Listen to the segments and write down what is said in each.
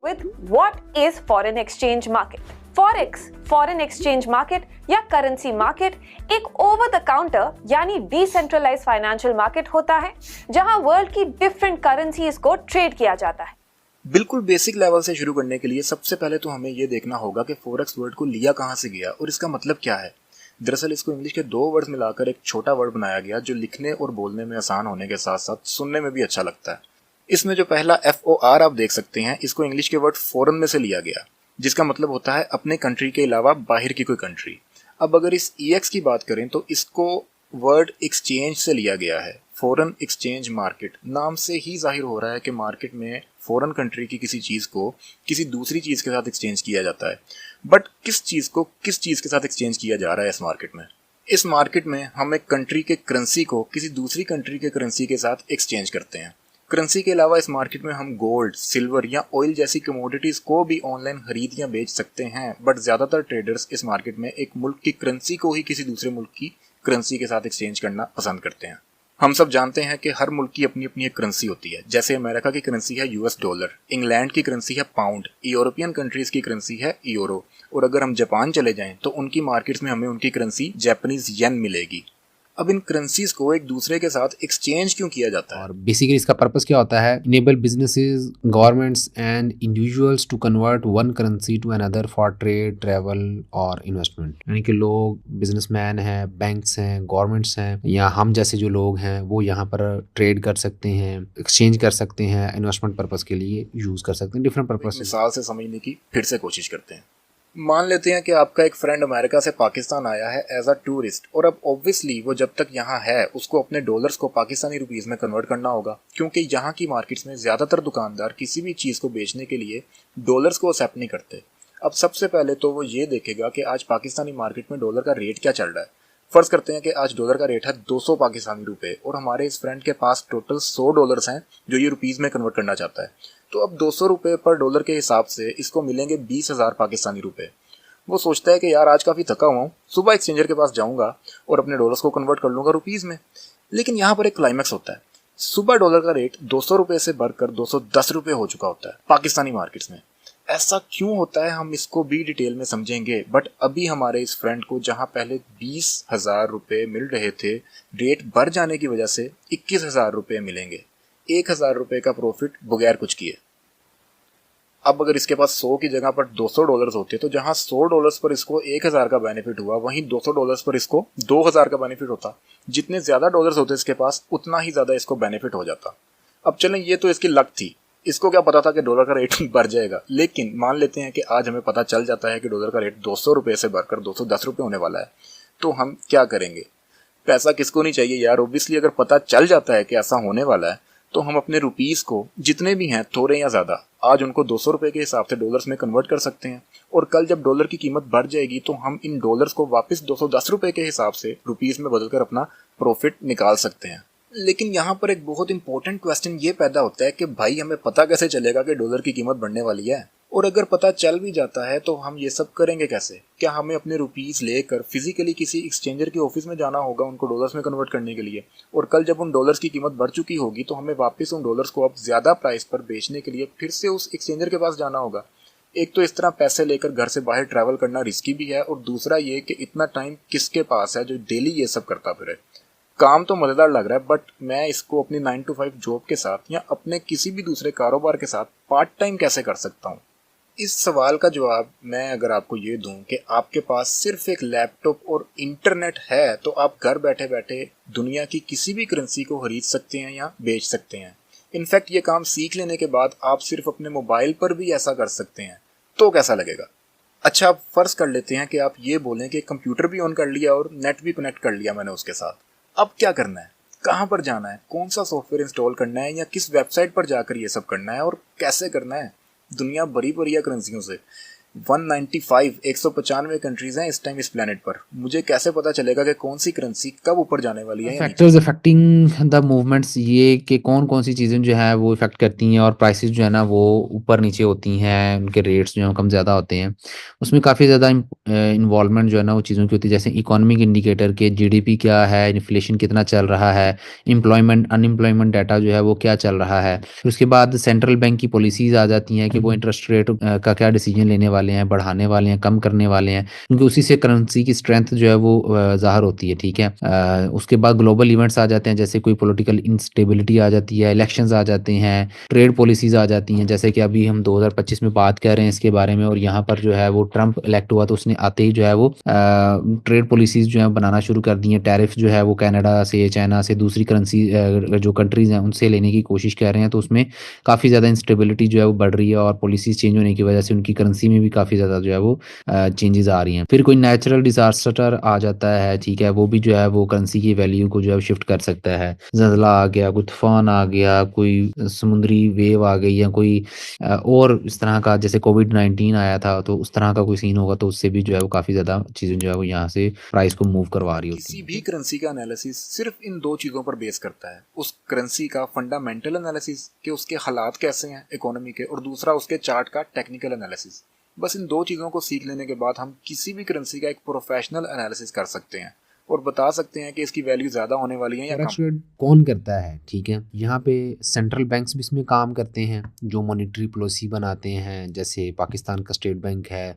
with what is foreign exchange market. Forex, foreign exchange market या currency market एक over the counter यानी decentralised financial market होता है जहां वर्ल्ड की डिफरेंट करेंसीज को ट्रेड किया जाता है। बिल्कुल बेसिक लेवल से शुरू करने के लिए सबसे पहले तो हमें ये देखना होगा कि फोरेक्स वर्ड को लिया कहाँ से गया और इसका मतलब क्या है। दरअसल इसको इंग्लिश के दो वर्ड मिलाकर एक छोटा वर्ड बनाया गया जो लिखने और बोलने में आसान होने के साथ साथ सुनने में भी अच्छा लगता है। इसमें जो पहला FOR आप देख सकते हैं, इसको इंग्लिश के वर्ड फॉरेन में से लिया गया, जिसका मतलब होता है अपने कंट्री के अलावा बाहर की कोई कंट्री। अब अगर इस EX की बात करें तो इसको वर्ड एक्सचेंज से लिया गया है। फॉरेन एक्सचेंज मार्केट नाम से ही जाहिर हो रहा है कि मार्केट में फॉरेन कंट्री की किसी चीज़ को किसी दूसरी चीज़ के साथ एक्सचेंज किया जाता है। बट किस चीज़ को किस चीज़ के साथ एक्सचेंज किया जा रहा है इस मार्केट में? इस मार्केट में हम एक कंट्री के करेंसी को किसी दूसरी कंट्री के करेंसी के साथ एक्सचेंज करते हैं। करेंसी के अलावा इस मार्केट में हम गोल्ड, सिल्वर या ऑयल जैसी कमोडिटीज को भी ऑनलाइन खरीद या बेच सकते हैं। बट ज्यादातर ट्रेडर्स इस मार्केट में एक मुल्क की करेंसी को ही किसी दूसरे मुल्क की करेंसी के साथ एक्सचेंज करना पसंद करते हैं। हम सब जानते हैं कि हर मुल्क की अपनी अपनी एक करेंसी होती है। जैसे अमेरिका की करेंसी है US डॉलर, इंग्लैंड की करेंसी है पाउंड, यूरोपियन कंट्रीज की करेंसी है यूरो, और अगर हम जापान चले जाएं तो उनकी मार्केट्स में हमें उनकी करेंसी जापानीज येन मिलेगी। अब इन करेंसीज को एक दूसरे के साथ एक्सचेंज क्यों किया जाता है? और बेसिकली इसका पर्पस क्या होता है? Enable businesses, governments and individuals to convert one currency to another for trade, travel और इन्वेस्टमेंट। यानी कि लोग, बिजनेसमैन हैं, बैंक्स हैं, गवर्नमेंट्स हैं या हम जैसे जो लोग हैं वो यहाँ पर ट्रेड कर सकते हैं, एक्सचेंज कर सकते हैं, इन्वेस्टमेंट पर्पस के लिए यूज कर सकते हैं, डिफरेंट पर्पस। मिसाल से समझने की फिर से कोशिश करते हैं। मान लेते हैं कि आपका एक फ्रेंड अमेरिका से पाकिस्तान आया है एज अ टूरिस्ट, और अब ऑब्वियसली वो जब तक यहाँ है उसको अपने डॉलर्स को पाकिस्तानी रुपीस में कन्वर्ट करना होगा, क्योंकि यहाँ की मार्केट्स में ज़्यादातर दुकानदार किसी भी चीज़ को बेचने के लिए डॉलर्स को एक्सेप्ट नहीं करते। अब सबसे पहले तो वो ये देखेगा कि आज पाकिस्तानी मार्केट में डॉलर का रेट क्या चल रहा है। फर्ज करते हैं कि आज डॉलर का रेट है 200 पाकिस्तानी रुपए और हमारे इस फ्रेंड के पास टोटल 100 डॉलर्स हैं जो ये रुपीज़ में कन्वर्ट करना चाहता है। तो अब 200 रुपये पर डॉलर के हिसाब से इसको मिलेंगे 20,000 पाकिस्तानी रुपए। वो सोचता है कि यार आज काफ़ी थका हुआ हूँ, सुबह एक्सचेंजर के पास जाऊंगा और अपने डॉलर्स को कन्वर्ट कर लूंगा रुपीज़ में। लेकिन यहाँ पर एक क्लाइमैक्स होता है। सुबह डॉलर का रेट 200 रुपये से बढ़कर 210 रुपये हो चुका होता है पाकिस्तानी मार्केट्स में। ऐसा क्यों होता है हम इसको भी डिटेल में समझेंगे, बट अभी हमारे इस फ्रेंड को जहाँ पहले 20,000 रुपये मिल रहे थे, रेट बढ़ जाने की वजह से 21,000 रुपये मिलेंगे। 1,000 रुपये का प्रॉफिट बगैर कुछ किए। अब अगर इसके पास 100 की जगह पर 200 डॉलर्स होते तो जहां 100 डॉलर्स पर इसको 1,000 का बेनिफिट हुआ, वहीं 200 डॉलर्स पर इसको 2,000 का बेनिफिट होता। जितने ज्यादा डॉलर्स होते इसके पास उतना ही ज्यादा इसको बेनिफिट हो जाता। अब चलें, ये तो इसकी लक थी, इसको क्या पता था कि डॉलर का रेट बढ़ जाएगा। लेकिन मान लेते हैं कि आज हमें पता चल जाता है कि डॉलर का रेट 200 रुपये से बढ़कर 210 रुपये होने वाला है, तो हम क्या करेंगे? पैसा किसको नहीं चाहिए यार। ऑब्वियसली अगर पता चल जाता है कि ऐसा होने वाला है तो हम अपने रुपीस को जितने भी हैं, थोड़े या ज्यादा, आज उनको 200 रुपये के हिसाब से डॉलर्स में कन्वर्ट कर सकते हैं, और कल जब डॉलर की कीमत बढ़ जाएगी तो हम इन डॉलर्स को वापस 210 रुपये के हिसाब से रुपीस में बदलकर अपना प्रॉफिट निकाल सकते हैं। लेकिन यहाँ पर एक बहुत इंपॉर्टेंट क्वेश्चन ये पैदा होता है कि भाई हमें पता कैसे चलेगा कि डॉलर की कीमत बढ़ने वाली है? और अगर पता चल भी जाता है तो हम ये सब करेंगे कैसे? क्या हमें अपने रुपीस लेकर फिजिकली किसी एक्सचेंजर के ऑफिस में जाना होगा उनको डॉलर्स में कन्वर्ट करने के लिए, और कल जब उन डॉलर्स की कीमत बढ़ चुकी होगी तो हमें वापस उन डॉलर्स को अब ज्यादा प्राइस पर बेचने के लिए फिर से उस एक्सचेंजर के पास जाना होगा? एक तो इस तरह पैसे लेकर घर से बाहर ट्रैवल करना रिस्की भी है, और दूसरा ये कि इतना टाइम किसके पास है जो डेली ये सब करता फिरे। काम तो मजेदार लग रहा है, बट मैं इसको अपनी 9 to 5 जॉब के साथ या अपने किसी भी दूसरे कारोबार के साथ पार्ट टाइम कैसे कर सकता हूँ? इस सवाल का जवाब मैं अगर आपको ये दूं कि आपके पास सिर्फ एक लैपटॉप और इंटरनेट है तो आप घर बैठे बैठे दुनिया की किसी भी करेंसी को खरीद सकते हैं या बेच सकते हैं। इनफैक्ट ये काम सीख लेने के बाद आप सिर्फ अपने मोबाइल पर भी ऐसा कर सकते हैं। तो कैसा लगेगा? अच्छा, आप फर्ज कर लेते हैं कि आप ये बोलें कि कंप्यूटर भी ऑन कर लिया और नेट भी कनेक्ट कर लिया मैंने उसके साथ। अब क्या करना है? कहाँ पर जाना है? कौन सा सॉफ्टवेयर इंस्टॉल करना है या किस वेबसाइट पर जाकर ये सब करना है और कैसे करना है? दुनिया भरी पड़ी है करेंसियों से। 195 कंट्रीज हैं इस टाइम इस प्लेनेट पर। मुझे कैसे पता चलेगा कि कौन सी करेंसी कब ऊपर जाने वाली है या नीचे? फैक्टर्स अफेक्टिंग द मूवमेंट्स, ये कि कौन कौन सी चीज़ें जो है वो इफेक्ट करती हैं और प्राइसेस जो है ना वो ऊपर नीचे होती हैं, उनके रेट्स जो हैं कम ज़्यादा होते हैं। उसमें काफ़ी ज़्यादा इन्वॉल्वमेंट जो है ना वो चीज़ों की होती है, जैसे इकोनॉमिक इंडिकेटर के जीडीपी क्या है, इन्फ्लेशन कितना चल रहा है, एम्प्लॉयमेंट अनएम्प्लॉयमेंट डाटा जो है वो क्या चल रहा है। फिर उसके बाद सेंट्रल बैंक की पॉलिसीज़ आ जाती हैं कि वो इंटरेस्ट रेट का क्या डिसीजन लेने वाले हैं, बढ़ाने वाले हैं, कम करने वाले हैं, क्योंकि उसी से करेंसी की स्ट्रेंथ जो है वो ज़ाहिर होती है। ठीक है। उसके बाद ग्लोबल इवेंट्स आ जाते हैं, जैसे कोई पॉलिटिकल इंस्टेबिलिटी आ जाती है, इलेक्शंस आ जाते हैं, ट्रेड पॉलिसीज़ आ जाती हैं, जैसे कि अभी हम 2025 में बात कर रहे हैं इसके बारे में, और यहाँ पर जो है वो ट्रंप इलेक्ट हुआ तो उसने आते ही जो है वो ट्रेड पॉलिसीज़ जो है बनाना शुरू कर दी हैं। टैरिफ जो है वो कनाडा से, चाइना से, दूसरी करेंसी जो कंट्रीज़ हैं उनसे लेने की कोशिश कर रहे हैं, तो उसमें काफ़ी ज़्यादा इंस्टेबिलिटी जो है वो बढ़ रही है और पॉलिसीज़ चेंज होने की वजह से उनकी करेंसी में भी काफ़ी ज़्यादा जो है वो चेंजेस आ रही हैं। फिर कोई नेचुरल डिजास्टर आ जाता है, ठीक है, वो भी जो है वो करेंसी की वैल्यू को जो है शिफ्ट कर सकता है। ज़लज़ला आ गया, कोई तूफान आ गया, कोई समुद्री वेव आ गई, या कोई और इस तरह का, जैसे कोविड-19 आया था, तो उस तरह का कोई सीन होगा तो उससे भी जो है वो काफ़ी ज़्यादा चीज़ें जो है वो यहाँ से प्राइस को मूव करवा रही होती किसी हैं। भी करेंसी का एनालिसिस सिर्फ इन दो चीज़ों पर बेस करता है, उस करेंसी का फंडामेंटल एनालिसिस कि उसके हालात कैसे हैं इकोनॉमी के, और दूसरा उसके चार्ट का टेक्निकल एनालिसिस। बस इन दो चीज़ों को सीख लेने के बाद हम किसी भी करेंसी का एक प्रोफेशनल एनालिसिस कर सकते हैं और बता सकते हैं कि इसकी वैल्यू ज़्यादा होने वाली है या फॉरेक्स कम। ट्रेड कौन करता है? ठीक है, यहाँ पे सेंट्रल बैंक्स भी इसमें काम करते हैं जो मॉनेटरी पॉलिसी बनाते हैं, जैसे पाकिस्तान का स्टेट बैंक है।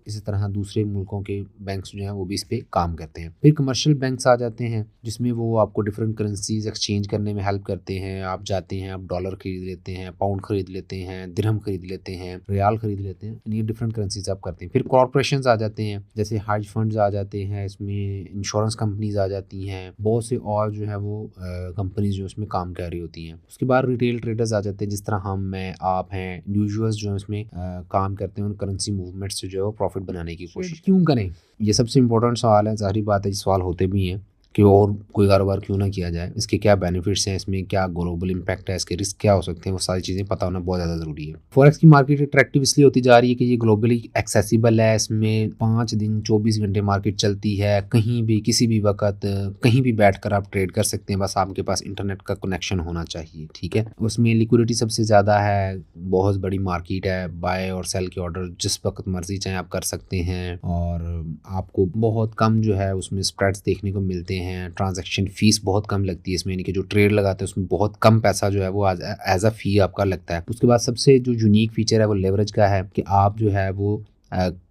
इसी तरह दूसरे मुल्कों के बैंक्स जो हैं वो भी इस पे काम करते हैं। फिर कमर्शियल बैंक्स आ जाते हैं जिसमें वो आपको डिफरेंट करेंसीज एक्सचेंज करने में हेल्प करते हैं। आप जाते हैं, आप डॉलर खरीद लेते हैं, पाउंड खरीद लेते हैं, दिरहम खरीद लेते हैं, रियाल खरीद लेते हैं, ये डिफरेंट करेंसीज आप करते हैं। फिर कॉर्पोरेशंस आ जाते हैं, जैसे हेज फंड्स आ जाते हैं, इसमें इंश्योरेंस कंपनीज आ जाती हैं, बहुत से और जो है वो कंपनीज जो इसमें काम कर रही होती हैं। उसके बाद रिटेल ट्रेडर्स आ जाते हैं, जिस तरह हम, मैं, आप हैं, इंडिविजुअल्स जो इसमें काम करते हैं, उन करेंसी मूवमेंट से जो है वो प्रॉफिट बनाने की कोशिश क्यों करें? ये सबसे इंपॉर्टेंट सवाल है। ज़ाहिर बात है, सवाल होते भी हैं कि और कोई कारोबार क्यों ना किया जाए, इसके क्या बेनिफिट्स हैं, इसमें क्या ग्लोबल इम्पैक्ट है, इसके रिस्क क्या हो सकते हैं, वो सारी चीज़ें पता होना बहुत ज़्यादा ज़रूरी है। फॉरेक्स की मार्केट अट्रैक्टिव इसलिए होती जा रही है कि ये ग्लोबली एक्सेसिबल है, इसमें 5 दिन 24 घंटे मार्केट चलती है, कहीं भी किसी भी वक्त कहीं भी बैठकर आप ट्रेड कर सकते हैं, बस आपके पास इंटरनेट का कनेक्शन होना चाहिए। ठीक है, उसमें लिक्विडिटी सबसे ज़्यादा है, बहुत बड़ी मार्केट है, बाय और सेल के ऑर्डर जिस वक्त मर्जी चाहे आप कर सकते हैं, और आपको बहुत कम जो है उसमें स्प्रेड्स देखने को मिलते हैं। ट्रांजैक्शन फीस बहुत कम लगती है इसमें, यानी कि जो ट्रेड लगाते हैं उसमें बहुत कम पैसा जो है वो एज अ फी आपका लगता है। उसके बाद सबसे जो यूनिक फीचर है वो लेवरेज का है कि आप जो है वो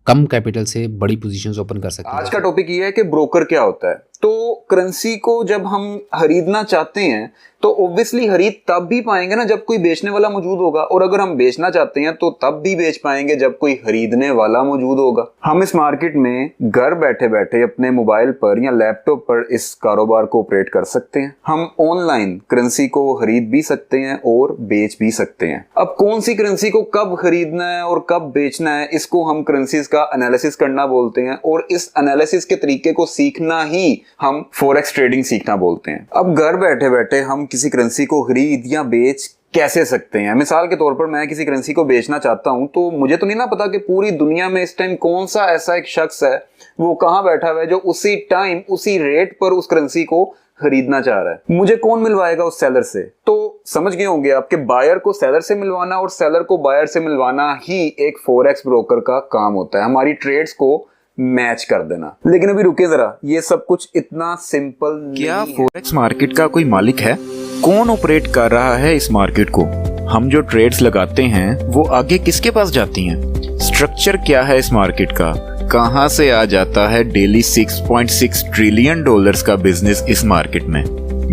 कम कैपिटल से बड़ी पोजीशंस ओपन कर सकते हैं। आज का टॉपिक ये है कि ब्रोकर क्या होता है। तो करेंसी को जब हम खरीदना चाहते हैं तो ऑब्वियसली खरीद तब भी पाएंगे ना जब कोई बेचने वाला मौजूद होगा, और अगर हम बेचना चाहते हैं तो तब भी बेच पाएंगे जब कोई खरीदने वाला मौजूद होगा। हम इस मार्केट में घर बैठे बैठे अपने मोबाइल पर या लैपटॉप पर इस कारोबार को ऑपरेट कर सकते हैं। हम ऑनलाइन करेंसी को खरीद भी सकते हैं और बेच भी सकते हैं। अब कौन सी करेंसी को कब खरीदना है और कब बेचना है, इसको हम करेंसीज का एनालिसिस करना बोलते हैं, और इस एनालिसिस के तरीके को सीखना ही हम फॉरेक्स ट्रेडिंग सीखना बोलते हैं। अब घर बैठे बैठे हम किसी करेंसी को खरीद या बेच कैसे सकते हैं। मिसाल के तौर पर मैं किसी करेंसी को बेचना चाहता हूं तो मुझे तो नहीं ना पता कि पूरी दुनिया में इस टाइम कौन सा ऐसा एक शख्स है वो कहां बैठा हुआ है जो उसी टाइम उसी रेट पर उस करेंसी को खरीदना चाह रहा है। मुझे कौन मिलवाएगा उस सेलर से? तो समझ गए होंगे आपके बायर को सेलर से मिलवाना और सेलर को बायर से मिलवाना ही एक फॉरेक्स ब्रोकर का काम होता है, हमारी ट्रेड्स को मैच कर देना। लेकिन अभी रुके जरा, ये सब कुछ इतना सिंपल नहीं है। क्या फॉरेक्स मार्केट का कोई मालिक है? कौन ऑपरेट कर रहा है इस मार्केट को? हम जो ट्रेड्स लगाते हैं वो आगे किसके पास जाती हैं? स्ट्रक्चर क्या है इस मार्केट का? कहां से आ जाता है डेली $6.6 ट्रिलियन का बिजनेस इस मार्केट में?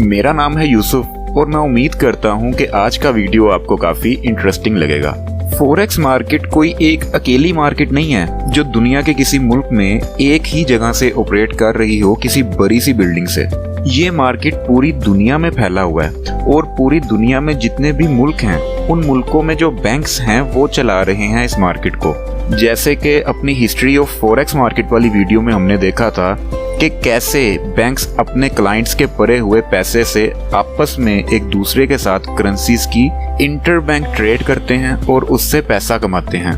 मेरा नाम है यूसुफ और मैं उम्मीद करता हूं कि आज का वीडियो आपको काफी इंटरेस्टिंग लगेगा। फॉरेक्स मार्केट कोई एक अकेली मार्केट नहीं है जो दुनिया के किसी मुल्क में एक ही जगह से ऑपरेट कर रही हो किसी बड़ी सी बिल्डिंग से। ये मार्केट पूरी दुनिया में फैला हुआ है और पूरी दुनिया में जितने भी मुल्क हैं उन मुल्कों में जो बैंक्स हैं वो चला रहे हैं इस मार्केट को। जैसे कि अपनी हिस्ट्री ऑफ फॉरेक्स मार्केट वाली वीडियो में हमने देखा था कि कैसे बैंक्स अपने क्लाइंट्स के पड़े हुए पैसे से आपस में एक दूसरे के साथ करेंसीज की इंटरबैंक ट्रेड करते हैं और उससे पैसा कमाते हैं।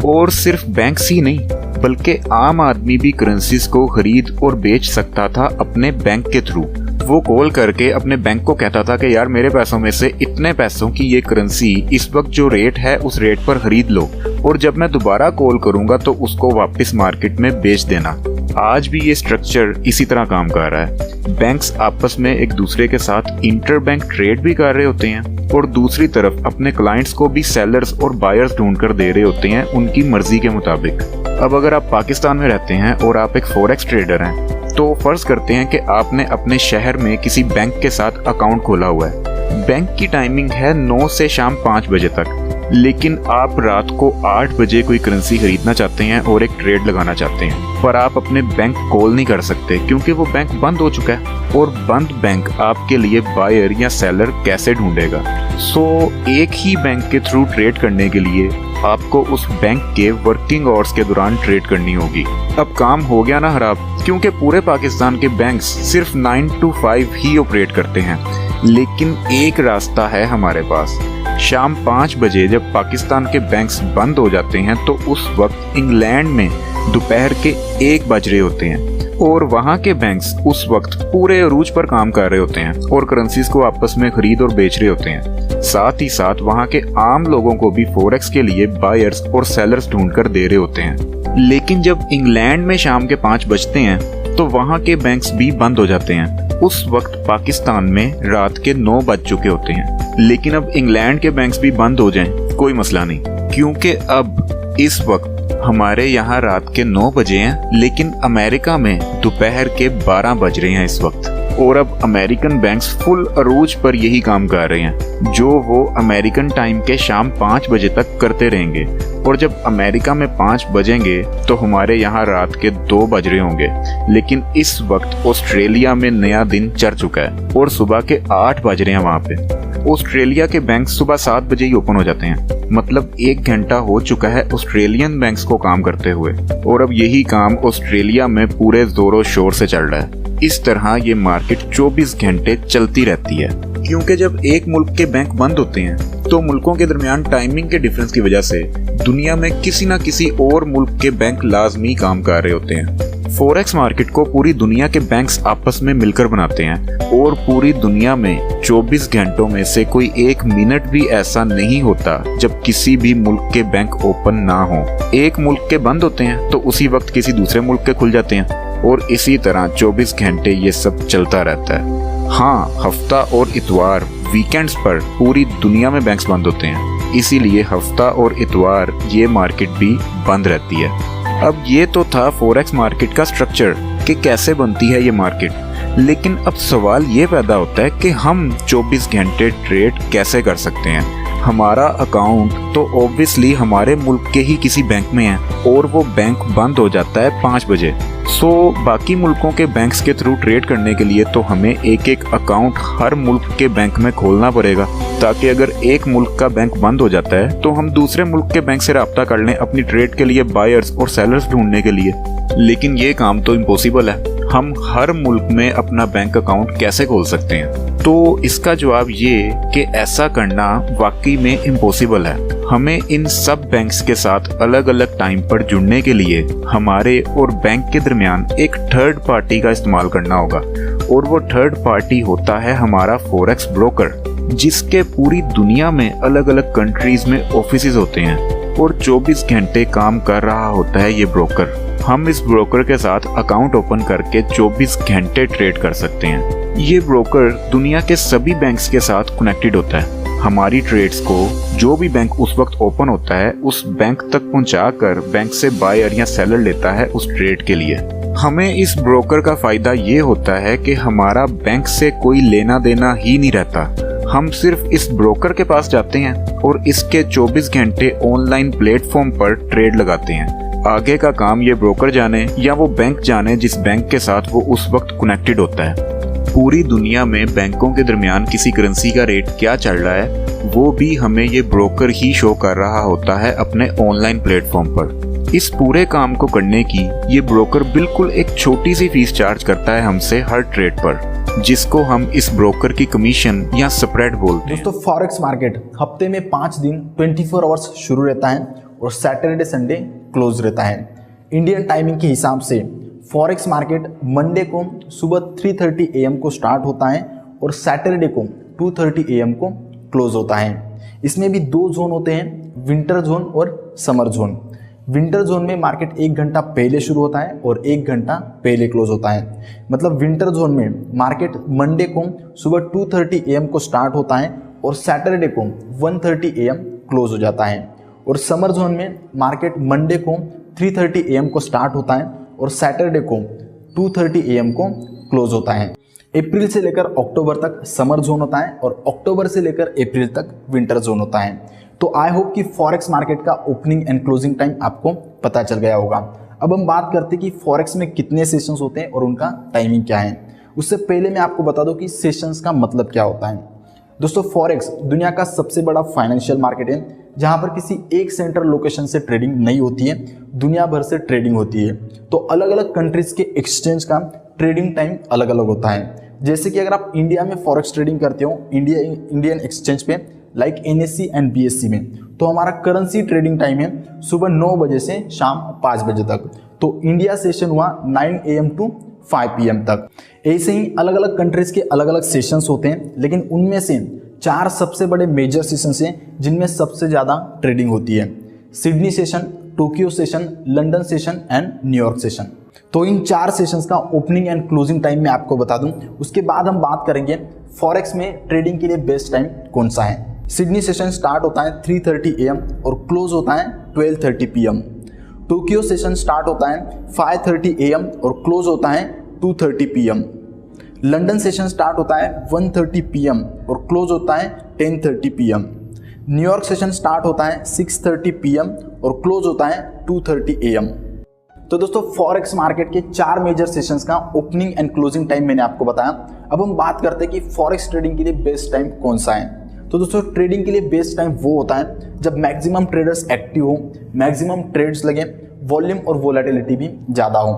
और सिर्फ बैंक्स ही नहीं बल्कि आम आदमी भी करेंसीज को खरीद और बेच सकता था अपने बैंक के थ्रू। वो कॉल करके अपने बैंक को कहता था कि यार मेरे पैसों में से इतने पैसों की ये करेंसी इस वक्त जो रेट है उस रेट पर खरीद लो, और जब मैं दोबारा कॉल करूंगा तो उसको वापस मार्केट में बेच देना। आज भी ये स्ट्रक्चर इसी तरह काम कर रहा है। बैंक्स आपस में एक दूसरे के साथ इंटर बैंक ट्रेड भी कर रहे होते हैं और दूसरी तरफ अपने क्लाइंट्स को भी सेलर्स और बायर्स ढूंढ कर दे रहे होते हैं उनकी मर्जी के मुताबिक। अब अगर आप पाकिस्तान में रहते हैं और आप एक फॉरेक्स ट्रेडर हैं तो फर्ज करते हैं कि आपने अपने शहर में किसी बैंक के साथ अकाउंट खोला हुआ है। बैंक की टाइमिंग है 9 से शाम 5 बजे तक, लेकिन आप रात को 8 बजे कोई करेंसी खरीदना चाहते हैं और एक ट्रेड लगाना चाहते हैं, पर आप अपने बैंक कॉल नहीं कर सकते क्योंकि वो बैंक बंद हो चुका है, और बंद बैंक आपके लिए बायर या सेलर कैसे ढूंढेगा। सो एक ही बैंक के थ्रू ट्रेड करने के लिए आपको उस बैंक के वर्किंग आवर्स के दौरान ट्रेड करनी होगी। अब काम हो गया ना खराब, क्योंकि पूरे पाकिस्तान के बैंक्स सिर्फ 9 to 5 ही ऑपरेट करते हैं, लेकिन एक रास्ता है हमारे पास। शाम 5 बजे जब पाकिस्तान के बैंक्स बंद हो जाते हैं तो उस वक्त इंग्लैंड में दोपहर के 1 बज रहे होते हैं और वहाँ के बैंक्स उस वक्त पूरे अरूज पर काम कर रहे होते हैं और करेंसीज को आपस में खरीद और बेच रहे होते हैं। साथ ही साथ वहाँ के आम लोगों को भी फॉरेक्स के लिए बायर्स और सेलर्स ढूंढ कर दे रहे होते हैं। लेकिन जब इंग्लैंड में शाम के 5 बजते हैं तो वहाँ के बैंक्स भी बंद हो जाते हैं। उस वक्त पाकिस्तान में रात के 9 बज चुके होते हैं, लेकिन अब इंग्लैंड के बैंक्स भी बंद हो जाएं कोई मसला नहीं, क्योंकि अब इस वक्त हमारे यहाँ रात के 9 बजे हैं, लेकिन अमेरिका में दोपहर के 12 बज रहे हैं इस वक्त। और अब अमेरिकन बैंक्स फुल अरूज पर यही काम कर रहे हैं जो वो अमेरिकन टाइम के शाम 5 बजे तक करते रहेंगे, और जब अमेरिका में 5 बजेंगे तो हमारे यहाँ रात के 2 बज रहे होंगे। लेकिन इस वक्त ऑस्ट्रेलिया में नया दिन चढ़ चुका है और सुबह के 8 बज रहे हैं वहाँ पे। ऑस्ट्रेलिया के बैंक सुबह 7 बजे ही ओपन हो जाते हैं, मतलब 1 घंटा हो चुका है ऑस्ट्रेलियन बैंक्स को काम करते हुए, और अब यही काम ऑस्ट्रेलिया में पूरे जोरों शोर से चल रहा है। इस तरह ये मार्केट 24 घंटे चलती रहती है, क्योंकि जब एक मुल्क के बैंक बंद होते हैं तो मुल्कों के दरमियान टाइमिंग के डिफरेंस की वजह से दुनिया में किसी न किसी और मुल्क के बैंक लाजमी काम कर रहे होते हैं। फॉरेक्स मार्केट को पूरी दुनिया के बैंक्स आपस में मिलकर बनाते हैं, और पूरी दुनिया में 24 घंटों में से कोई 1 मिनट भी ऐसा नहीं होता जब किसी भी मुल्क के बैंक ओपन ना हो। एक मुल्क के बंद होते हैं तो उसी वक्त किसी दूसरे मुल्क के खुल जाते हैं, और इसी तरह 24 घंटे ये सब चलता रहता है। हाँ, हफ्ता और इतवार वीकेंड्स पर पूरी दुनिया में बैंक्स बंद होते हैं, इसीलिए हफ्ता और इतवार ये मार्केट भी बंद रहती है। अब ये तो था फॉरेक्स मार्केट का स्ट्रक्चर कि कैसे बनती है ये मार्केट, लेकिन अब सवाल ये पैदा होता है कि हम 24 घंटे ट्रेड कैसे कर सकते हैं। हमारा अकाउंट तो ऑब्वियसली हमारे मुल्क के ही किसी बैंक में है और वो बैंक बंद हो जाता है 5 बजे। सो बाकी मुल्कों के बैंक्स के थ्रू ट्रेड करने के लिए तो हमें एक एक अकाउंट हर मुल्क के बैंक में खोलना पड़ेगा, ताकि अगर एक मुल्क का बैंक बंद हो जाता है तो हम दूसरे मुल्क के बैंक से रब्ता कर लें अपनी ट्रेड के लिए बायर्स और सेलर्स ढूंढने के लिए। लेकिन ये काम तो इम्पॉसिबल है। हम हर मुल्क में अपना बैंक अकाउंट कैसे खोल सकते हैं? तो इसका जवाब ये कि ऐसा करना वाकई में इम्पॉसिबल है। हमें इन सब बैंक्स के साथ अलग अलग टाइम पर जुड़ने के लिए हमारे और बैंक के दरमियान एक थर्ड पार्टी का इस्तेमाल करना होगा, और वो थर्ड पार्टी होता है हमारा फॉरेक्स ब्रोकर, जिसके पूरी दुनिया में अलग अलग कंट्रीज में ऑफिसेज होते हैं और 24 घंटे काम कर रहा होता है ये ब्रोकर। हम इस ब्रोकर के साथ अकाउंट ओपन करके 24 घंटे ट्रेड कर सकते हैं। ये ब्रोकर दुनिया के सभी बैंक्स के साथ कनेक्टेड होता है। हमारी ट्रेड्स को जो भी बैंक उस वक्त ओपन होता है उस बैंक तक पहुंचाकर बैंक से बायर या सेलर लेता है उस ट्रेड के लिए। हमें इस ब्रोकर का फायदा ये होता है कि हमारा बैंक से कोई लेना देना ही नहीं रहता। हम सिर्फ इस ब्रोकर के पास जाते हैं और इसके 24 घंटे ऑनलाइन प्लेटफॉर्म पर ट्रेड लगाते हैं। आगे का काम ये ब्रोकर जाने या वो बैंक जाने जिस बैंक के साथ वो उस वक्त कनेक्टेड होता है। पूरी दुनिया में बैंकों के दरमियान किसी करेंसी का रेट क्या चल रहा है वो भी हमें ये ब्रोकर ही शो कर रहा होता है अपने ऑनलाइन प्लेटफॉर्म पर। इस पूरे काम को करने की ये ब्रोकर बिल्कुल एक छोटी सी फीस चार्ज करता है हमसे हर ट्रेड पर, जिसको हम इस ब्रोकर की कमीशन या स्प्रेड बोलते हैं। दोस्तों, फॉरेक्स मार्केट हफ्ते में 5 दिन 24 आवर्स शुरू रहता है और सैटरडे संडे क्लोज रहता है। इंडियन टाइमिंग के हिसाब से फॉरेक्स मार्केट मंडे को सुबह 3:30 AM को स्टार्ट होता है और सैटरडे को 2:30 AM को क्लोज होता है। इसमें भी 2 जोन होते हैं, विंटर जोन और समर जोन। विंटर जोन में मार्केट 1 घंटा पहले शुरू होता है और 1 घंटा पहले क्लोज होता है। मतलब विंटर जोन में मार्केट मंडे को सुबह 2:30 AM को स्टार्ट होता है और सैटरडे को 1:30 AM क्लोज हो जाता है। और समर जोन में मार्केट मंडे को 3:30 AM को स्टार्ट होता है और सैटरडे को 2:30 AM को क्लोज होता है। अप्रैल से लेकर अक्टूबर तक समर जोन होता है और अक्टूबर से लेकर अप्रैल तक विंटर जोन होता है। तो आई होप कि फॉरेक्स मार्केट का ओपनिंग एंड क्लोजिंग टाइम आपको पता चल गया होगा। अब हम बात करते हैं कि फॉरेक्स में कितने सेशंस होते हैं और उनका टाइमिंग क्या है। उससे पहले मैं आपको बता दूं कि सेशंस का मतलब क्या होता है। दोस्तों, फॉरेक्स दुनिया का सबसे बड़ा फाइनेंशियल मार्केट है जहां पर किसी एक सेंट्रल लोकेशन से ट्रेडिंग नहीं होती है, दुनिया भर से ट्रेडिंग होती है। तो अलग अलग कंट्रीज के एक्सचेंज का ट्रेडिंग टाइम अलग अलग होता है। जैसे कि अगर आप इंडिया में फॉरेक्स ट्रेडिंग करते हो इंडियन एक्सचेंज पे लाइक NSE एंड BSE में, तो हमारा करेंसी ट्रेडिंग टाइम है सुबह 9 बजे से शाम 5 बजे तक। तो इंडिया सेशन हुआ 9 AM to 5 PM तक। ऐसे ही अलग अलग कंट्रीज के अलग अलग सेशंस होते हैं, लेकिन उनमें से 4 सबसे बड़े मेजर सेशंस हैं जिनमें सबसे ज़्यादा ट्रेडिंग होती है। Sydney session, Tokyo session, London session and New York session. तो इन 4 सेशंस का ओपनिंग एंड क्लोजिंग टाइम मैं आपको बता दूं। उसके बाद हम बात करेंगे फॉरेक्स में ट्रेडिंग के लिए बेस्ट टाइम कौन सा है। सिडनी सेशन स्टार्ट होता है 3:30 AM और क्लोज होता है 12:30 PM। टोक्यो सेशन स्टार्ट होता है 5:30 AM और क्लोज होता है 2:30 PM। लंदन सेशन स्टार्ट होता है 1:30 PM और क्लोज होता है 10:30 PM। न्यूयॉर्क सेशन स्टार्ट होता है 6:30 PM और क्लोज होता है 2:30 AM। तो दोस्तों, फॉरेक्स मार्केट के 4 मेजर सेशंस का ओपनिंग एंड क्लोजिंग टाइम मैंने आपको बताया। अब हम बात करते हैं कि फॉरेक्स ट्रेडिंग के लिए बेस्ट टाइम कौन सा है। तो दोस्तों, ट्रेडिंग के लिए बेस्ट टाइम वो होता है जब मैक्सिमम ट्रेडर्स एक्टिव हो, मैक्सिमम ट्रेड्स लगे, वॉल्यूम और वोलेटिलिटी भी ज़्यादा हो।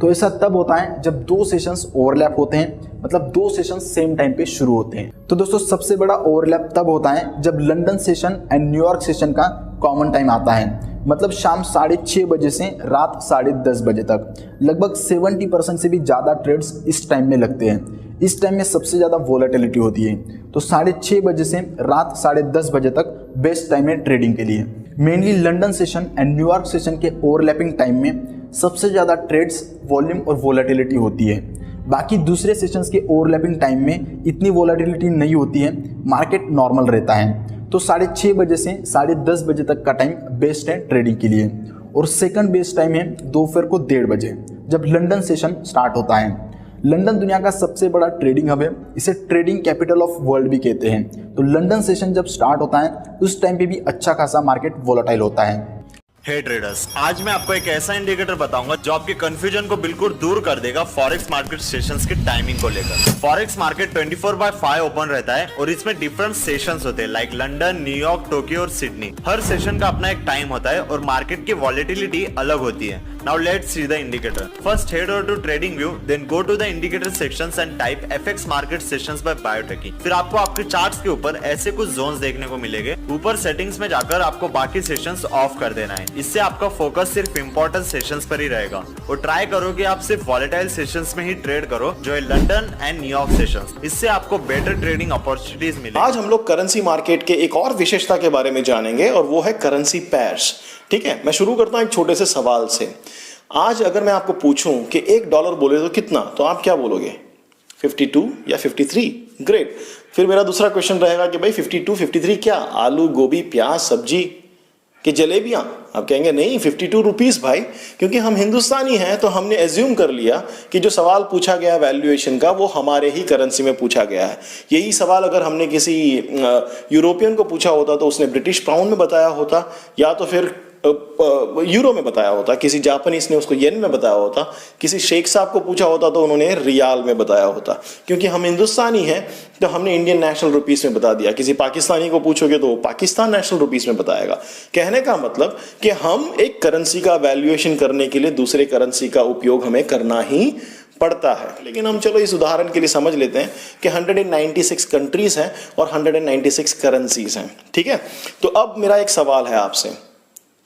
तो ऐसा तब होता है जब 2 सेशंस ओवरलैप होते हैं, मतलब 2 सेशंस सेम टाइम पे शुरू होते हैं। तो दोस्तों, सबसे बड़ा ओवरलैप तब होता है जब London session and New York session का कॉमन टाइम आता है, मतलब शाम 6:30 बजे से रात 10:30 बजे तक। लगभग 70% से भी ज़्यादा ट्रेड्स इस टाइम में लगते हैं। इस टाइम में सबसे ज़्यादा वोलेटिलिटी होती है। तो 6:30 बजे से रात 10:30 बजे तक बेस्ट टाइम है ट्रेडिंग के लिए। Mainly London session and New York session के ओवरलैपिंग टाइम में सबसे ज़्यादा ट्रेड्स, वॉल्यूम और वोलेटिलिटी होती है। बाकी दूसरे सेशंस के ओवरलैपिंग टाइम में इतनी वोलेटिलिटी नहीं होती है, मार्केट नॉर्मल रहता है। तो 6:30 बजे से 10:30 बजे तक का टाइम बेस्ट है ट्रेडिंग के लिए। और सेकंड बेस्ट टाइम है दोपहर को 1:30 बजे, जब लंदन सेशन स्टार्ट होता है। लंदन दुनिया का सबसे बड़ा ट्रेडिंग हब है, इसे ट्रेडिंग कैपिटल ऑफ वर्ल्ड भी कहते हैं। तो लंदन सेशन जब स्टार्ट होता है उस टाइम पे भी अच्छा खासा मार्केट वोलेटाइल होता है। हे ट्रेडर्स, आज मैं आपको एक ऐसा इंडिकेटर बताऊंगा जो आपके कंफ्यूजन को बिल्कुल दूर कर देगा फॉरेक्स मार्केट सेशंस के टाइमिंग को लेकर। फॉरेक्स मार्केट 24/5 ओपन रहता है और इसमें डिफरेंट सेशंस होते हैं लाइक लंदन, न्यूयॉर्क, टोक्यो और सिडनी। हर सेशन का अपना एक टाइम होता है और मार्केट की वॉलेटिलिटी अलग होती है। Now let's see the indicator. First head over to trading view, then go to the indicator sections and type FX market sessions by Biotechie. फिर आपको आपके चार्ट्स के ऊपर ऐसे कुछ जोन्स देखने को मिलेंगे। ऊपर सेटिंग्स में जाकर आपको बाकी सेशंस ऑफ कर देना है। इससे आपका फोकस सिर्फ इंपॉर्टेंट सेशंस पर ही रहेगा और ट्राई करो कि आप सिर्फ वॉलेटाइल सेशंस में ही ट्रेड करो, जो है लंदन एंड न्यूयॉर्क सेशंस। इससे आपको बेटर ट्रेडिंग अपॉर्चुनिटीज मिलेगी। आज हम लोग करेंसी मार्केट के एक और विशेषता के बारे में जानेंगे और वो है करेंसी पेयर्स। ठीक है, मैं शुरू करता हूं एक छोटे से सवाल से। आज अगर मैं आपको पूछूं कि $1 बोले तो कितना, तो आप क्या बोलोगे? 52 या 53? ग्रेट। फिर मेरा दूसरा क्वेश्चन रहेगा कि भाई 52, 53 क्या? आलू, गोभी, प्याज, सब्जी कि जलेबियां? आप कहेंगे नहीं, 52 रुपीस भाई, क्योंकि हम हिंदुस्तानी हैं तो हमने एज्यूम कर लिया कि जो सवाल पूछा गया वैल्यूएशन का वो हमारे ही करेंसी में पूछा गया है। यही सवाल अगर हमने किसी यूरोपियन को पूछा होता तो उसने ब्रिटिश पाउंड में बताया होता, या तो फिर यूरो में बताया होता, किसी जापानीज ने उसको येन में बताया होता, किसी शेख साहब को पूछा होता तो उन्होंने रियाल में बताया होता। क्योंकि हम हिंदुस्तानी हैं तो हमने इंडियन नेशनल रुपीस में बता दिया। किसी पाकिस्तानी को पूछोगे तो वो पाकिस्तान नेशनल रुपीस में बताएगा। कहने का मतलब कि हम एक करेंसी का वैल्यूएशन करने के लिए दूसरे करेंसी का उपयोग हमें करना ही पड़ता है। लेकिन हम चलो इस उदाहरण के लिए समझ लेते हैं कि 196 कंट्रीज हैं और 196 करेंसीज हैं। ठीक है, तो अब मेरा एक सवाल है आपसे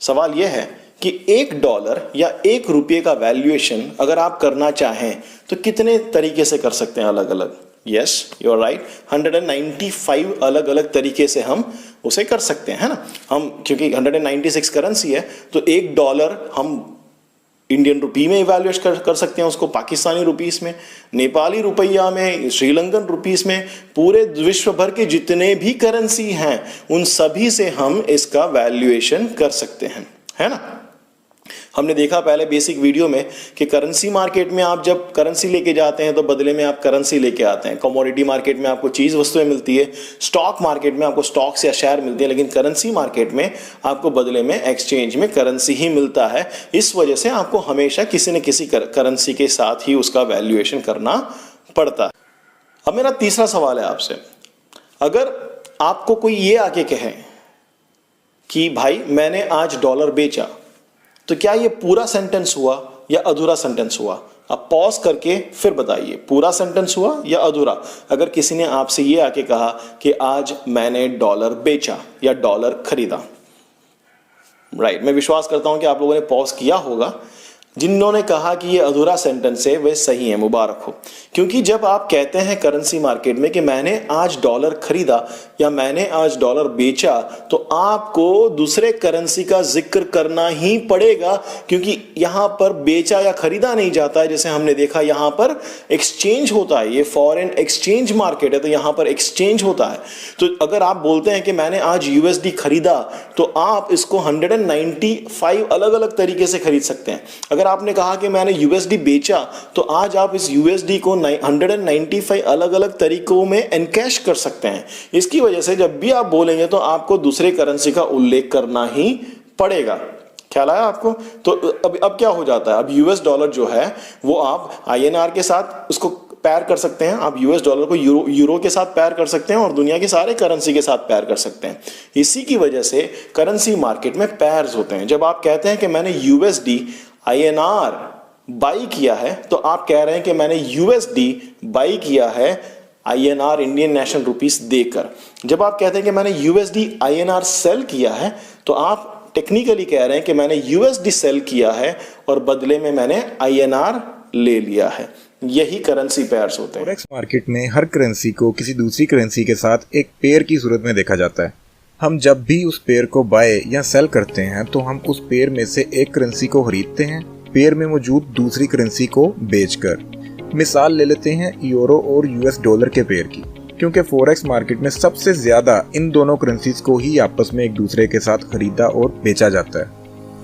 सवाल यह है कि $1 या ₹1 का वैल्यूएशन अगर आप करना चाहें तो कितने तरीके से कर सकते हैं अलग अलग? यस, यू आर राइट, 195 अलग अलग तरीके से हम उसे कर सकते हैं, है ना। हम क्योंकि 196 करेंसी है तो $1 हम इंडियन रुपी में इवैल्यूएट कर सकते हैं उसको, पाकिस्तानी रुपीस में, नेपाली रुपया में, श्रीलंकन रुपीस में, पूरे विश्व भर के जितने भी करेंसी हैं उन सभी से हम इसका वैल्यूएशन कर सकते हैं, है ना। हमने देखा पहले बेसिक वीडियो में कि करेंसी मार्केट में आप जब करेंसी लेके जाते हैं तो बदले में आप करेंसी लेके आते हैं। कमोडिटी मार्केट में आपको चीज वस्तुएं मिलती है, स्टॉक मार्केट में आपको स्टॉक्स या शेयर मिलते हैं, लेकिन करेंसी मार्केट में आपको बदले में एक्सचेंज में करेंसी ही मिलता है। इस वजह से आपको हमेशा किसी न किसी करेंसी के साथ ही उसका वैल्यूएशन करना पड़ता है। अब मेरा तीसरा सवाल है आपसे, अगर आपको कोई ये आके कहे कि भाई मैंने आज डॉलर बेचा, तो क्या ये पूरा सेंटेंस हुआ या अधूरा सेंटेंस हुआ? आप पॉज करके फिर बताइए, पूरा सेंटेंस हुआ या अधूरा? अगर किसी ने आपसे ये आके कहा कि आज मैंने डॉलर बेचा या डॉलर खरीदा, राइट, मैं विश्वास करता हूं कि आप लोगों ने पॉज किया होगा। जिन्होंने कहा कि ये अधूरा सेंटेंस है वे सही है, मुबारक हो। क्योंकि जब आप कहते हैं करेंसी मार्केट में कि मैंने आज डॉलर खरीदा या मैंने आज डॉलर बेचा, तो आपको दूसरे करेंसी का जिक्र करना ही पड़ेगा, क्योंकि यहां पर बेचा या खरीदा नहीं जाता है। जैसे हमने देखा यहां पर एक्सचेंज होता है, ये फॉरेन एक्सचेंज मार्केट है, तो यहां पर एक्सचेंज होता है। तो अगर आप बोलते हैं कि मैंने आज यूएसडी खरीदा, तो आप इसको 195 अलग अलग तरीके से खरीद सकते हैं। अगर आपने कहा कि मैंने यूएसडी बेचा, तो आज आप इस यूएसडी को 195 अलग अलग तरीकों में एनकैश कर सकते हैं। इसकी वजह से जब भी आप बोलेंगे तो आपको दूसरे करेंसी का उल्लेख करना ही पड़ेगा। ख्याल आया आपको? तो अब क्या हो जाता है, अब यूएस डॉलर जो है वो आप आईएनआर के साथ उसको पैर कर सकते हैं, आप यूएस डॉलर को यूरो के साथ पैर कर सकते हैं और दुनिया के सारे करेंसी के साथ पैर कर सकते हैं। इसी की वजह से करेंसी मार्केट में पैर्स होते हैं। जब आप कहते हैं कि मैंने यूएसडी INR बाई किया है, तो आप कह रहे हैं कि मैंने USD बाई किया है INR इंडियन नेशनल रुपीस देकर। जब आप कहते हैं कि मैंने USD INR सेल किया है, तो आप टेक्निकली कह रहे हैं कि मैंने USD सेल किया है और बदले में मैंने INR ले लिया है। यही करेंसी पेयर्स होते हैं। फॉरेक्स मार्केट में हर करेंसी को किसी दूसरी करेंसी के साथ एक पेयर की सूरत में देखा जाता है। हम जब भी उस पेयर को बाय या सेल करते हैं तो हम उस पेयर में से एक करेंसी को खरीदते हैं पेयर में मौजूद दूसरी करेंसी को बेचकर। मिसाल ले लेते हैं यूरो और यूएस डॉलर के पेयर की, क्योंकि फॉरेक्स मार्केट में सबसे ज्यादा इन दोनों करेंसीज को ही आपस में एक दूसरे के साथ खरीदा और बेचा जाता है।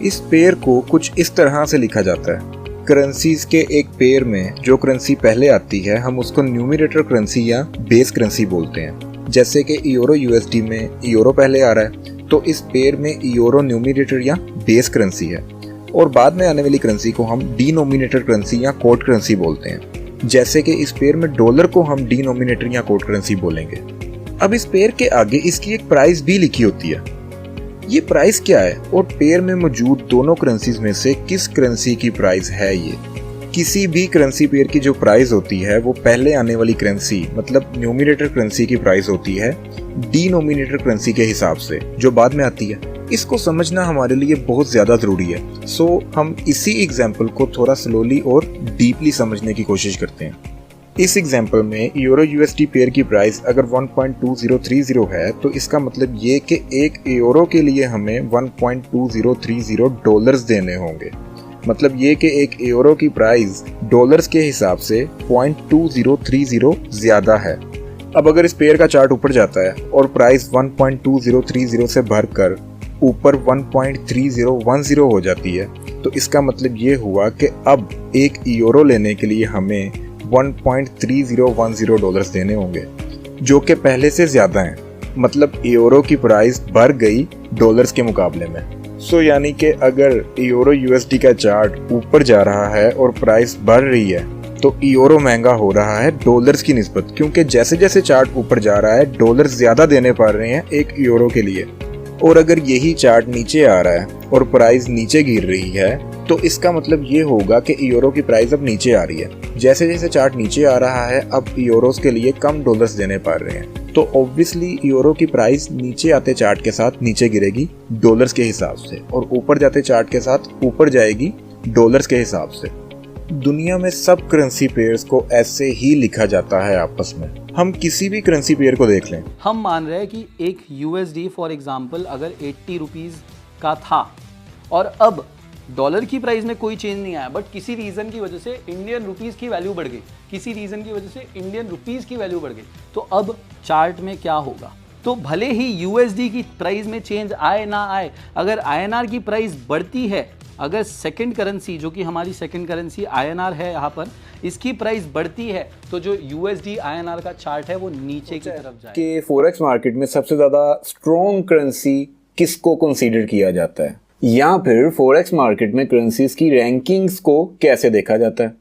इस पेयर को कुछ इस तरह से लिखा जाता है, करेंसीज के एक पेयर में जो करेंसी पहले आती है हम उसको न्यूमरेटर करेंसी या बेस करेंसी बोलते हैं। जैसे कि यूरो यूएसडी में यूरो पहले आ रहा है, तो इस पेयर में यूरो न्यूमरेटर या बेस करेंसी है, और बाद में आने वाली करेंसी को हम डिनोमिनेटर करेंसी या कोड करेंसी बोलते हैं। जैसे कि इस पेयर में डॉलर को हम डिनोमिनेटर या कोड करेंसी बोलेंगे। अब इस पेयर के आगे इसकी एक प्राइस भी लिखी होती है। ये प्राइस क्या है और पेयर में मौजूद दोनों करेंसीज में से किस करेंसी की प्राइस है ये। किसी भी करेंसी पेयर की जो प्राइस होती है वो पहले आने वाली करेंसी मतलब न्यूमरेटर करेंसी की प्राइस होती है डिनोमिनेटर करेंसी के हिसाब से जो बाद में आती है। इसको समझना हमारे लिए बहुत ज़्यादा ज़रूरी है। सो हम इसी एग्जाम्पल को थोड़ा स्लोली और डीपली समझने की कोशिश करते हैं। इस एग्जाम्पल में यूरो यूएसडी पेयर की प्राइस अगर 1.2030 है, तो इसका मतलब ये कि एक यूरो के लिए हमें 1.2030 डॉलर्स देने होंगे। मतलब ये कि एक यूरो की प्राइस डॉलर्स के हिसाब से 0.2030 ज्यादा है। अब अगर इस पेयर का चार्ट ऊपर जाता है और प्राइस 1.2030 से भरकर ऊपर 1.3010 हो जाती है, तो इसका मतलब ये हुआ कि अब एक यूरो लेने के लिए हमें 1.3010 डॉलर्स देने होंगे, जो कि पहले से ज्यादा हैं। मतलब यूरो की प्राइस बढ़ गई डॉलर्स के मुकाबले में। सो यानी कि अगर यूरो यूएसडी का चार्ट ऊपर जा रहा है और प्राइस बढ़ रही है, तो यूरो महंगा हो रहा है डॉलर्स की निस्बत, क्योंकि जैसे जैसे चार्ट ऊपर जा रहा है डॉलर्स ज्यादा देने पड़ रहे हैं एक यूरो के लिए। और अगर यही चार्ट नीचे आ रहा है और प्राइस नीचे गिर रही है, तो इसका मतलब ये होगा कि यूरो की प्राइस अब नीचे आ रही है। जैसे जैसे चार्ट नीचे आ रहा है अब यूरोस के लिए कम डॉलर्स देने पड़ रहे हैं, तो ऑब्वियसली यूरो की प्राइस नीचे आते चार्ट के साथ नीचे गिरेगी डॉलर्स के हिसाब से, और ऊपर जाते चार्ट के साथ ऊपर जाएगी डॉलर्स के हिसाब से। दुनिया में सब करेंसी पेयर्स को ऐसे ही लिखा जाता है आपस में। हम किसी भी करेंसी पेयर को देख लें, हम मान रहे हैं कि एक USD फॉर एग्जांपल अगर 80 रुपीज़ का था और अब डॉलर की प्राइस में कोई चेंज नहीं आया, बट किसी रीज़न की वजह से इंडियन रुपीज़ की वैल्यू बढ़ गई, किसी रीज़न की वजह से इंडियन रुपीज़ की वैल्यू बढ़ गई, तो अब चार्ट में क्या होगा? तो भले ही USD की प्राइस में चेंज आए ना आए, अगर INR की प्राइस बढ़ती है, अगर सेकंड करेंसी जो कि हमारी सेकंड करेंसी INR है यहाँ पर, इसकी प्राइस बढ़ती है तो जो USD INR का चार्ट है वो नीचे की तरफ जाए। कि फॉरेक्स मार्केट में सबसे ज़्यादा स्ट्रॉन्ग करेंसी किसको कंसीडर किया जाता है, या फिर फॉरेक्स मार्केट में करेंसीज की रैंकिंग्स को कैसे देखा जाता है?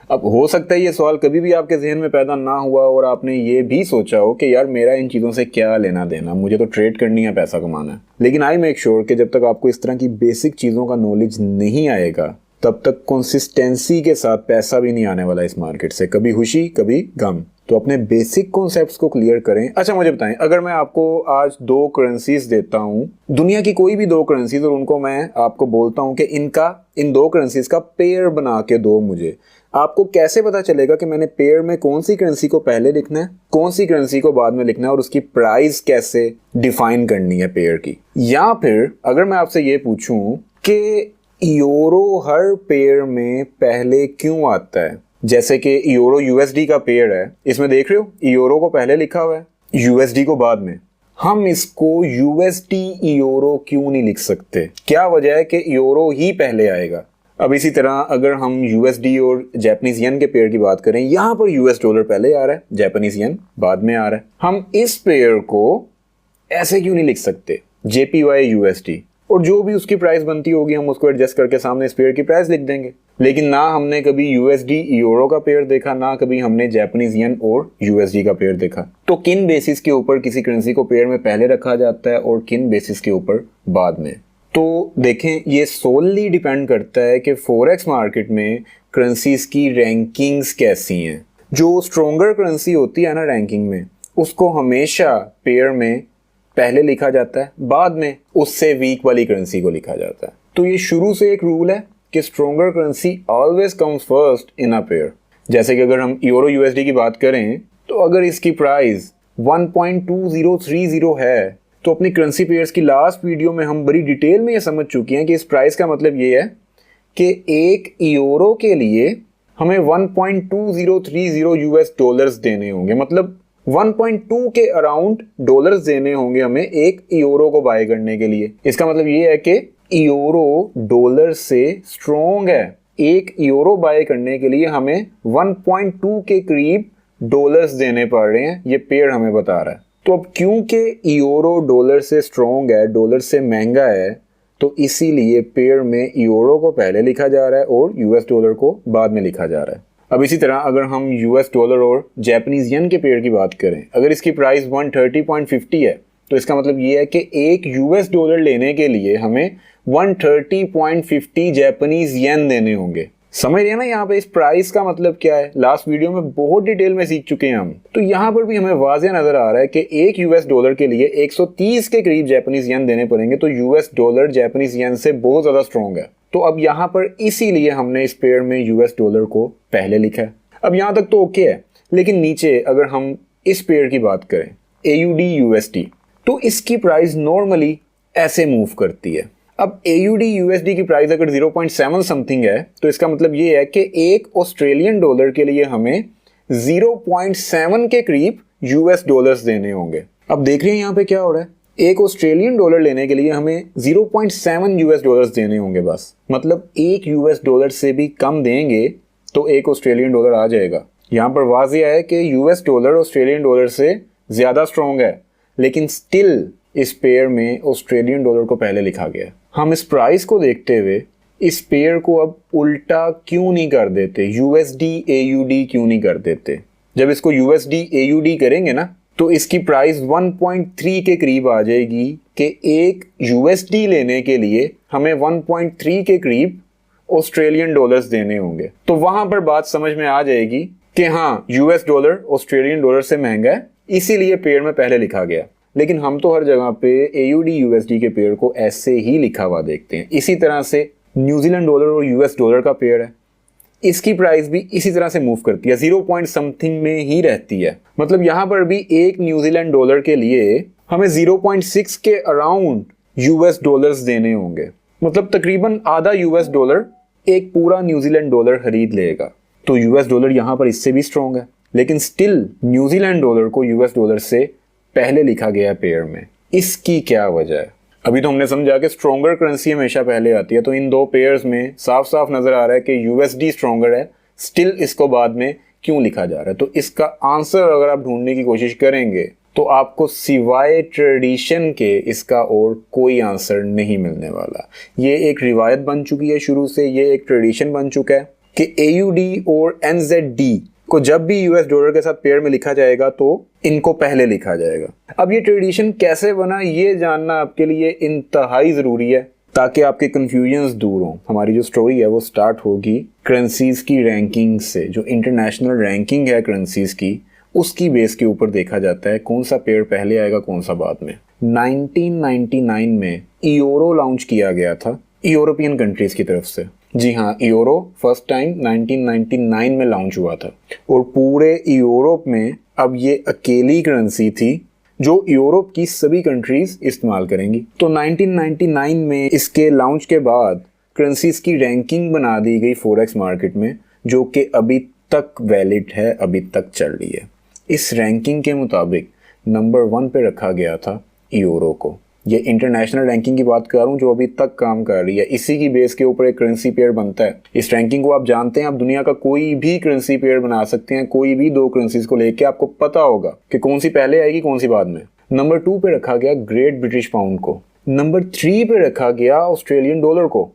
अब हो सकता है ये सवाल कभी भी आपके जहन में पैदा ना हुआ और आपने ये भी सोचा हो कि यार मेरा इन चीज़ों से क्या लेना देना, मुझे तो ट्रेड करनी है, पैसा कमाना है। लेकिन आई मेक श्योर कि जब तक आपको इस तरह की बेसिक चीज़ों का नॉलेज नहीं आएगा तब तक कंसिस्टेंसी के साथ पैसा भी नहीं आने वाला इस मार्केट से, कभी खुशी कभी गम। तो अपने बेसिक कॉन्सेप्ट्स को क्लियर करें। अच्छा मुझे बताएं, अगर मैं आपको आज 2 करेंसीज देता हूं, दुनिया की कोई भी 2 करेंसीज, और उनको मैं आपको बोलता हूं कि इन 2 करेंसीज का पेयर बना के दो मुझे, आपको कैसे पता चलेगा कि मैंने पेयर में कौन सी करेंसी को पहले लिखना है, कौन सी करेंसी को बाद में लिखना है, और उसकी प्राइस कैसे डिफाइन करनी है पेयर की? या फिर अगर मैं आपसे ये पूछूं कि यूरो हर पेयर में पहले क्यों आता है, जैसे कि यूरो USD का पेयर है, इसमें देख रहे हो यूरो को पहले लिखा हुआ है, USD को बाद में, हम इसको USD यूरो क्यों नहीं लिख सकते? क्या वजह है कि यूरो ही पहले आएगा? अब इसी तरह अगर हम USD और जापानीज येन के पेयर की बात करें, यहाँ पर US डॉलर पहले आ रहा है, जापानीज येन बाद में आ रहा है, हम इस पेयर को ऐसे क्यों नहीं लिख सकते JPY USD, और जो भी उसकी प्राइस बनती होगी हम उसको एडजस्ट करके सामने इस पेयर की प्राइस लिख देंगे। लेकिन ना हमने कभी USD यूरो का पेयर देखा, ना कभी हमने जापानीज येन और USD का पेयर देखा। तो किन बेसिस के ऊपर किसी करेंसी को पेयर में पहले रखा जाता है और किन बेसिस के ऊपर बाद में? तो देखें, ये सोलली डिपेंड करता है कि फॉरेक्स मार्केट में करेंसीज की रैंकिंग्स कैसी हैं। जो स्ट्रोंगर करेंसी होती है ना रैंकिंग में, उसको हमेशा पेयर में पहले लिखा जाता है, बाद में उससे वीक वाली करेंसी को लिखा जाता है। तो ये शुरू से एक रूल है कि stronger currency always comes first in a pair. जैसे कि अगर हम यूरो USD की बात करें, तो अगर इसकी प्राइस 1.2030 है, तो अपनी करेंसी पेयर्स की लास्ट वीडियो में हम बड़ी डिटेल में ये समझ चुके हैं कि इस प्राइस का मतलब ये है कि एक यूरो के लिए हमें 1.2030 US डॉलर्स देने होंगे, मतलब 1.2 के अराउंड डॉलर्स देने होंगे हमें एक यूरो को बाय करने के लिए। इसका मतलब ये है कि यूरो डॉलर से स्ट्रॉन्ग है। एक यूरो बाय करने के लिए हमें 1.2 के करीब डॉलर्स देने पड़ रहे हैं, ये पेयर हमें बता रहा है। तो अब क्योंकि यूरो डॉलर से स्ट्रॉन्ग है, डॉलर से महंगा है, तो इसीलिए पेयर में यूरो को पहले लिखा जा रहा है और US डॉलर को बाद में लिखा जा रहा है। अब इसी तरह अगर हम US डॉलर और जापानीज येन के पेयर की बात करें, अगर इसकी प्राइस 130.50 है, तो इसका मतलब ये है कि एक US डॉलर लेने के लिए हमें 130.50 जापानीज येन देने होंगे। समझ रहे हैं ना यहाँ पे इस प्राइस का मतलब क्या है? लास्ट वीडियो में बहुत डिटेल में सीख चुके हैं हम। तो यहाँ पर भी हमें वाज़ेह नजर आ रहा है कि एक US डॉलर के लिए 130 के करीब जापानीज येन देने पड़ेंगे, तो US डॉलर जापानीज येन से बहुत ज़्यादा स्ट्रॉन्ग है। तो अब यहाँ पर इसीलिए हमने इस पेयर में US डॉलर को पहले लिखा है। अब यहाँ तक तो ओके है, लेकिन नीचे अगर हम इस पेयर की बात करें AUD USD, तो इसकी प्राइस नॉर्मली ऐसे मूव करती है। अब AUD USD की प्राइस अगर 0.7 समथिंग है, तो इसका मतलब ये है कि एक ऑस्ट्रेलियन डॉलर के लिए हमें 0.7 के करीब US डॉलर्स देने होंगे। अब देख रहे हैं यहाँ पे क्या हो रहा है, एक ऑस्ट्रेलियन डॉलर लेने के लिए हमें 0.7 US डॉलर्स देने होंगे बस। मतलब एक US डॉलर से भी कम देंगे तो एक ऑस्ट्रेलियन डॉलर आ जाएगा। यहाँ पर वाज़ेह है कि US डॉलर ऑस्ट्रेलियन डॉलर से ज़्यादा स्ट्रॉन्ग है, लेकिन स्टिल इस पेयर में ऑस्ट्रेलियन डॉलर को पहले लिखा गया। हम इस प्राइस को देखते हुए इस पेयर को अब उल्टा क्यों नहीं कर देते, USD AUD क्यों नहीं कर देते? जब इसको USD AUD करेंगे ना, तो इसकी प्राइस 1.3 के करीब आ जाएगी कि एक USD लेने के लिए हमें 1.3 के करीब ऑस्ट्रेलियन डॉलर्स देने होंगे। तो वहां पर बात समझ में आ जाएगी कि हाँ, यूएस डॉलर ऑस्ट्रेलियन डॉलर से महंगा है, इसीलिए पेयर में पहले लिखा गया। लेकिन हम तो हर जगह पे AUD USD के पेयर को ऐसे ही लिखा हुआ देखते हैं। इसी तरह से न्यूजीलैंड डॉलर और US डॉलर का पेयर है, इसकी प्राइस भी इसी तरह से मूव करती है, 0 पॉइंट समथिंग में ही रहती है। मतलब यहाँ पर भी एक न्यूजीलैंड डॉलर के लिए हमें 0.6 के अराउंड US डॉलर्स देने होंगे। मतलब तकरीबन आधा US डॉलर एक पूरा न्यूजीलैंड डॉलर खरीद लेगा। तो US डॉलर यहाँ पर इससे भी स्ट्रॉन्ग है, लेकिन स्टिल न्यूजीलैंड डॉलर को US डॉलर से पहले लिखा गया है पेयर में। इसकी क्या वजह है? अभी तो हमने समझा कि स्ट्रॉन्गर करेंसी हमेशा पहले आती है, तो इन दो पेयर्स में साफ साफ नजर आ रहा है कि USD स्ट्रॉन्गर है, स्टिल इसको बाद में क्यों लिखा जा रहा है? तो इसका आंसर अगर आप ढूंढने की कोशिश करेंगे तो आपको सिवाय ट्रेडिशन के इसका और कोई आंसर नहीं मिलने वाला। ये एक रिवायत बन चुकी है शुरू से, ये एक ट्रेडिशन बन चुका है कि AUD और NZD को जब भी US डॉलर के साथ पेयर में लिखा जाएगा तो इनको पहले लिखा जाएगा। अब ये ट्रेडिशन कैसे बना, ये जानना आपके लिए इंतहाई ज़रूरी है ताकि आपके कंफ्यूजन्स दूर हों। हमारी जो स्टोरी है वो स्टार्ट होगी करेंसीज की रैंकिंग से। जो इंटरनेशनल रैंकिंग है करेंसीज की, उसकी बेस के ऊपर देखा जाता है कौन सा पेयर पहले आएगा कौन सा बाद में। 1999 में यूरो लॉन्च किया गया था यूरोपियन कंट्रीज की तरफ से। जी हाँ, यूरो फर्स्ट टाइम 1999 में लॉन्च हुआ था और पूरे यूरोप में अब ये अकेली करेंसी थी जो यूरोप की सभी कंट्रीज इस्तेमाल करेंगी। तो 1999 में इसके लॉन्च के बाद करेंसीज की रैंकिंग बना दी गई फॉरेक्स मार्केट में, जो कि अभी तक वैलिड है, अभी तक चल रही है। इस रैंकिंग के मुताबिक नंबर 1 पे रखा गया था यूरो को। ये इंटरनेशनल रैंकिंग की बात कर रहा हूँ जो अभी तक काम कर रही है। इसी की बेस के ऊपर एक करेंसी पेयर बनता है। इस रैंकिंग को आप जानते हैं, आप दुनिया का कोई भी करेंसी पेयर बना सकते हैं, कोई भी दो करेंसीज को लेके आपको पता होगा कि कौन सी पहले आएगी कौन सी बाद में। नंबर 2 पे रखा गया ग्रेट ब्रिटिश पाउंड को। नंबर 3 पे रखा गया ऑस्ट्रेलियन डॉलर को।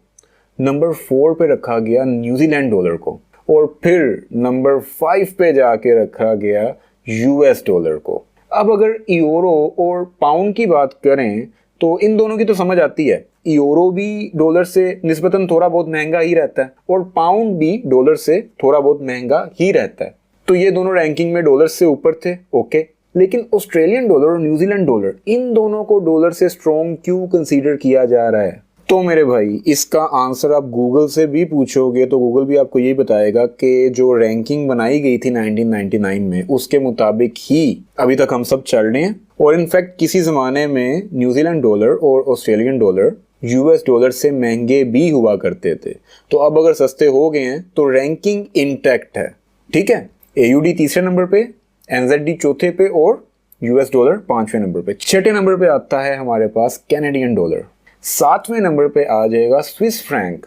नंबर 4 पे रखा गया न्यूजीलैंड डॉलर को। और फिर नंबर 5 पे जाके रखा गया US डॉलर को। अब अगर यूरो और पाउंड की बात करें तो इन दोनों की तो समझ आती है। यूरो भी डॉलर से निस्बतन थोड़ा बहुत महंगा ही रहता है और पाउंड भी डॉलर से थोड़ा बहुत महंगा ही रहता है। तो ये दोनों रैंकिंग में डॉलर से ऊपर थे, ओके। लेकिन ऑस्ट्रेलियन डॉलर और न्यूजीलैंड डॉलर, इन दोनों को डॉलर से स्ट्रॉन्ग क्यों कंसीडर किया जा रहा है? तो मेरे भाई, इसका आंसर आप गूगल से भी पूछोगे तो गूगल भी आपको यही बताएगा कि जो रैंकिंग बनाई गई थी 1999 में, उसके मुताबिक ही अभी तक हम सब चल रहे हैं। और इनफैक्ट किसी ज़माने में न्यूजीलैंड डॉलर और ऑस्ट्रेलियन डॉलर US डॉलर से महंगे भी हुआ करते थे। तो अब अगर सस्ते हो गए हैं तो रैंकिंग इंटैक्ट है, ठीक है। AUD तीसरे नंबर पे, NZD चौथे पे और US डॉलर 5वें नंबर पे। 6ठे नंबर पे आता है हमारे पास कैनेडियन डॉलर। 7वें नंबर पे आ जाएगा स्विस फ्रैंक।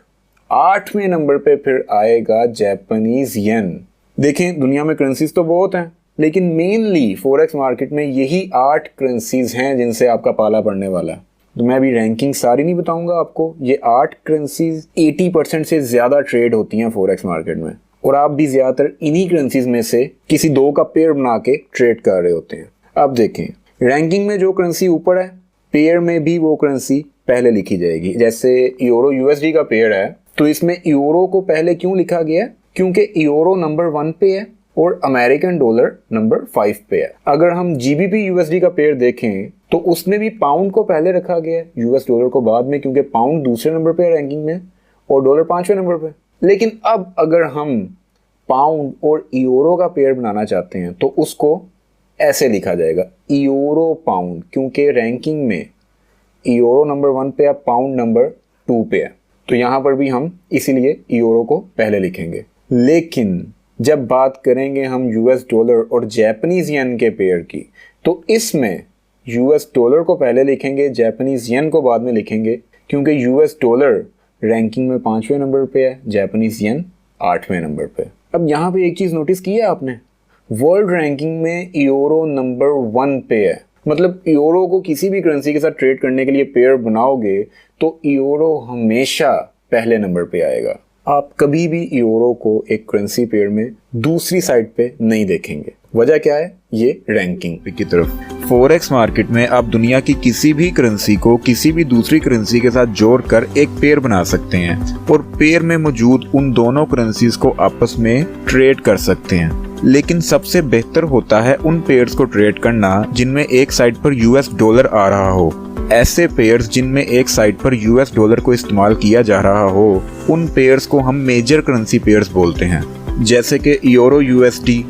8वें नंबर पे फिर आएगा जापानीज येन। देखें, दुनिया में करेंसीज तो बहुत हैं, लेकिन मेनली फॉरेक्स मार्केट में यही 8 करेंसीज हैं जिनसे आपका पाला पड़ने वाला है। तो मैं अभी रैंकिंग सारी नहीं बताऊंगा आपको। ये 8 करेंसीज 80% से ज़्यादा ट्रेड होती हैं फॉरेक्स मार्केट में, और आप भी ज़्यादातर इन्हीं करेंसीज में से किसी दो का पेयर बना के ट्रेड कर रहे होते हैं। अब देखें, रैंकिंग में जो करेंसी ऊपर है, पेयर में भी वो करेंसी पहले लिखी जाएगी। जैसे यूरो USD का पेयर है तो इसमें यूरो को पहले क्यों लिखा गया? क्योंकि यूरो नंबर 1 पे है और अमेरिकन डॉलर नंबर 5 पे है। अगर हम GBP USD का पेयर देखें तो उसमें भी पाउंड को पहले रखा गया है, US डॉलर को बाद में, क्योंकि पाउंड दूसरे नंबर पे है रैंकिंग में और डॉलर 5वें नंबर पे। लेकिन अब अगर हम पाउंड और यूरो का पेयर बनाना चाहते हैं तो उसको ऐसे लिखा जाएगा, यूरो पाउंड, क्योंकि रैंकिंग में यूरो नंबर 1 पे है, पाउंड नंबर 2 पे है। तो यहाँ पर भी हम इसीलिए यूरो को पहले लिखेंगे। लेकिन जब बात करेंगे हम US डॉलर और जापानीज येन के पेयर की, तो इसमें US डॉलर को पहले लिखेंगे, जापानीज येन को बाद में लिखेंगे, क्योंकि US डॉलर रैंकिंग में 5वें नंबर पे है, जापानीज येन 8वें नंबर पे। अब यहाँ पे एक चीज़ नोटिस की है आपने, वर्ल्ड रैंकिंग में यूरो नंबर 1 पे है। मतलब यूरो को किसी भी करेंसी के साथ ट्रेड करने के लिए पेयर बनाओगे तो यूरो हमेशा पहले नंबर पे आएगा। आप कभी भी यूरो को एक करेंसी पेयर में दूसरी साइड पे नहीं देखेंगे। वजह क्या है? ये रैंकिंग की तरफ फॉरेक्स मार्केट में आप दुनिया की किसी भी करेंसी को किसी भी दूसरी करेंसी के साथ जोड़कर एक पेयर बना सकते हैं और पेयर में मौजूद उन दोनों करेंसीज को आपस में ट्रेड कर सकते हैं। लेकिन सबसे बेहतर होता है उन पेयर्स को ट्रेड करना जिनमें एक साइड पर यूएस डॉलर आ रहा हो। ऐसे पेयर्स जिनमें एक साइड पर यूएस डॉलर को इस्तेमाल किया जा रहा हो, उन पेयर्स को हम मेजर करेंसी पेयर्स बोलते हैं, जैसे कि euro USD,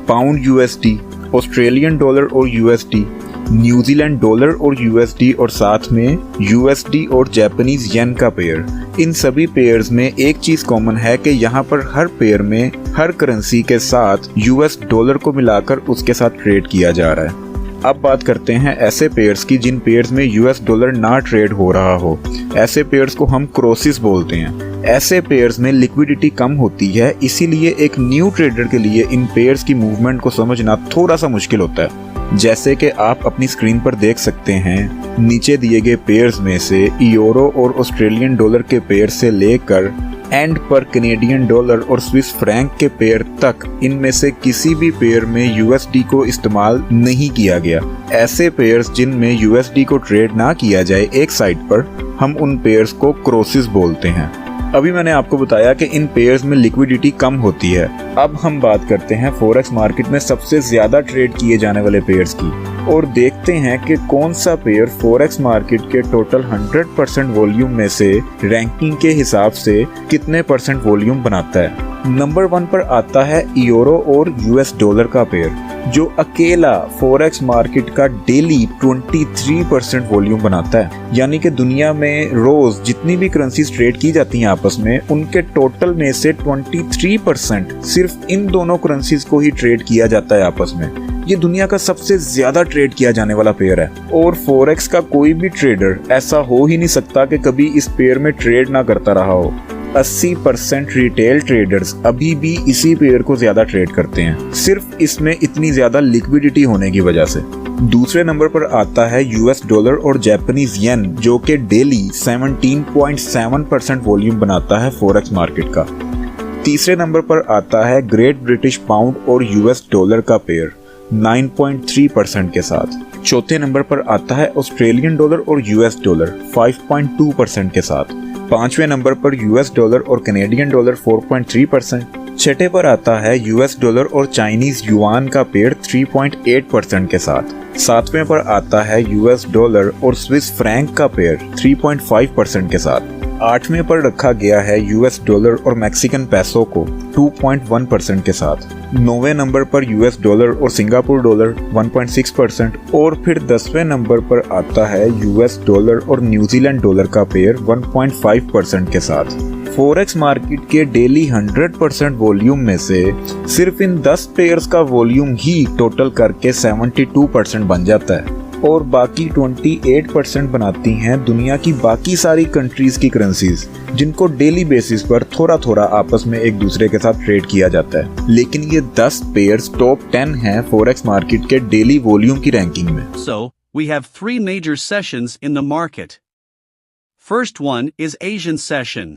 pound USD, Australian dollar और यूएसडी, न्यूजीलैंड डॉलर और यूएसडी और साथ में यूएसडी और जापानीज येन का पेयर। इन सभी पेयर्स में एक चीज कॉमन है कि यहाँ पर हर पेयर में हर करेंसी के साथ यूएस डॉलर को मिलाकर उसके साथ ट्रेड किया जा रहा है। अब बात करते हैं ऐसे पेयर्स की जिन पेयर्स में यूएस डॉलर ना ट्रेड हो रहा हो। ऐसे पेयर्स को हम क्रॉसिस बोलते हैं। ऐसे पेयर्स में लिक्विडिटी कम होती है, इसीलिए एक न्यू ट्रेडर के लिए इन पेयर्स की मूवमेंट को समझना थोड़ा सा मुश्किल होता है। जैसे कि आप अपनी स्क्रीन पर देख सकते हैं, नीचे दिए गए पेयर्स में से यूरो और ऑस्ट्रेलियन डॉलर के पेयर से लेकर एंड पर कैनेडियन डॉलर और स्विस फ्रैंक के पेयर तक, इनमें से किसी भी पेयर में यूएसडी को इस्तेमाल नहीं किया गया। ऐसे पेयर्स जिनमें यूएसडी को ट्रेड ना किया जाए एक साइड पर, हम उन पेयर्स को क्रॉसिस बोलते हैं। अभी मैंने आपको बताया कि इन पेयर्स में लिक्विडिटी कम होती है। अब हम बात करते हैं फॉरेक्स मार्केट में सबसे ज्यादा ट्रेड किए जाने वाले पेयर्स की और देखते हैं कि कौन सा पेयर फॉरेक्स मार्केट के टोटल 100% वॉल्यूम में से रैंकिंग के हिसाब से कितने परसेंट वॉल्यूम बनाता है। नंबर 1 पर आता है यूरो और यूएस डॉलर का पेयर, जो अकेला फॉरेक्स मार्केट का डेली 23% वॉल्यूम बनाता है। यानी कि दुनिया में रोज जितनी भी करेंसीज ट्रेड की जाती हैं आपस में, उनके टोटल में से 23% सिर्फ इन दोनों करेंसीज को ही ट्रेड किया जाता है आपस में। ये दुनिया का सबसे ज्यादा ट्रेड किया जाने वाला पेयर है और फॉरेक्स का कोई भी ट्रेडर ऐसा हो ही नहीं सकता कि कभी इस पेयर में ट्रेड ना करता रहा हो। 80% रिटेल ट्रेडर्स अभी भी इसी पेयर को ज्यादा ट्रेड करते हैं, सिर्फ इसमें इतनी ज्यादा लिक्विडिटी होने की वजह से। दूसरे नंबर पर आता है यूएस डॉलर और जापानीज येन, जो कि डेली 17.7% वॉल्यूम बनाता है फॉरेक्स मार्केट का। तीसरे नंबर पर आता है ग्रेट ब्रिटिश पाउंड और यूएस डॉलर का पेयर 9.3% के साथ। चौथे नंबर पर आता है ऑस्ट्रेलियन डॉलर और यूएस डॉलर 5.2% के साथ। पांचवें नंबर पर यूएस डॉलर और कैनेडियन डॉलर 4.3%। छठे पर आता है यूएस डॉलर और चाइनीज युआन का पेयर 3.8% के साथ। सातवें पर आता है यूएस डॉलर और स्विस फ्रैंक का पेयर 3.5% के साथ। आठवें पर रखा गया है यूएस डॉलर और मैक्सिकन पैसो को 2.1% के साथ। नौवें नंबर पर यूएस डॉलर और सिंगापुर डॉलर 1.6% और फिर 10वें नंबर पर आता है यूएस डॉलर और न्यूजीलैंड डॉलर का पेयर 1.5% के साथ। फॉरेक्स मार्केट के डेली 100% वॉल्यूम में से सिर्फ इन 10 पेयर्स का वॉल्यूम ही टोटल करके 72% बन जाता है और बाकी 28% बनाती हैं दुनिया की बाकी सारी कंट्रीज की करेंसीज, जिनको डेली बेसिस पर थोड़ा थोड़ा आपस में एक दूसरे के साथ ट्रेड किया जाता है। लेकिन ये 10 पेयर्स टॉप 10 हैं फॉरेक्स मार्केट के डेली वॉल्यूम की रैंकिंग में। So, we have 3 major sessions in the market. First one is Asian session.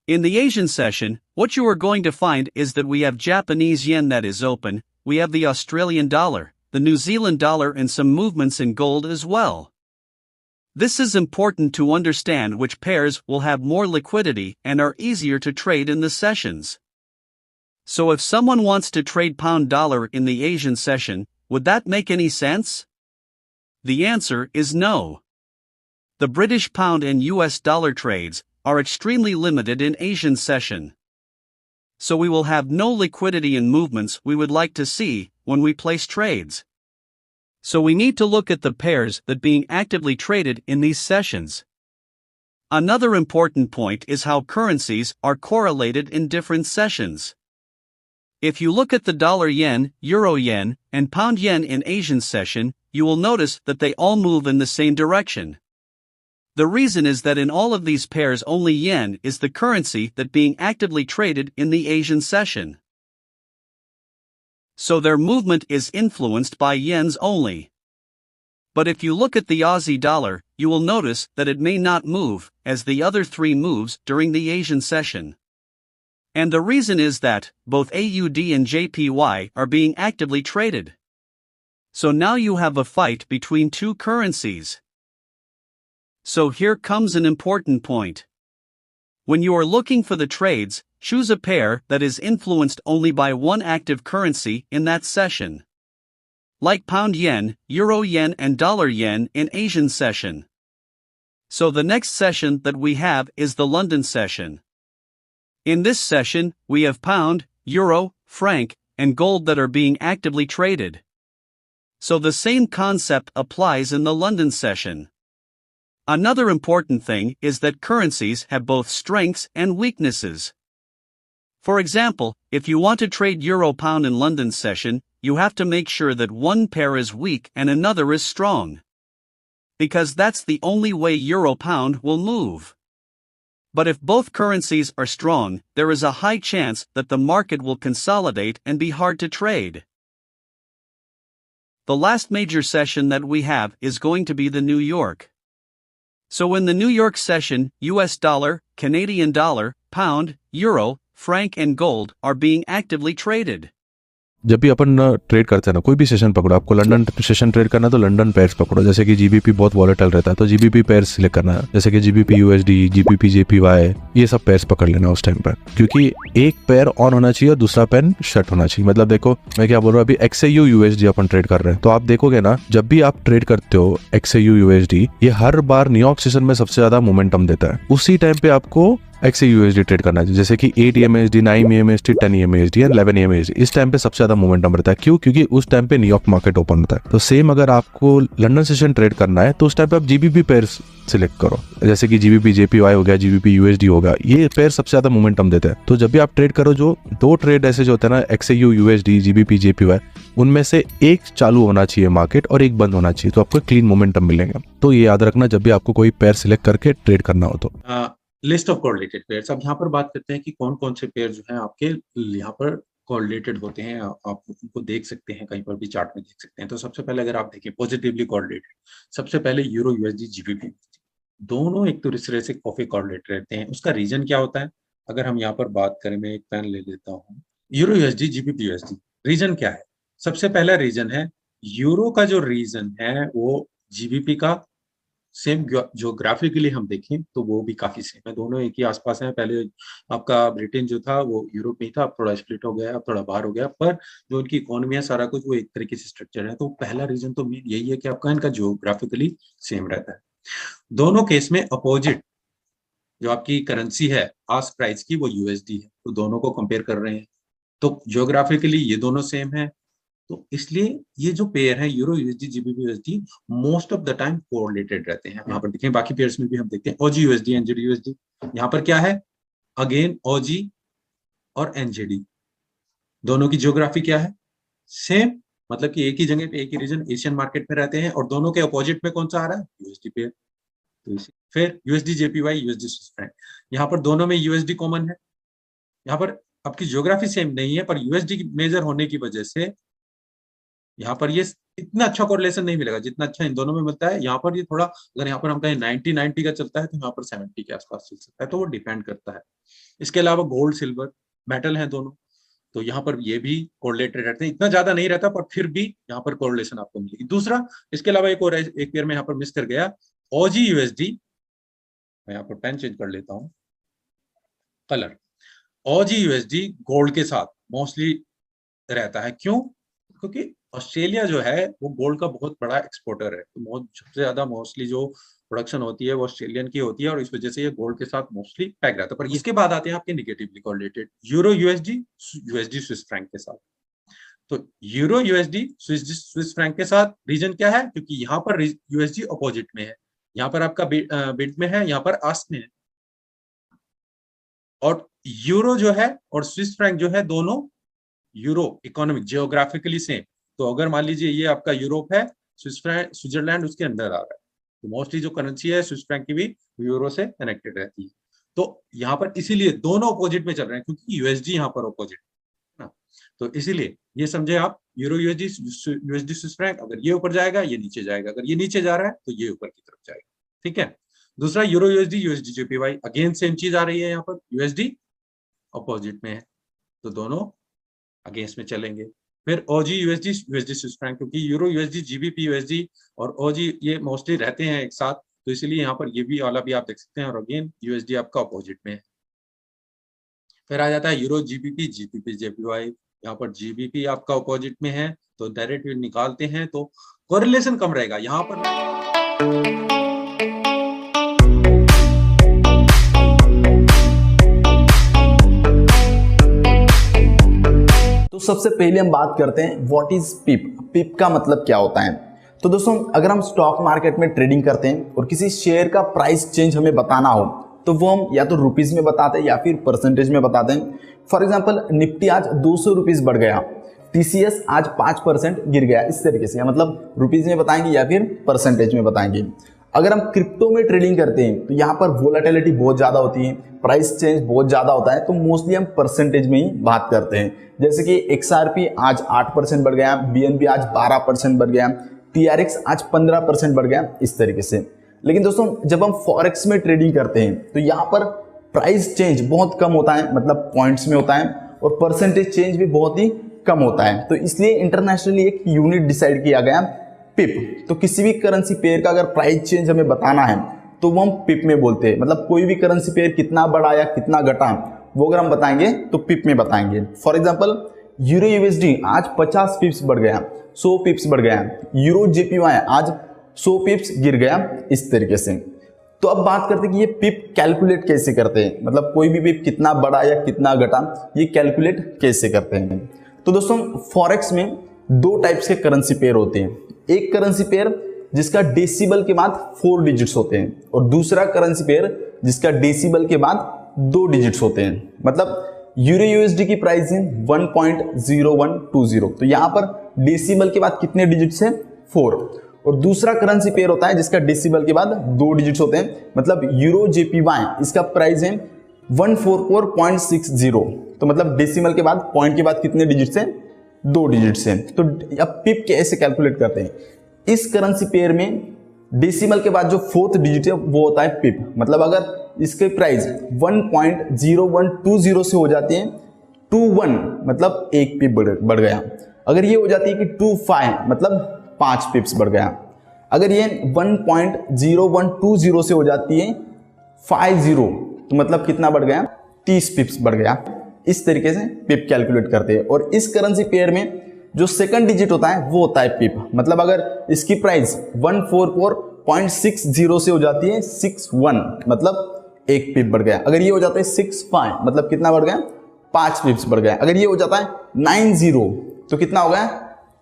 In the Asian session, what you are going to find is that we have Japanese yen that is open, we have the Australian dollar, the New Zealand dollar and some movements in gold as well. This is important to understand which pairs will have more liquidity and are easier to trade in the sessions. So if someone wants to trade pound dollar in the Asian session, would that make any sense? The answer is no. The British pound and US dollar trades are extremely limited in Asian session. So we will have no liquidity in movements we would like to see when we place trades. So we need to look at the pairs that being actively traded in these sessions. Another important point is how currencies are correlated in different sessions. If you look at the dollar yen, euro yen, and pound yen in Asian session, you will notice that they all move in the same direction. The reason is that in all of these pairs only yen is the currency that being actively traded in the Asian session. So their movement is influenced by yens only. But if you look at the Aussie dollar, you will notice that it may not move, as the other three moves during the Asian session. And the reason is that both AUD and JPY are being actively traded. So now you have a fight between two currencies. So here comes an important point. When you are looking for the trades, choose a pair that is influenced only by one active currency in that session. Like pound yen, euro yen and dollar yen in Asian session. So the next session that we have is the London session. In this session, we have pound, euro, franc, and gold that are being actively traded. So the same concept applies in the London session. Another important thing is that currencies have both strengths and weaknesses. For example, if you want to trade euro-pound in London session, you have to make sure that one pair is weak and another is strong. Because that's the only way euro-pound will move. But if both currencies are strong, there is a high chance that the market will consolidate and be hard to trade. The last major session that we have is going to be the New York. So in the New York session, US dollar, Canadian dollar, pound, euro, franc and gold are being actively traded. जब भी अपन trade करते हैं ना, कोई भी session पकड़ो, आपको London session trade करना है तो लंदन पेयर्स पकड़ो। जैसे कि जीबीपी बहुत वॉलेटाइल रहता है तो जीबीपी पेयर्स सिलेक्ट करना है, जैसे कि जीबीपी यूएसडी, जीबीपी जेपीवाई, ये सब पेयर्स पकड़ लेना उस टाइम पर, क्योंकि एक पेयर ऑन होना चाहिए और दूसरा पेयर शट होना चाहिए। मतलब देखो मैं क्या बोल रहा हूँ, अभी XAU USD अपन ट्रेड कर रहे हैं तो आप देखोगे ना, जब भी आप ट्रेड करते हो XAU USD, ये हर बार न्यूयॉर्क सेशन में सबसे ज्यादा मोमेंटम देता है। उसी टाइम पे आपको XAU USD ट्रेड करना चाहिए, जैसे कि 8 EMASD, 9 EMASD, 10 EMASD या 11 EMASD, इस टाइम पे सबसे ज्यादा मोमेंटम रहता है। क्यों? क्योंकि उस टाइम पे न्यूयॉर्क मार्केट ओपन होता है। तो सेम अगर आपको लंदन सेशन ट्रेड करना है तो उस टाइम पे आप जीबीपी पेयर सिलेक्ट करो, जैसे कि जीबीपी जेपीवाई हो गया, जीबीपी USD होगा, ये पेयर सबसे ज्यादा मोमेंटम देते हैं। तो जब भी आप ट्रेड करो, जो दो ट्रेड ऐसे जो होते हैं ना, XAU USD, जीबीपी जेपीवाई, उनमें से एक चालू होना चाहिए मार्केट और एक बंद होना चाहिए, तो आपको क्लीन मोमेंटम मिलेगा। तो ये याद रखना जब भी आपको कोई पेयर सिलेक्ट करके ट्रेड करना हो तो। List of correlated pairs. अब यहाँ पर बात करते हैं कि कौन कौन से पेयर जो हैं आपके यहाँ पर कोरिलेटेड होते हैं, आप उनको देख सकते हैं, कहीं पर भी चार्ट में देख सकते हैं। तो सबसे पहले अगर आप देखें पॉजिटिवली कोरिलेटेड, सबसे पहले यूरो USD, जीबीपी, दोनों एक दूसरे से काफी कोरिलेटेड रहते हैं। उसका रीजन क्या होता है? अगर हम यहाँ पर बात करें, मैं एक पेन ले लेता हूँ, euro USD, GBP USD, reason क्या है? सबसे पहला रीजन है, यूरो का जो रीजन है वो जीबीपी का सेम, ज्योग्राफिकली हम देखें तो वो भी काफी सेम है, दोनों एक ही आसपास हैं। पहले आपका ब्रिटेन जो था वो यूरोप में था, अब थोड़ा स्प्लिट हो गया, अब थोड़ा बाहर हो गया, पर जो उनकी इकोनॉमी है सारा कुछ वो एक तरीके से स्ट्रक्चर है। तो पहला रीजन तो मेन यही है कि आपका इनका ज्योग्राफिकली सेम रहता है। दोनों केस में अपोजिट जो आपकी करेंसी है आस्क प्राइस की, वो USD है, तो दोनों को कंपेयर कर रहे हैं, तो ज्योग्राफिकली ये दोनों सेम है। तो इसलिए ये जो पेयर है euro USD, GBP USD, most of the time correlated रहते हैं। यहाँ पर देखें, बाकी पेयर्स में भी हम देखते हैं OG USD, NZD USD, यहाँ पर क्या है, अगेन OG और NZD, दोनों की ज्योग्राफी क्या है, सेम, मतलब कि एक ही जगह पे एक ही रीजन एशियन मार्केट में रहते हैं, और दोनों के अपोजिट में कौन सा आ रहा है, USD पेयर। तो फिर USD JPY, USD Swiss franc, यहाँ पर दोनों में USD कॉमन है। यहाँ पर आपकी ज्योग्राफी सेम नहीं है, पर USD मेजर होने की वजह से यहाँ पर ये इतना अच्छा कोरिलेशन नहीं मिलेगा जितना अच्छा इन दोनों में मिलता है। यहाँ पर ये थोड़ा, अगर यहाँ पर हम कहें 90 का चलता है तो यहाँ पर 70 के आसपास चल सकता है, तो वो डिपेंड करता है। इसके अलावा गोल्ड सिल्वर मेटल है दोनों, तो यहाँ पर ये भी कोरिलेटेड रहते हैं, इतना ज्यादा नहीं रहता पर फिर भी यहाँ पर कोरिलेशन आपको मिलेगी। दूसरा, इसके अलावा एक और एक पेयर में यहाँ पर मिस कर गया, OG USD, मैं यहाँ पर पेन चेंज कर लेता हूँ, कलर, OG USD गोल्ड के साथ मोस्टली रहता है। क्यों? क्योंकि ऑस्ट्रेलिया जो है वो गोल्ड का बहुत बड़ा एक्सपोर्टर है, तो सबसे ज्यादा मोस्टली जो प्रोडक्शन होती है वो ऑस्ट्रेलियन की होती है, और इस वजह से ये गोल्ड के साथ मोस्टली पैक रहता है। पर इसके बाद आते हैं आपके negatively correlated euro USD, USD Swiss franc के साथ। तो यूरो USD, स्विस फ्रैंक के साथ रीजन क्या है? क्योंकि यहाँ पर USD अपोजिट में है, यहाँ पर आपका बिड में है, यहाँ पर आस्क में है, और यूरो जो है और स्विस फ्रैंक जो है दोनों यूरो इकोनॉमिक जियोग्राफिकली सेम। तो अगर मान लीजिए ये आपका यूरोप है, स्विट्जरलैंड उसके अंदर आ रहा है, तो मोस्टली जो करेंसी है स्विस फ्रैंक की भी यूरो से कनेक्टेड रहती है। तो यहाँ पर इसीलिए दोनों अपोजिट में चल रहे हैं, क्योंकि USD यहाँ पर अपोजिट ना, तो इसीलिए ये समझे आप, यूरो USD, स्विस फ्रैंक, अगर ये ऊपर जाएगा ये नीचे जाएगा, अगर ये नीचे जा रहा है तो ये ऊपर की तरफ जाएगा। ठीक है। दूसरा euro USD, USD JPY, again same चीज आ रही है, यहाँ पर USD अपोजिट में है, तो दोनों अगेंस्ट में चलेंगे। फिर ओजी यूएसडी, यूएसडी स्विस फ्रैंक, क्योंकि यूरो यूएसडी, जीबीपी यूएसडी और ओजी ये मोस्टली रहते हैं एक साथ, तो इसलिए यहाँ पर ये भी वाला भी आप देख सकते हैं। और अगेन यूएसडी आपका अपोजिट में है। फिर आ जाता है यूरो जीबीपी, जीबीपी जेपीवाई, यहाँ पर जीबीपी आपका अपोजिट में है, तो डायरेक्ट निकालते हैं तो कोरिलेशन कम रहेगा यहाँ पर। तो सबसे पहले हम बात करते हैं व्हाट इज पिप। पिप का मतलब क्या होता है। तो दोस्तों अगर हम स्टॉक मार्केट में ट्रेडिंग करते हैं और किसी शेयर का प्राइस चेंज हमें बताना हो तो वो हम या तो रुपीज में बताते हैं या फिर परसेंटेज में बताते हैं। फॉर एग्जांपल निफ्टी आज 200 रुपीज बढ़ गया, टीसीएस आज 5% गिर गया, इस तरीके से, या मतलब रुपीज में बताएंगे या फिर परसेंटेज में बताएंगे। अगर हम क्रिप्टो में ट्रेडिंग करते हैं तो यहाँ पर वोलेटिलिटी बहुत ज़्यादा होती है, प्राइस चेंज बहुत ज़्यादा होता है, तो मोस्टली हम परसेंटेज में ही बात करते हैं। जैसे कि XRP आज 8% बढ़ गया, BNB आज 12% बढ़ गया, TRX आज 15% बढ़ गया, इस तरीके से। लेकिन दोस्तों जब हम फॉरेक्स में ट्रेडिंग करते हैं तो यहाँ पर प्राइस चेंज बहुत कम होता है, मतलब पॉइंट्स में होता है, और परसेंटेज चेंज भी बहुत ही कम होता है। तो इसलिए इंटरनेशनली एक यूनिट डिसाइड किया गया, पिप। तो किसी भी करेंसी पेयर का अगर प्राइस चेंज हमें बताना है तो वो हम पिप में बोलते हैं। मतलब कोई भी करेंसी पेयर कितना बढ़ा या कितना घटा वो अगर हम बताएंगे तो पिप में बताएंगे। फॉर एग्जांपल यूरो यूएसडी आज 50 पिप्स बढ़ गया, 100 पिप्स बढ़ गया, यूरो जेपीवाई आज 100 पिप्स गिर गया, इस तरीके से। तो अब बात करते हैं कि ये पिप कैलकुलेट कैसे करते हैं, मतलब कोई भी पिप कितना बढ़ा या कितना घटा ये कैलकुलेट कैसे करते हैं। तो दोस्तों फॉरेक्स में दो टाइप्स के करेंसी पेयर होते हैं। एक करेंसी पेयर जिसका डेसिबल के बाद 4 डिजिट्स होते हैं, और दूसरा करेंसी पेयर जिसका डेसिबल के बाद 2 डिजिट्स होते हैं। मतलब यूरो यूएसडी की प्राइस है 1.0120, तो यहाँ पर डेसिबल के बाद कितने डिजिट्स हैं, 4। और दूसरा करेंसी पेयर होता है जिसका डेसिबल के बाद 2 डिजिट्स होते हैं, मतलब यूरो जेपीवाई, इसका प्राइस है 144.60, तो मतलब डेसिमल के बाद पॉइंट के बाद कितने डिजिट्स हैं, 2 डिजिट्स हैं। तो अब पिप कैसे कैलकुलेट करते हैं, इस करेंसी पेयर में डेसिमल के बाद जो 4th डिजिट है वो होता है पिप। मतलब अगर इसके प्राइस 1.0120 से हो जाती है 21, मतलब 1 पिप बढ़ गया। अगर ये हो जाती है कि 25, मतलब 5 पिप्स बढ़ गया। अगर ये 1.0120 से हो जाती है 50, तो मतलब कितना बढ़ गया, 30 पिप्स बढ़ गया। इस तरीके से पिप कैलकुलेट करते हैं। और इस करेंसी पेयर में जो सेकंड डिजिट होता है वो होता है पिप। मतलब अगर इसकी प्राइस 144.60 से हो जाती है 61, मतलब 1 पिप बढ़ गया। अगर ये हो जाता है 65, मतलब कितना बढ़ गया, 5 पिप्स बढ़ गया। अगर ये हो जाता है 90, तो कितना हो गया,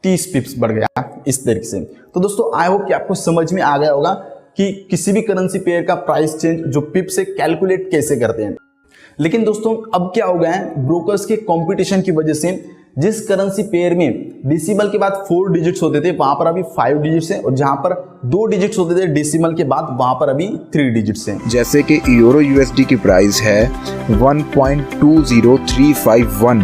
30 पिप्स बढ़ गया, इस तरीके से। तो दोस्तों आई होप कि आपको समझ में आ गया होगा कि किसी भी करेंसी पेयर का प्राइस चेंज जो पिप से कैलकुलेट कैसे करते हैं। लेकिन दोस्तों अब क्या हो गया है, ब्रोकर्स के कंपटीशन की वजह से जिस करेंसी पेयर में डेसिमल के बाद 4 डिजिट्स होते थे वहां पर अभी 5 डिजिट्स हैं, और जहां पर 2 डिजिट्स होते थे डेसिमल के बाद वहां पर अभी 3 डिजिट्स हैं। जैसे कि यूरो यूएसडी की प्राइस है 1.20351।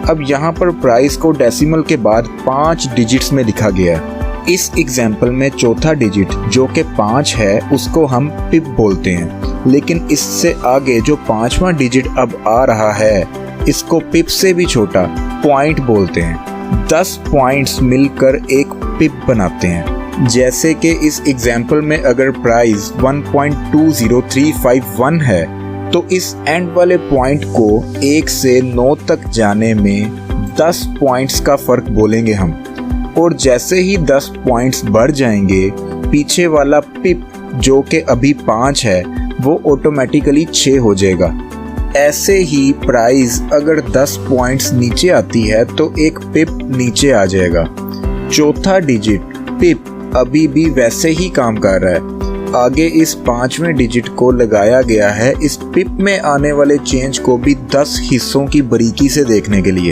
अब यहाँ पर प्राइस को डेसिमल के बाद 5 डिजिट्स में लिखा गया है। इस एग्जाम्पल में चौथा डिजिट जो कि 5 है उसको हम पिप बोलते हैं, लेकिन इससे आगे जो 5वां डिजिट अब आ रहा है इसको पिप से भी छोटा पॉइंट बोलते हैं। 10 पॉइंट्स मिलकर एक पिप बनाते हैं। जैसे कि इस एग्जाम्पल में अगर प्राइस 1.20351 है तो इस एंड वाले पॉइंट को 1 से 9 तक जाने में 10 पॉइंट्स का फर्क बोलेंगे हम, और जैसे ही 10 पॉइंट्स बढ़ जाएंगे पीछे वाला पिप जो कि अभी 5 है वो ऑटोमेटिकली 6 हो जाएगा। ऐसे ही प्राइस अगर 10 पॉइंट्स नीचे आती है तो एक पिप नीचे आ जाएगा। चौथा डिजिट पिप अभी भी वैसे ही काम कर रहा है। आगे इस 5वें डिजिट को लगाया गया है इस पिप में आने वाले चेंज को भी 10 हिस्सों की बारीकी से देखने के लिए।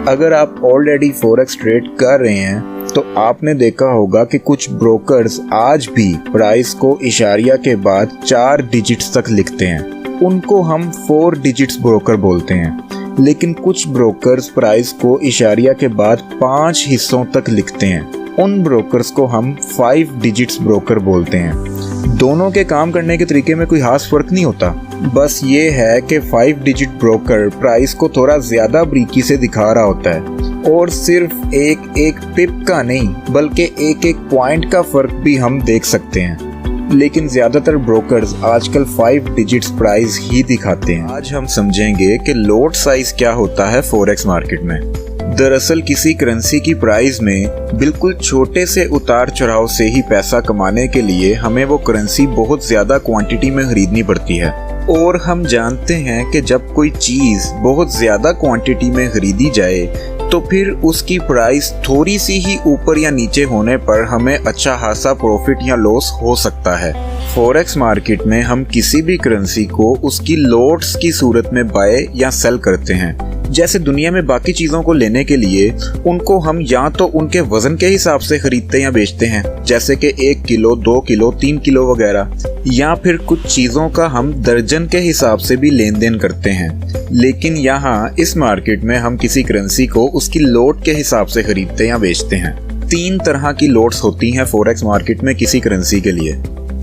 अगर आप ऑलरेडी फॉरेक्स ट्रेड कर रहे हैं तो आपने देखा होगा कि कुछ ब्रोकर्स आज भी प्राइस को इशारिया के बाद 4 डिजिट्स तक लिखते हैं। उनको हम 4 डिजिट्स ब्रोकर बोलते हैं। लेकिन कुछ ब्रोकर्स प्राइस को इशारिया के बाद 5 हिस्सों तक लिखते हैं। उन ब्रोकर्स को हम 5 डिजिट्स ब्रोकर बोलते हैं। दोनों के काम करने के तरीके में कोई खास फर्क नहीं होता। बस ये है कि 5 डिजिट ब्रोकर प्राइस को थोड़ा ज्यादा बारीकी से दिखा रहा होता है और सिर्फ एक पिप का नहीं बल्कि एक पॉइंट का फर्क भी हम देख सकते हैं। लेकिन ज्यादातर ब्रोकर्स आजकल 5 डिजिट्स प्राइस ही दिखाते हैं। आज हम समझेंगे कि लोट साइज क्या होता है फॉरेक्स मार्केट में। दरअसल किसी करेंसी की प्राइस में बिल्कुल छोटे से उतार चढ़ाव से ही पैसा कमाने के लिए हमें वो करेंसी बहुत ज्यादा क्वांटिटी में खरीदनी पड़ती है। और हम जानते हैं कि जब कोई चीज बहुत ज्यादा क्वांटिटी में खरीदी जाए तो फिर उसकी प्राइस थोड़ी सी ही ऊपर या नीचे होने पर हमें अच्छा खासा प्रॉफिट या लॉस हो सकता है। फॉरेक्स मार्केट में हम किसी भी करेंसी को उसकी लॉट्स की सूरत में बाय या सेल करते हैं। जैसे दुनिया में बाकी चीजों को लेने के लिए उनको हम या तो उनके वजन के हिसाब से खरीदते या बेचते हैं, जैसे कि 1 किलो, 2 किलो, 3 किलो वगैरह, या फिर कुछ चीजों का हम दर्जन के हिसाब से भी लेन देन करते हैं। लेकिन यहाँ इस मार्केट में हम किसी करेंसी को उसकी लोट के हिसाब से खरीदते या बेचते हैं। 3 तरह की लोट्स होती हैं फॉरेक्स मार्केट में किसी करेंसी के लिए।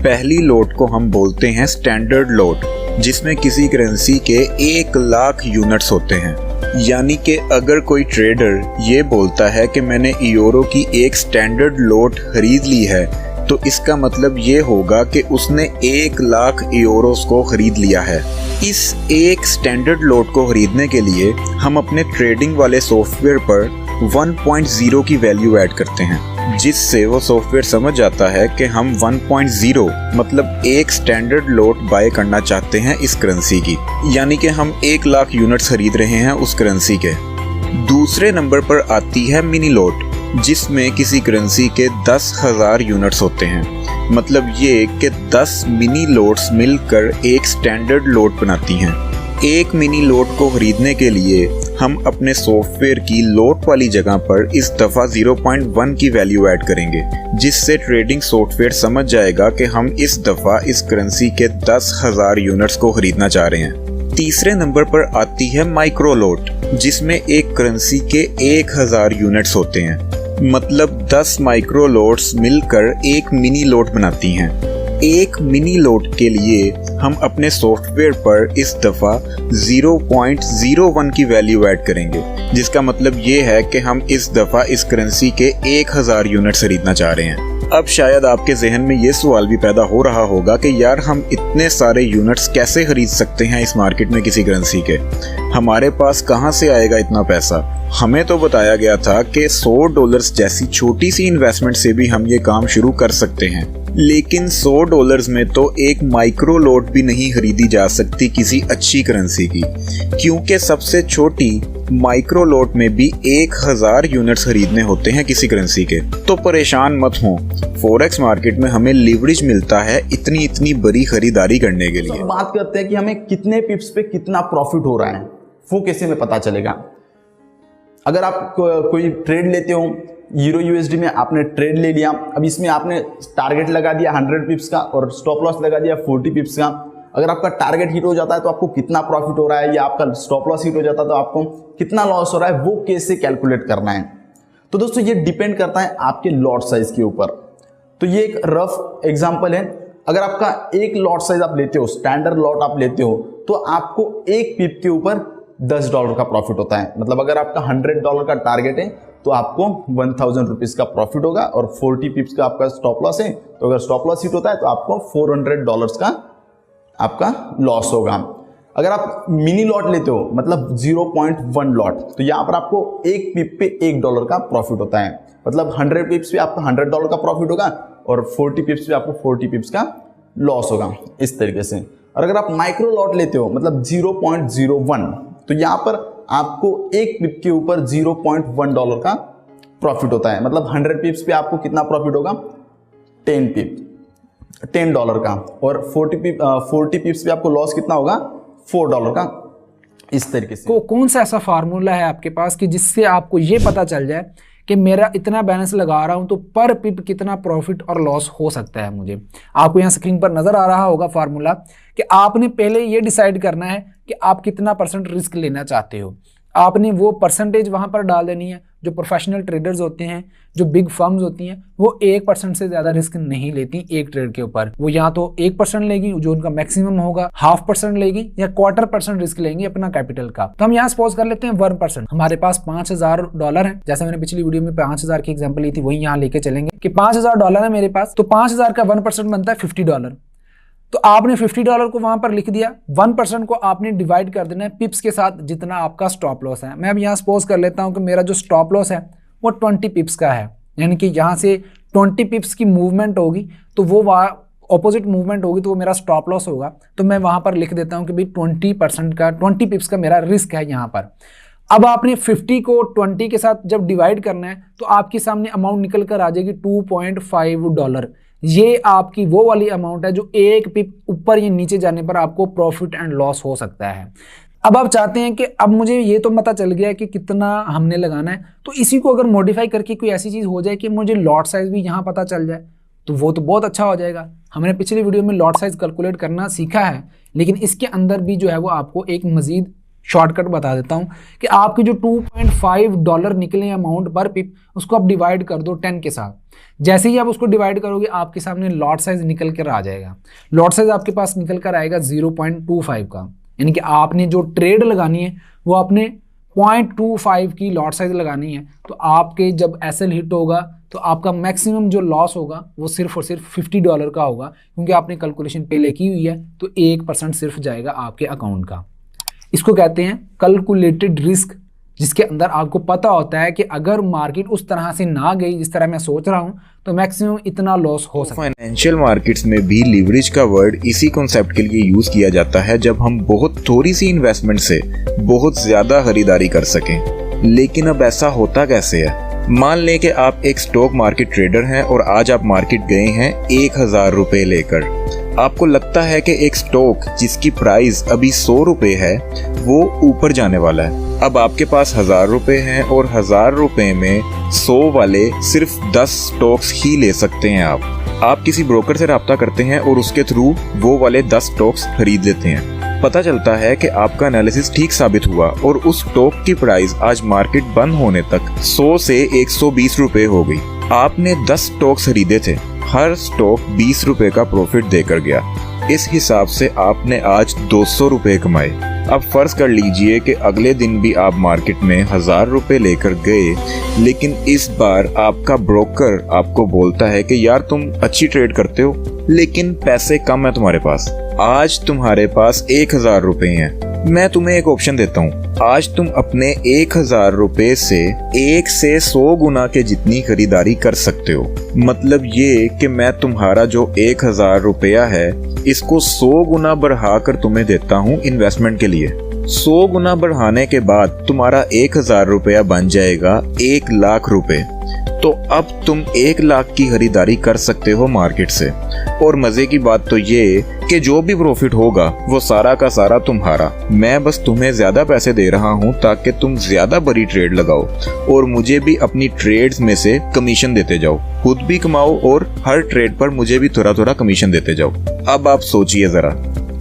पहली लोट को हम बोलते हैं स्टैंडर्ड लोट, जिसमें किसी करेंसी के 1 लाख यूनिट्स होते हैं। यानी कि अगर कोई ट्रेडर ये बोलता है कि मैंने यूरो की एक स्टैंडर्ड लोट खरीद ली है तो इसका मतलब ये होगा कि उसने 1 लाख यूरोस को खरीद लिया है। इस एक स्टैंडर्ड लोट को खरीदने के लिए हम अपने ट्रेडिंग वाले सॉफ्टवेयर पर 1.0 की वैल्यू ऐड करते हैं, जिससे वो सॉफ्टवेयर समझ जाता है कि हम 1.0 मतलब एक स्टैंडर्ड लोट बाय करना चाहते हैं इस करेंसी की, यानी कि हम 1 लाख यूनिट्स खरीद रहे हैं उस करेंसी के। दूसरे नंबर पर आती है मिनी लोट, जिसमें किसी करेंसी के 10,000 यूनिट्स होते हैं। मतलब ये कि 10 मिनी लोट्स मिलकर एक स्टैंडर्ड लोट बनाती हैं। एक मिनी लोट को खरीदने के लिए हम अपने सॉफ्टवेयर की लोट वाली जगह पर इस दफ़ा 0.1 की वैल्यू ऐड करेंगे, जिससे ट्रेडिंग सॉफ्टवेयर समझ जाएगा कि हम इस दफ़ा इस करेंसी के 10,000 यूनिट्स को खरीदना चाह रहे हैं। तीसरे नंबर पर आती है माइक्रो लोट, जिसमें एक करेंसी के 1000 यूनिट्स होते हैं। मतलब 10 माइक्रो लोट्स मिलकर एक मिनी लोट बनाती हैं। एक मिनी लोट के लिए हम अपने सॉफ्टवेयर पर इस दफ़ा 0.01 की वैल्यू ऐड करेंगे, जिसका मतलब ये है कि हम इस दफ़ा इस करेंसी के 1000 यूनिट्स खरीदना चाह रहे हैं। अब शायद आपके जहन में ये सवाल भी पैदा हो रहा होगा कि यार हम इतने सारे यूनिट्स कैसे खरीद सकते हैं इस मार्केट में किसी करेंसी के, हमारे पास कहाँ से आएगा इतना पैसा। हमें तो बताया गया था कि $100 जैसी छोटी सी इन्वेस्टमेंट से भी हम ये काम शुरू कर सकते हैं, लेकिन $100 में तो एक माइक्रो लोट भी नहीं खरीदी जा सकती किसी अच्छी करेंसी की, क्योंकि सबसे छोटी माइक्रो लोट में भी 1000 यूनिट्स खरीदने होते हैं किसी करेंसी के। तो परेशान मत हो, फॉरेक्स मार्केट में हमें लिवरेज मिलता है इतनी बड़ी खरीदारी करने के लिए। बात करते हैं कि हमें कितने पिप्स पे कितना प्रॉफिट हो रहा है, वो कैसे हमें पता चलेगा। अगर आप कोई ट्रेड लेते हो यूरो यूएसडी में, आपने ट्रेड ले लिया, अब इसमें आपने टारगेट लगा दिया 100 पिप्स का और स्टॉप लॉस लगा दिया 40 पिप्स का। अगर आपका टारगेट हिट हो जाता है तो आपको कितना प्रॉफिट हो रहा है, या आपका स्टॉप लॉस हिट हो जाता है तो आपको कितना लॉस हो रहा है, वो कैसे कैलकुलेट करना है। तो दोस्तों ये डिपेंड करता है आपके लॉट साइज के ऊपर। तो ये एक रफ एग्जांपल है। अगर आपका एक लॉट साइज आप लेते हो, स्टैंडर्ड लॉट आप लेते हो, तो आपको एक पिप के ऊपर $10 का प्रॉफिट होता है। मतलब अगर आपका $100 का टारगेट है तो आपको 1000 रुपीज का प्रॉफिट होगा, और 40 पिप्स का आपका स्टॉप लॉस है, तो अगर स्टॉप लॉस हिट होता है तो आपको $400 का आपका लॉस होगा। अगर आप मिनी लॉट लेते हो, मतलब 0.1 लॉट, तो यहाँ पर आपको एक पिप पे $1 का प्रॉफिट होता है। मतलब 100 पिप्स पे आपको $100 का प्रॉफिट होगा और 40 पिप्स पे आपको 40 पिप्स का लॉस होगा, इस तरीके से। और अगर आप माइक्रो लॉट लेते हो, मतलब 0.01, तो यहाँ पर आपको एक पिप के ऊपर $0.1 का प्रॉफिट होता है। मतलब 100 पिप्स पे आपको कितना प्रॉफिट होगा, 10 डॉलर का, और 40 पिप्स पे आपको लॉस कितना होगा, $4 का। इस तरीके से कौन सा ऐसा फार्मूला है आपके पास कि जिससे आपको ये पता चल जाए कि मेरा इतना बैलेंस लगा रहा हूं तो पर पिप कितना प्रॉफिट और लॉस हो सकता है मुझे। आपको यहाँ स्क्रीन पर नजर आ रहा होगा फार्मूला, कि आपने पहले ये डिसाइड करना है कि आप कितना % रिस्क लेना चाहते हो। आपने वो परसेंटेज वहां पर डाल देनी है। जो प्रोफेशनल ट्रेडर्स होते हैं, जो बिग फर्म्स होती हैं, वो 1% से ज्यादा रिस्क नहीं लेती एक ट्रेड के ऊपर। वो या तो 1% लेगी जो उनका मैक्सिमम होगा, 0.5% लेगी या 1/4% रिस्क लेंगी अपना कैपिटल का। तो हम यहाँ सपोज कर लेते हैं 1%। हमारे पास $5000 है, जैसे मैंने पिछली वीडियो में 5000 की एग्जाम्पल ली थी, वही यहाँ लेके चलेंगे कि $5000 है मेरे पास, तो 5000 का 1% बनता है $50। तो आपने $50 को वहां पर लिख दिया, 1% को आपने डिवाइड कर देना है पिप्स के साथ जितना आपका स्टॉप लॉस है। मैं अब यहाँ सपोज कर लेता हूं कि मेरा जो स्टॉप लॉस है वो 20 पिप्स का है, यानी कि यहाँ से 20 पिप्स की मूवमेंट होगी तो वो ऑपोजिट मूवमेंट होगी तो वो मेरा स्टॉप लॉस होगा। तो मैं वहां पर लिख देता हूं कि भाई 20% का 20 पिप्स का मेरा रिस्क है यहाँ पर। अब आपने 50 को 20 के साथ जब डिवाइड करना है तो आपके सामने अमाउंट निकल कर आ जाएगी $2.5। ये आपकी वो वाली अमाउंट है जो एक पिप ऊपर या नीचे जाने पर आपको प्रॉफिट एंड लॉस हो सकता है। अब आप चाहते हैं कि अब मुझे ये तो पता चल गया कि कितना हमने लगाना है, तो इसी को अगर मॉडिफाई करके कोई ऐसी चीज हो जाए कि मुझे लॉट साइज भी यहाँ पता चल जाए तो वो तो बहुत अच्छा हो जाएगा। हमने पिछली वीडियो में लॉट साइज कैलकुलेट करना सीखा है, लेकिन इसके अंदर भी जो है वो आपको एक मजीद शॉर्टकट बता देता हूं कि आपकी जो $2.5 निकले अमाउंट पर पिप, उसको आप डिवाइड कर दो 10 के साथ। जैसे ही आप उसको डिवाइड करोगे आपके सामने लॉट साइज निकल कर आ जाएगा। लॉट साइज आपके पास निकल कर आएगा 0.25 का, यानी कि आपने जो ट्रेड लगानी है वो आपने 0.25 की लॉट साइज लगानी है। तो आपके जब एसएल हिट होगा तो आपका मैक्सिमम जो लॉस होगा वो सिर्फ और सिर्फ $50 का होगा, क्योंकि आपने कैलकुलेशन पहले की हुई है। तो 1% सिर्फ जाएगा आपके अकाउंट का। इसको कहते हैं कैलकुलेटेड रिस्क, जिसके अंदर आपको पता होता है कि अगर मार्केट उस तरह से ना गई जिस तरह मैं सोच रहा हूं तो मैक्सिमम इतना लॉस हो सकता है। फाइनेंशियल मार्केट्स में भी लीवरेज का वर्ड इसी कॉन्सेप्ट के लिए यूज किया जाता है जब हम बहुत थोड़ी सी इन्वेस्टमेंट से बहुत ज्यादा खरीदारी कर सकें। लेकिन अब ऐसा होता कैसे है? मान लें कि आप एक स्टॉक मार्केट ट्रेडर हैं और आज आप मार्केट गए हैं 1000 रुपए लेकर। आपको लगता है कि एक स्टॉक जिसकी प्राइस अभी 100 रुपए है वो ऊपर जाने वाला है। अब आपके पास 1000 रुपए हैं और 1000 रुपए में 100 वाले सिर्फ 10 स्टॉक्स ही ले सकते हैं। आप किसी ब्रोकर से रब्ता करते हैं और उसके थ्रू वो वाले 10 स्टॉक्स खरीद लेते हैं। पता चलता है कि आपका एनालिसिस ठीक साबित हुआ और उस स्टॉक की प्राइस आज मार्केट बंद होने तक 100 से 120 रुपए हो गई। आपने 10 स्टॉक्स खरीदे थे, हर स्टॉक 20 रुपए का प्रॉफिट देकर गया। इस हिसाब से आपने आज 200 रुपए कमाए। अब फर्ज कर लीजिए कि अगले दिन भी आप मार्केट में 1000 रुपए लेकर गए, लेकिन इस बार आपका ब्रोकर आपको बोलता है कि यार तुम अच्छी ट्रेड करते हो लेकिन पैसे कम है तुम्हारे पास। आज तुम्हारे पास 1000 रुपए हैं। मैं तुम्हें एक ऑप्शन देता हूँ, आज तुम अपने 1000 रुपए से 1 से 100 गुना के जितनी खरीदारी कर सकते हो। मतलब ये कि मैं तुम्हारा जो 1000 रुपया है इसको 100 गुना बढ़ा कर तुम्हें देता हूँ इन्वेस्टमेंट के लिए। 100 गुना बढ़ाने के बाद तुम्हारा 1000 रुपया बन जाएगा 1 लाख रुपए। तो अब तुम 1 लाख की खरीदारी कर सकते हो मार्केट से। और मजे की बात तो ये कि जो भी प्रॉफिट होगा वो सारा का सारा तुम्हारा। मैं बस तुम्हें ज्यादा पैसे दे रहा हूँ ताकि तुम ज्यादा बड़ी ट्रेड लगाओ और मुझे भी अपनी ट्रेड्स में से कमीशन देते जाओ। खुद भी कमाओ और हर ट्रेड पर मुझे भी थोड़ा थोड़ा कमीशन देते जाओ। अब आप सोचिए जरा,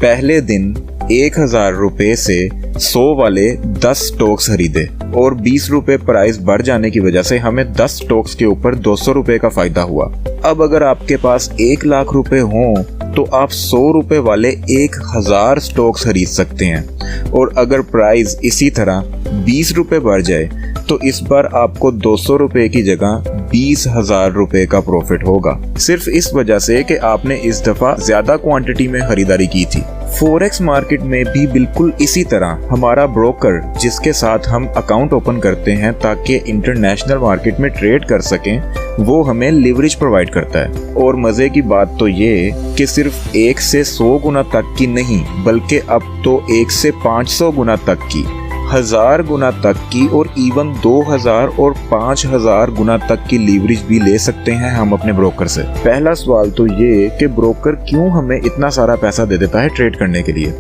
पहले दिन 1000 रुपए से 100 वाले 10 स्टॉक्स खरीदे और 20 रुपए प्राइस बढ़ जाने की वजह से हमें 10 स्टॉक्स के ऊपर 200 रुपए का फायदा हुआ। अब अगर आपके पास 1 लाख रुपए हों तो आप 100 रुपए वाले 1000 स्टॉक्स खरीद सकते हैं। और अगर प्राइस इसी तरह 20 रुपए बढ़ जाए तो इस बार आपको 200 रुपए की जगह 20,000 रुपए का प्रॉफिट होगा, सिर्फ इस वजह से कि आपने इस दफा ज्यादा क्वांटिटी में खरीदारी की थी। फॉरेक्स मार्केट में भी बिल्कुल इसी तरह हमारा ब्रोकर जिसके साथ हम अकाउंट ओपन करते हैं ताकि इंटरनेशनल मार्केट में ट्रेड कर सकें, वो हमें लिवरेज प्रोवाइड करता है। और मजे की बात तो ये कि सिर्फ 1 से 100 गुना तक की नहीं बल्कि अब तो 1 से 500 गुना तक की, 1000 गुना तक की और इवन 2000 और 5000 गुना तक की लीवरेज भी ले सकते हैं हम अपने ब्रोकर से। पहला सवाल तो ये कि ब्रोकर क्यों हमें इतना सारा पैसा दे देता है ट्रेड करने के लिए?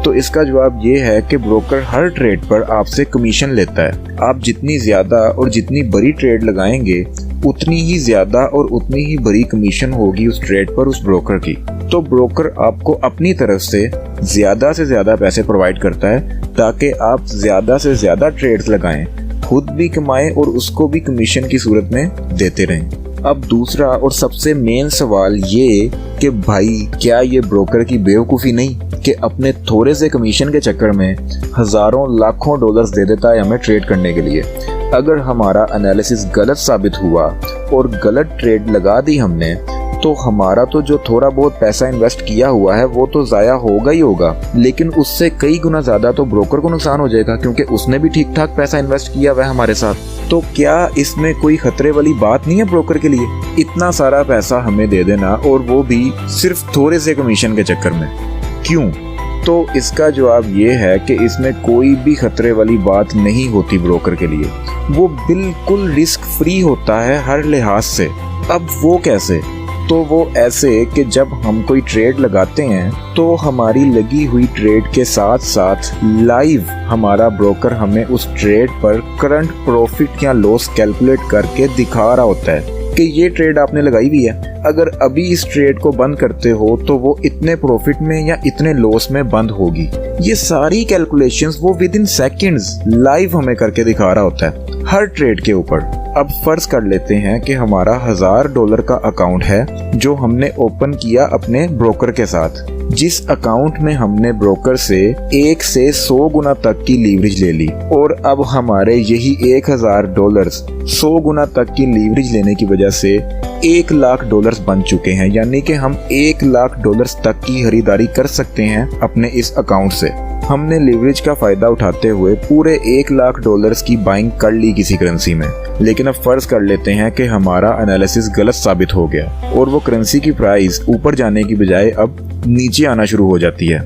तो इसका जवाब ये है कि ब्रोकर हर ट्रेड पर आपसे कमीशन लेता है। आप जितनी ज्यादा और जितनी बड़ी ट्रेड लगाएंगे उतनी ही ज्यादा और उतनी ही बड़ी कमीशन होगी उस ट्रेड पर उस ब्रोकर की। तो ब्रोकर आपको अपनी तरफ से ज्यादा पैसे प्रोवाइड करता है ताकि आप ज्यादा से ज्यादा ट्रेड्स लगाएं, खुद भी कमाएं और उसको भी कमीशन की सूरत में देते रहें। अब दूसरा और सबसे मेन सवाल ये कि भाई क्या ये ब्रोकर की बेवकूफ़ी नहीं कि अपने थोड़े से कमीशन के चक्कर में हज़ारों लाखों डॉलर्स दे देता है हमें ट्रेड करने के लिए। अगर हमारा एनालिसिस गलत साबित हुआ और गलत ट्रेड लगा दी हमने तो हमारा तो जो थोड़ा बहुत पैसा इन्वेस्ट किया हुआ है वो तो ज़ाया होगा ही होगा, लेकिन उससे कई गुना ज़्यादा तो ब्रोकर को नुकसान हो जाएगा क्योंकि उसने भी ठीक ठाक पैसा इन्वेस्ट किया हुआ है हमारे साथ। तो क्या इसमें कोई खतरे वाली बात नहीं है ब्रोकर के लिए? इतना सारा पैसा हमें दे देना और वो भी सिर्फ थोड़े से कमीशन के चक्कर में, क्यों? तो इसका जवाब ये है कि इसमें कोई भी खतरे वाली बात नहीं होती ब्रोकर के लिए, वो बिल्कुल रिस्क फ्री होता है हर लिहाज से। अब वो कैसे? तो वो ऐसे कि जब हम कोई ट्रेड लगाते हैं तो हमारी लगी हुई ट्रेड के साथ साथ लाइव हमारा ब्रोकर हमें उस ट्रेड पर करंट प्रॉफिट या लॉस कैलकुलेट करके दिखा रहा होता है कि ये ट्रेड आपने लगाई हुई है, अगर अभी इस ट्रेड को बंद करते हो तो वो इतने प्रॉफिट में या इतने लॉस में बंद होगी। ये सारी कैलकुलेशंस वो विद इन सेकेंड्स लाइव हमें करके दिखा रहा होता है हर ट्रेड के ऊपर। अब फर्ज कर लेते हैं कि हमारा $1000 का अकाउंट है जो हमने ओपन किया अपने ब्रोकर के साथ, जिस अकाउंट में हमने ब्रोकर से 1 से 100 गुना तक की लीवरेज ले ली और अब हमारे यही $1000 100 गुना तक की लीवरेज लेने की वजह से $1 लाख बन चुके हैं, यानी कि हम $1 लाख तक की खरीदारी कर सकते हैं अपने इस अकाउंट से। हमने लीवरेज का फायदा उठाते हुए पूरे $1 लाख की बाइंग कर ली किसी करेंसी में। लेकिन अब फर्ज कर लेते हैं कि हमारा एनालिसिस गलत साबित हो गया और वो करेंसी की प्राइस ऊपर जाने की बजाय अब नीचे आना शुरू हो जाती है।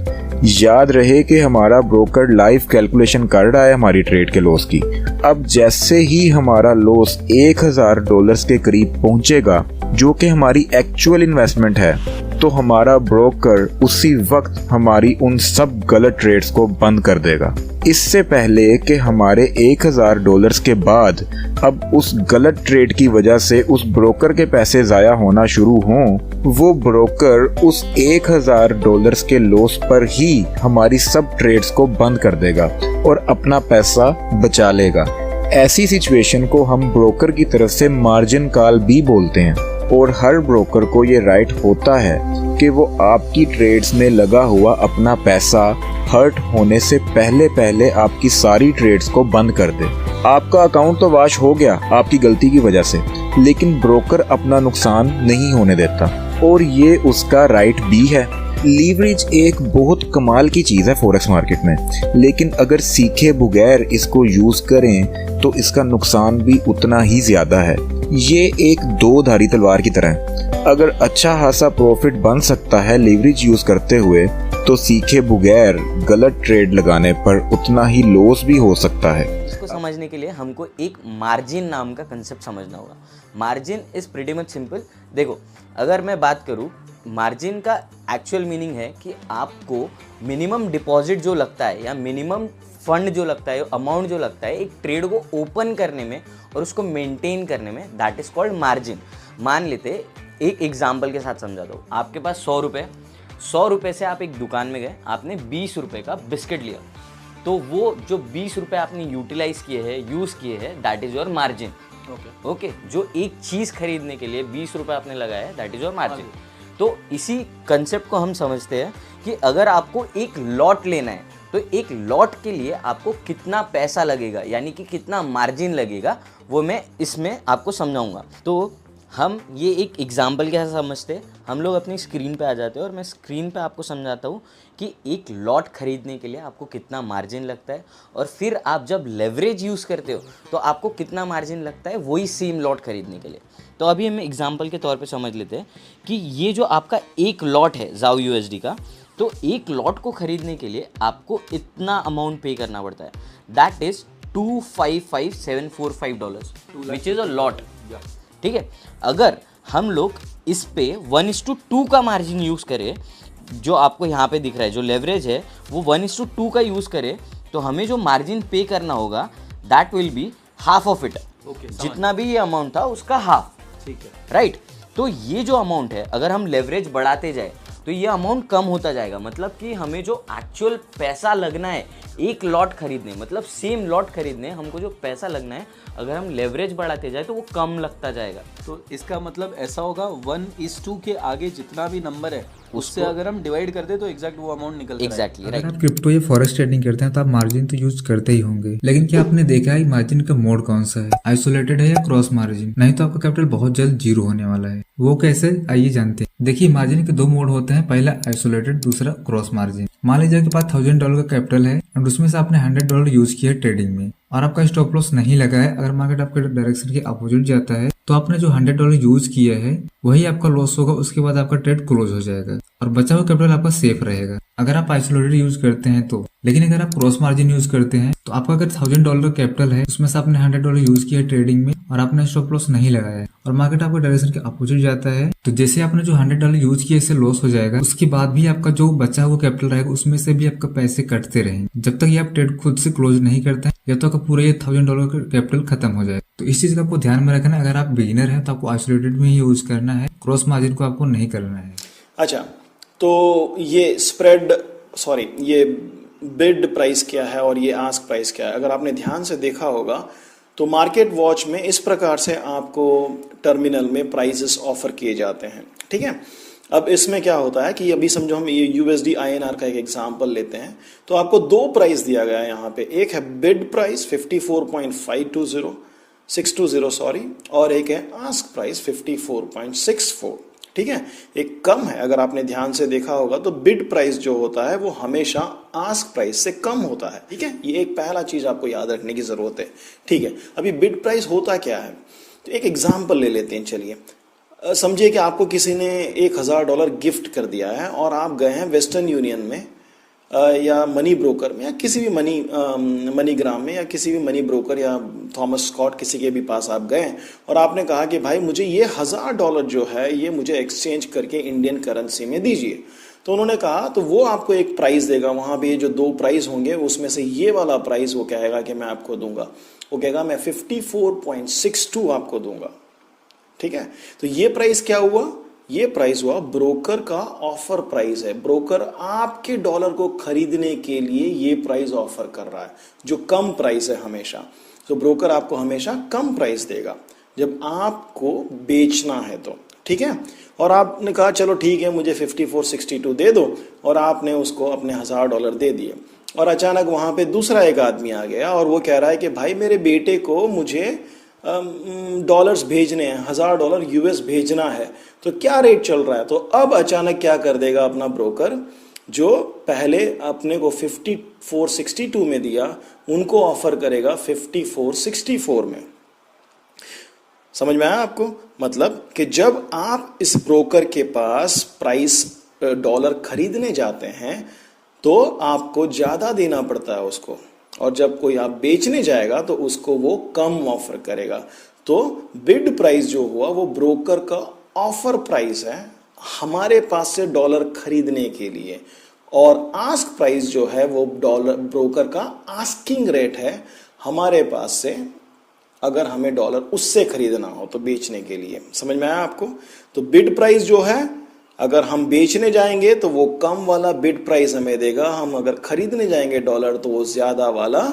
याद रहे कि हमारा ब्रोकर लाइव कैलकुलेशन कर रहा है हमारी ट्रेड के लॉस की। अब जैसे ही हमारा लॉस $1000 के करीब पहुंचेगा जो कि हमारी एक्चुअल इन्वेस्टमेंट है, तो हमारा ब्रोकर उसी वक्त हमारी उन सब गलत ट्रेड्स को बंद कर देगा। इससे पहले कि हमारे $1000 के बाद अब उस गलत ट्रेड की वजह से उस ब्रोकर के पैसे ज़ाया होना शुरू हों, वो ब्रोकर उस $1000 के लॉस पर ही हमारी सब ट्रेड्स को बंद कर देगा और अपना पैसा बचा लेगा। ऐसी सिचुएशन को हम ब्रोकर की तरफ से मार्जिन कॉल भी बोलते हैं और हर ब्रोकर को ये राइट होता है कि वो आपकी ट्रेड्स में लगा हुआ अपना पैसा हर्ट होने से पहले आपकी सारी ट्रेड्स को बंद कर दे। आपका अकाउंट तो वाश हो गया आपकी गलती की वजह से, लेकिन ब्रोकर अपना नुकसान नहीं होने देता और ये उसका राइट भी है। लीवरेज एक बहुत कमाल की चीज़ है फॉरेक्स मार्केट में, लेकिन अगर सीखे बगैर इसको यूज़ करें तो इसका नुकसान भी उतना ही ज़्यादा है। ये एक दो धारी तलवार की तरह है। अगर अच्छा खासा प्रॉफिट बन सकता है लीवरेज यूज़ करते हुए, तो सीखे बगैर गलत ट्रेड लगाने पर उतना ही लॉस भी हो सकता है। इसको समझने के लिए हमको एक मार्जिन नाम का कंसेप्ट समझना होगा। Margin is pretty much simple. देखो, अगर मैं बात करूं, मार्जिन का एक्चुअल मीनिंग है कि आपको मिनिमम डिपॉजिट जो लगता है या मिनिमम फंड जो लगता है, अमाउंट जो लगता है एक ट्रेड को ओपन करने में और उसको मेंटेन करने में, दैट इज़ कॉल्ड मार्जिन। मान लेते एक एग्जाम्पल के साथ समझा दो। आपके पास 100 रुपये से आप एक दुकान में गए, आपने 20 रुपये का बिस्किट लिया, तो वो जो 20 रुपये आपने यूटिलाइज किए हैं, यूज़ किए हैं, that is your margin. Okay, जो एक चीज़ खरीदने के लिए 20 रुपये आपने लगाया है, दैट इज़ योर मार्जिन। तो इसी कंसेप्ट को हम समझते हैं कि अगर आपको एक लॉट लेना है तो एक लॉट के लिए आपको कितना पैसा लगेगा, यानी कि कितना मार्जिन लगेगा, वो मैं इसमें आपको समझाऊंगा। तो हम ये एक एग्जाम्पल के साथ समझते हैं। हम लोग अपनी स्क्रीन पे आ जाते हैं और मैं स्क्रीन पे आपको समझाता हूँ कि एक लॉट खरीदने के लिए आपको कितना मार्जिन लगता है, और फिर आप जब लेवरेज यूज़ करते हो तो आपको कितना मार्जिन लगता है वही सेम लॉट खरीदने के लिए। तो अभी हम एग्जाम्पल के तौर पे समझ लेते हैं कि ये जो आपका एक लॉट है जाओ USD का, तो एक लॉट को खरीदने के लिए आपको इतना अमाउंट पे करना पड़ता है, that is $255,745 which is a lot. ठीक है, अगर हम लोग इस पे 1:2 का मार्जिन यूज़ करें, जो आपको यहाँ पे दिख रहा है, जो लेवरेज है वो 1:2 का यूज़ करें, तो हमें जो मार्जिन पे करना होगा that will be half of it, जितना भी ये अमाउंट था उसका हाफ, ठीक है, राइट। तो ये जो अमाउंट है, अगर हम लेवरेज बढ़ाते जाए तो ये अमाउंट कम होता जाएगा। मतलब कि हमें जो एक्चुअल पैसा लगना है एक लॉट खरीदने, मतलब सेम लॉट खरीदने, हमको जो पैसा लगना है अगर हम लेवरेज बढ़ाते जाए तो वो कम लगता जाएगा। तो इसका मतलब ऐसा होगा 1:2 के आगे जितना भी नंबर है उससे अगर हम डिवाइड कर दे तो एग्जैक्ट वो अमाउंट निकल एग्जैक्टली, अगर आप क्रिप्टो या फॉरेक्स ट्रेडिंग करते हैं तो आप मार्जिन तो यूज करते ही होंगे, लेकिन क्या आपने देखा है मार्जिन का मोड कौन सा है, आइसोलेटेड है या क्रॉस मार्जिन? नहीं तो आपका कैपिटल बहुत जल्द जीरो होने वाला है। वो कैसे, आइए जानते हैं। देखिए, मार्जिन के दो मोड होते हैं, पहला आइसोलेटेड, दूसरा क्रॉस मार्जिन। मान लीजिए आपके पास $1000 का कैपिटल है और उसमें से आपने $100 यूज किया ट्रेडिंग में और आपका स्टॉप लॉस नहीं लगा है। अगर मार्केट आपके डायरेक्शन के अपोजिट जाता है तो आपने जो $100 यूज किया है वही आपका लॉस होगा, उसके बाद आपका ट्रेड क्लोज हो जाएगा और बचा हुआ कैपिटल आपका सेफ रहेगा अगर आप आइसोलेटेड यूज करते हैं तो। लेकिन अगर आप क्रॉस मार्जिन यूज करते हैं तो आपका अगर $1000 का कैपिटल है, उसमें से आपने $100 यूज किया ट्रेडिंग में और आपने स्टॉप लॉस नहीं लगाया है और मार्केट आपके डायरेक्शन के अपोजिट जाता है, तो जैसे आपने जो $100 यूज किया इससे लॉस हो जाएगा, उसके बाद भी आपका जो बचा हुआ कैपिटल रहेगा उसमें से भी आपका पैसे कटते रहेंगे जब तक ये आप ट्रेड खुद से क्लोज नहीं करते हैं, या तो आपका पूरा ये $1000 का कैपिटल खत्म हो जाए। तो इस चीज का आपको ध्यान में रखना है। अगर आप बिगिनर हैं तो आपको आइसोलेटेड में ही यूज करना है, क्रॉस मार्जिन को आपको नहीं करना है। अच्छा, तो ये बिड प्राइस क्या है और ये आस्क प्राइस क्या है, अगर आपने ध्यान से देखा होगा तो मार्केट वॉच में इस प्रकार से आपको टर्मिनल में प्राइसेस ऑफर किए जाते हैं, ठीक है। अब इसमें क्या होता है कि अभी समझो हम ये USD INR का एक एग्जांपल लेते हैं, तो आपको दो प्राइस दिया गया है यहाँ पे। एक है बिड प्राइस 54.620 और एक है आस्क प्राइस 54.64, ठीक है। एक कम है, अगर आपने ध्यान से देखा होगा तो बिड प्राइस जो होता है वो हमेशा आस्क प्राइस से कम होता है, ठीक है। ये एक पहला चीज आपको याद रखने की जरूरत है, ठीक है। अभी बिड प्राइस होता क्या है, तो एक एग्जांपल ले लेते हैं। चलिए, समझिए कि आपको किसी ने $1000 गिफ्ट कर दिया है और आप गए हैं वेस्टर्न यूनियन में या मनी ब्रोकर में या किसी भी मनीग्राम में या किसी भी मनी ब्रोकर या थॉमस स्कॉट किसी के भी पास आप गए और आपने कहा कि भाई मुझे ये $1000 जो है ये मुझे एक्सचेंज करके इंडियन करेंसी में दीजिए। तो उन्होंने कहा, तो वो आपको एक प्राइस देगा, वहां पे जो दो प्राइस होंगे उसमें से ये वाला प्राइस वो कहेगा कि मैं आपको दूंगा, वो कहेगा मैं 54.62 आपको दूंगा, ठीक है। तो ये प्राइस क्या हुआ, ये प्राइस हुआ ब्रोकर का ऑफर प्राइस है। ब्रोकर आपके डॉलर को खरीदने के लिए ये प्राइस ऑफर कर रहा है, जो कम प्राइस है हमेशा। तो ब्रोकर आपको हमेशा कम प्राइस देगा जब आपको बेचना है तो, ठीक है। और आपने कहा चलो ठीक है मुझे 54.62 दे दो और आपने उसको अपने $1000 दे दिए और अचानक वहां पे दूसरा एक आदमी आ गया और वो कह रहा है कि भाई मेरे बेटे को मुझे डॉलर्स भेजने हैं, $1000 US भेजना है, तो क्या रेट चल रहा है। तो अब अचानक क्या कर देगा अपना ब्रोकर, जो पहले अपने को 54.62 में दिया उनको ऑफर करेगा 54.64 में। समझ में आया आपको? मतलब कि जब आप इस ब्रोकर के पास प्राइस डॉलर खरीदने जाते हैं तो आपको ज्यादा देना पड़ता है उसको, और जब कोई आप बेचने जाएगा तो उसको वो कम ऑफर करेगा। तो बिड प्राइस जो हुआ वो ब्रोकर का ऑफर प्राइस है हमारे पास से डॉलर खरीदने के लिए, और आस्क प्राइस जो है वो ब्रोकर का आस्किंग रेट है हमारे पास से अगर हमें डॉलर उससे खरीदना हो तो बेचने के लिए। समझ में आया आपको? तो बिड प्राइस जो है अगर हम बेचने जाएंगे तो वो कम वाला बिड प्राइस हमें देगा, हम अगर खरीदने जाएंगे डॉलर तो वो ज्यादा वाला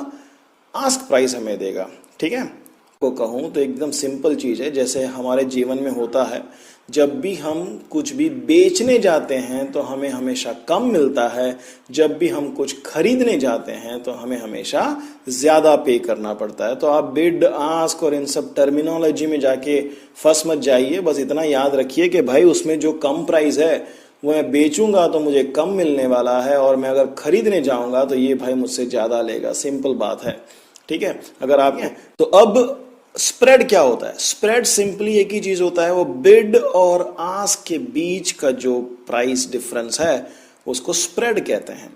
आस्क प्राइस हमें देगा, ठीक है। को कहूँ तो एकदम सिंपल चीज है, जैसे हमारे जीवन में होता है, जब भी हम कुछ भी बेचने जाते हैं तो हमें हमेशा कम मिलता है, जब भी हम कुछ खरीदने जाते हैं तो हमें हमेशा ज्यादा पे करना पड़ता है। तो आप बिड, आस्क और इन सब टर्मिनोलॉजी में जाके फंस मत जाइए, बस इतना याद रखिए कि भाई उसमें जो कम प्राइस है वो मैं बेचूंगा तो मुझे कम मिलने वाला है, और मैं अगर खरीदने जाऊंगा तो ये भाई मुझसे ज्यादा लेगा। सिंपल बात है, ठीक है। अगर आप तो अब स्प्रेड क्या होता है? स्प्रेड सिंपली एक ही चीज होता है, वो बिड और आस्क के बीच का जो प्राइस डिफरेंस है उसको स्प्रेड कहते हैं।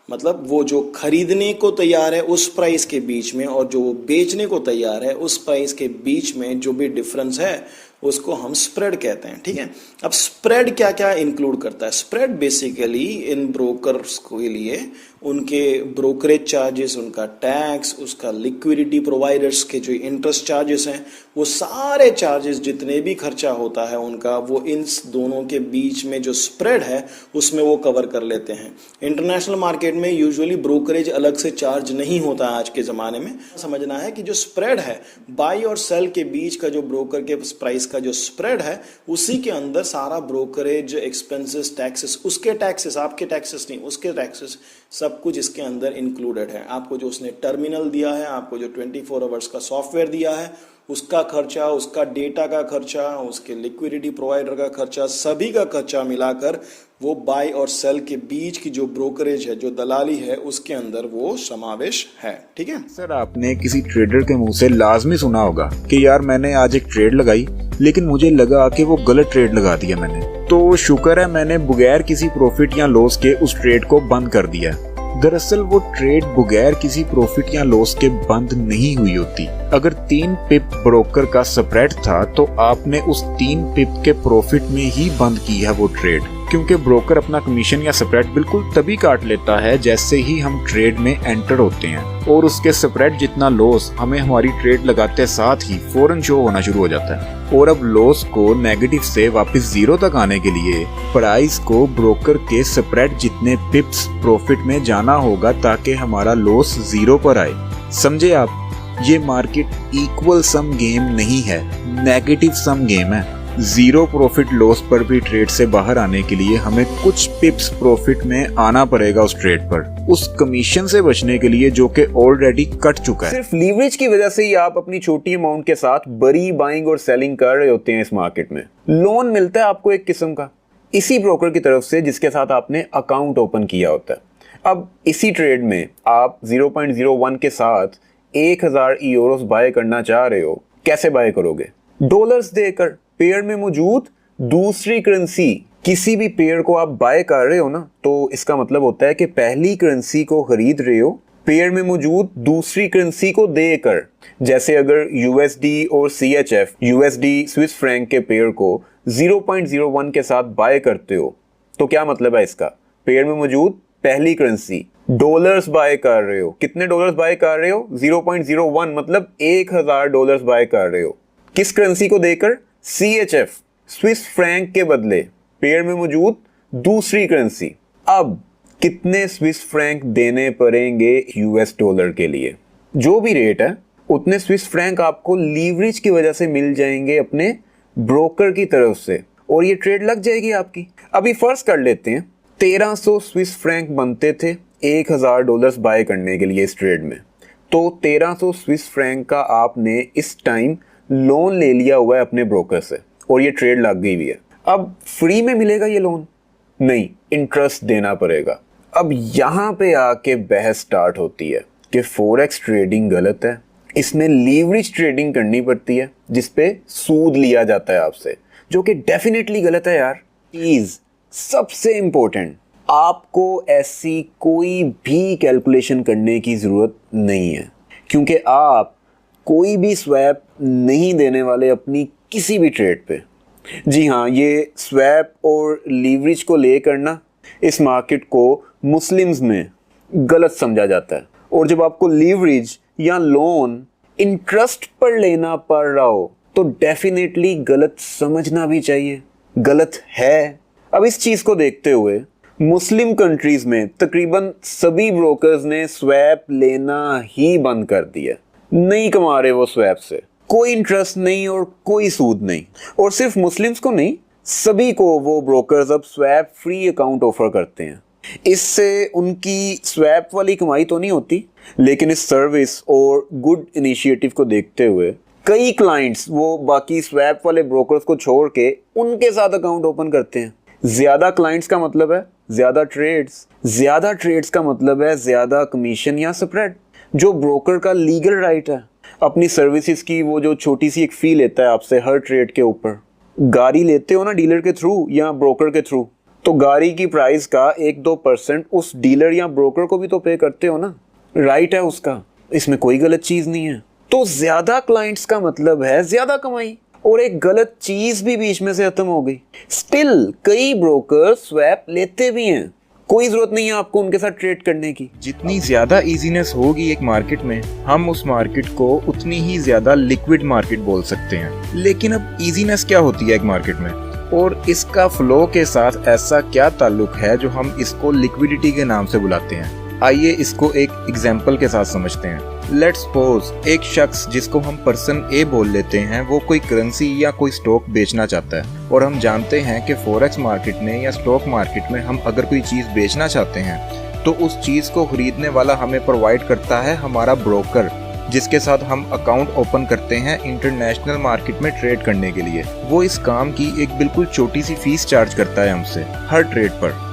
मतलब वो जो खरीदने को तैयार है उस प्राइस के बीच में और जो बेचने को तैयार है उस प्राइस के बीच में जो भी डिफरेंस है उसको हम स्प्रेड कहते हैं, ठीक है। अब स्प्रेड क्या क्या इंक्लूड करता है? स्प्रेड बेसिकली इन ब्रोकर्स के लिए उनके ब्रोकरेज चार्जेस, उनका टैक्स, उसका लिक्विडिटी प्रोवाइडर्स के जो इंटरेस्ट चार्जेस हैं, वो सारे चार्जेस जितने भी खर्चा होता है उनका, वो इन दोनों के बीच में जो स्प्रेड है उसमें वो कवर कर लेते हैं। इंटरनेशनल मार्केट में यूजुअली ब्रोकरेज अलग से चार्ज नहीं होता आज के ज़माने में। समझना है कि जो स्प्रेड है बाई और सेल के बीच का, जो ब्रोकर के प्राइस का जो स्प्रेड है, उसी के अंदर सारा ब्रोकरेज एक्सपेंसेस, टैक्सेस, उसके टैक्सेस, आपके टैक्सेस नहीं, उसके टैक्सेस, सब कुछ इसके अंदर इंक्लूडेड है। आपको जो उसने टर्मिनल दिया है, आपको जो 24 आवर्स का सॉफ्टवेयर दिया है, उसका खर्चा, उसका डेटा का खर्चा, उसके लिक्विडिटी प्रोवाइडर का खर्चा, सभी का खर्चा मिलाकर वो बाय और सेल के बीच की जो ब्रोकरेज है, जो दलाली है, उसके अंदर वो समावेश है, ठीक है। सर, आपने किसी ट्रेडर के मुंह से लाजमी सुना होगा कि यार मैंने आज एक ट्रेड लगाई लेकिन मुझे लगा कि वो गलत ट्रेड लगा दिया मैंने, तो शुक्र है मैंने बगैर किसी प्रॉफिट या लॉस के उस ट्रेड को बंद कर दिया। दरअसल वो ट्रेड बगैर किसी प्रॉफिट या लॉस के बंद नहीं हुई होती। अगर 3 पिप ब्रोकर का स्प्रेड था तो आपने उस 3 पिप के प्रॉफिट में ही बंद की है वो ट्रेड, क्योंकि ब्रोकर अपना कमीशन या स्प्रेड बिल्कुल तभी काट लेता है जैसे ही हम ट्रेड में एंटर होते हैं, और उसके स्प्रेड जितना लॉस हमें हमारी ट्रेड लगाते साथ ही फौरन शो होना शुरू हो जाता है। और अब लॉस को नेगेटिव से वापस जीरो तक आने के लिए प्राइस को ब्रोकर के स्प्रेड जितने पिप्स प्रॉफिट में जाना होगा ताकि हमारा लॉस जीरो पर आए। समझे आप? ये मार्केट इक्वल सम गेम नहीं है, नेगेटिव सम गेम है। जीरो प्रॉफिट लॉस पर भी ट्रेड से बाहर आने के लिए हमें कुछ पिप्स प्रॉफिट में आना पड़ेगा उस ट्रेड पर, उस कमीशन से बचने के लिए जो कि ऑलरेडी कट चुका है। सिर्फ लीवरेज की वजह से ही आप अपनी छोटी अमाउंट के साथ बड़ी बाइंग और सेलिंग कर रहे होते हैं इस मार्केट में। लोन मिलता है आपको एक किस्म का इसी ब्रोकर की तरफ से जिसके साथ आपने अकाउंट ओपन किया होता है। अब इसी ट्रेड में आप 0.01 के साथ 1000 यूरोस बाय करना चाह रहे हो, कैसे बाय करोगे? डॉलर्स देकर पेयर में मौजूद दूसरी करेंसी किसी भी पेयर को आप बाय कर रहे हो ना, तो इसका मतलब होता है कि पहली करेंसी को खरीद रहे हो पेयर में मौजूद दूसरी करेंसी को देकर। जैसे अगर यूएसडी और CHF, यूएसडी स्विस फ्रैंक के पेयर को 0.01 के साथ बाय करते हो, तो क्या मतलब है इसका? पेयर में मौजूद पहली करेंसी डॉलर्स बाय कर रहे हो। कितने डॉलर्स बाय कर रहे हो? 0.01, मतलब 1000 डॉलर्स बाय कर रहे हो। किस करेंसी को देकर? CHF स्विस फ्रैंक के बदले पेयर में मौजूद दूसरी करेंसी। अब कितने स्विस फ्रैंक देने पड़ेंगे US डॉलर के लिए? जो भी रेट है उतने स्विस फ्रैंक आपको लीवरेज की वजह से मिल जाएंगे अपने ब्रोकर की तरफ से, और ये ट्रेड लग जाएगी आपकी। अभी फर्ज कर लेते हैं 1300 स्विस फ्रैंक बनते थे 1000 डॉलर्स बाय करने के लिए इस ट्रेड में, तो 1300 स्विस फ्रैंक का आपने इस टाइम लोन ले लिया हुआ है अपने ब्रोकर से और ये ट्रेड लग गई हुई है। अब फ्री में मिलेगा ये लोन? नहीं, इंटरेस्ट देना पड़ेगा। अब यहाँ पे आके बहस स्टार्ट होती है कि फॉरेक्स ट्रेडिंग गलत है, इसमें लीवरेज ट्रेडिंग करनी पड़ती है जिस पे सूद लिया जाता है आपसे, जो कि डेफिनेटली गलत है यार। प्लीज, सबसे इंपॉर्टेंट, आपको ऐसी कोई भी कैलकुलेशन करने की ज़रूरत नहीं है, क्योंकि आप कोई भी स्वैप नहीं देने वाले अपनी किसी भी ट्रेड पे। जी हाँ, ये स्वैप और लीवरेज को लेकर ना इस मार्केट को मुस्लिम्स में गलत समझा जाता है, और जब आपको लीवरेज या लोन इंटरेस्ट पर लेना पड़ रहा हो तो डेफिनेटली गलत समझना भी चाहिए, गलत है। अब इस चीज़ को देखते हुए मुस्लिम कंट्रीज में तकरीबन सभी ब्रोकर्स ने स्वैप लेना ही बंद कर दिया। नहीं कमा रहे वो स्वैप से, कोई इंटरेस्ट नहीं और कोई सूद नहीं। और सिर्फ मुस्लिम्स को नहीं, सभी को वो ब्रोकर्स अब स्वैप फ्री अकाउंट ऑफर करते हैं। इससे उनकी स्वैप वाली कमाई तो नहीं होती, लेकिन इस सर्विस और गुड इनिशिएटिव को देखते हुए कई क्लाइंट्स वो बाकी स्वैप वाले ब्रोकर्स को छोड़ के उनके साथ अकाउंट ओपन करते हैं। ज्यादा क्लाइंट्स का मतलब है ज्यादा ट्रेड्स, ज्यादा ट्रेड्स का मतलब है ज्यादा कमीशन या स्प्रेड, जो ब्रोकर का लीगल राइट है। अपनी सर्विसेज की वो जो छोटी सी एक फी लेता है आपसे हर ट्रेड के ऊपर। गाड़ी लेते हो ना डीलर के थ्रू या ब्रोकर के थ्रू, तो गाड़ी की प्राइस का 1-2% उस डीलर या ब्रोकर को भी तो पे करते हो ना, राइट है उसका, इसमें कोई गलत चीज नहीं है। तो ज्यादा क्लाइंट्स का मतलब है ज्यादा कमाई, और एक गलत चीज भी बीच में से खत्म हो गई। स्टिल कई ब्रोकर स्वैप लेते भी हैं, कोई जरूरत नहीं है आपको उनके साथ ट्रेड करने की। जितनी ज्यादा इजीनेस होगी एक मार्केट में, हम उस मार्केट को उतनी ही ज्यादा लिक्विड मार्केट बोल सकते हैं। लेकिन अब इजीनेस क्या होती है एक मार्केट में, और इसका फ्लो के साथ ऐसा क्या ताल्लुक है जो हम इसको लिक्विडिटी के नाम से बुलाते हैं। आइए इसको एक एग्जाम्पल के साथ समझते हैं। लेट्स सपोज एक शख्स जिसको हम पर्सन ए बोल लेते हैं, वो कोई करेंसी या कोई स्टॉक बेचना चाहता है, और हम जानते हैं कि फॉरेक्स मार्केट में या स्टॉक मार्केट में हम अगर कोई चीज़ बेचना चाहते हैं तो उस चीज़ को खरीदने वाला हमें प्रोवाइड करता है हमारा ब्रोकर, जिसके साथ हम अकाउंट ओपन करते हैं इंटरनेशनल मार्केट में ट्रेड करने के लिए। वो इस काम की एक बिल्कुल छोटी सी फीस चार्ज करता है हमसे हर ट्रेड पर।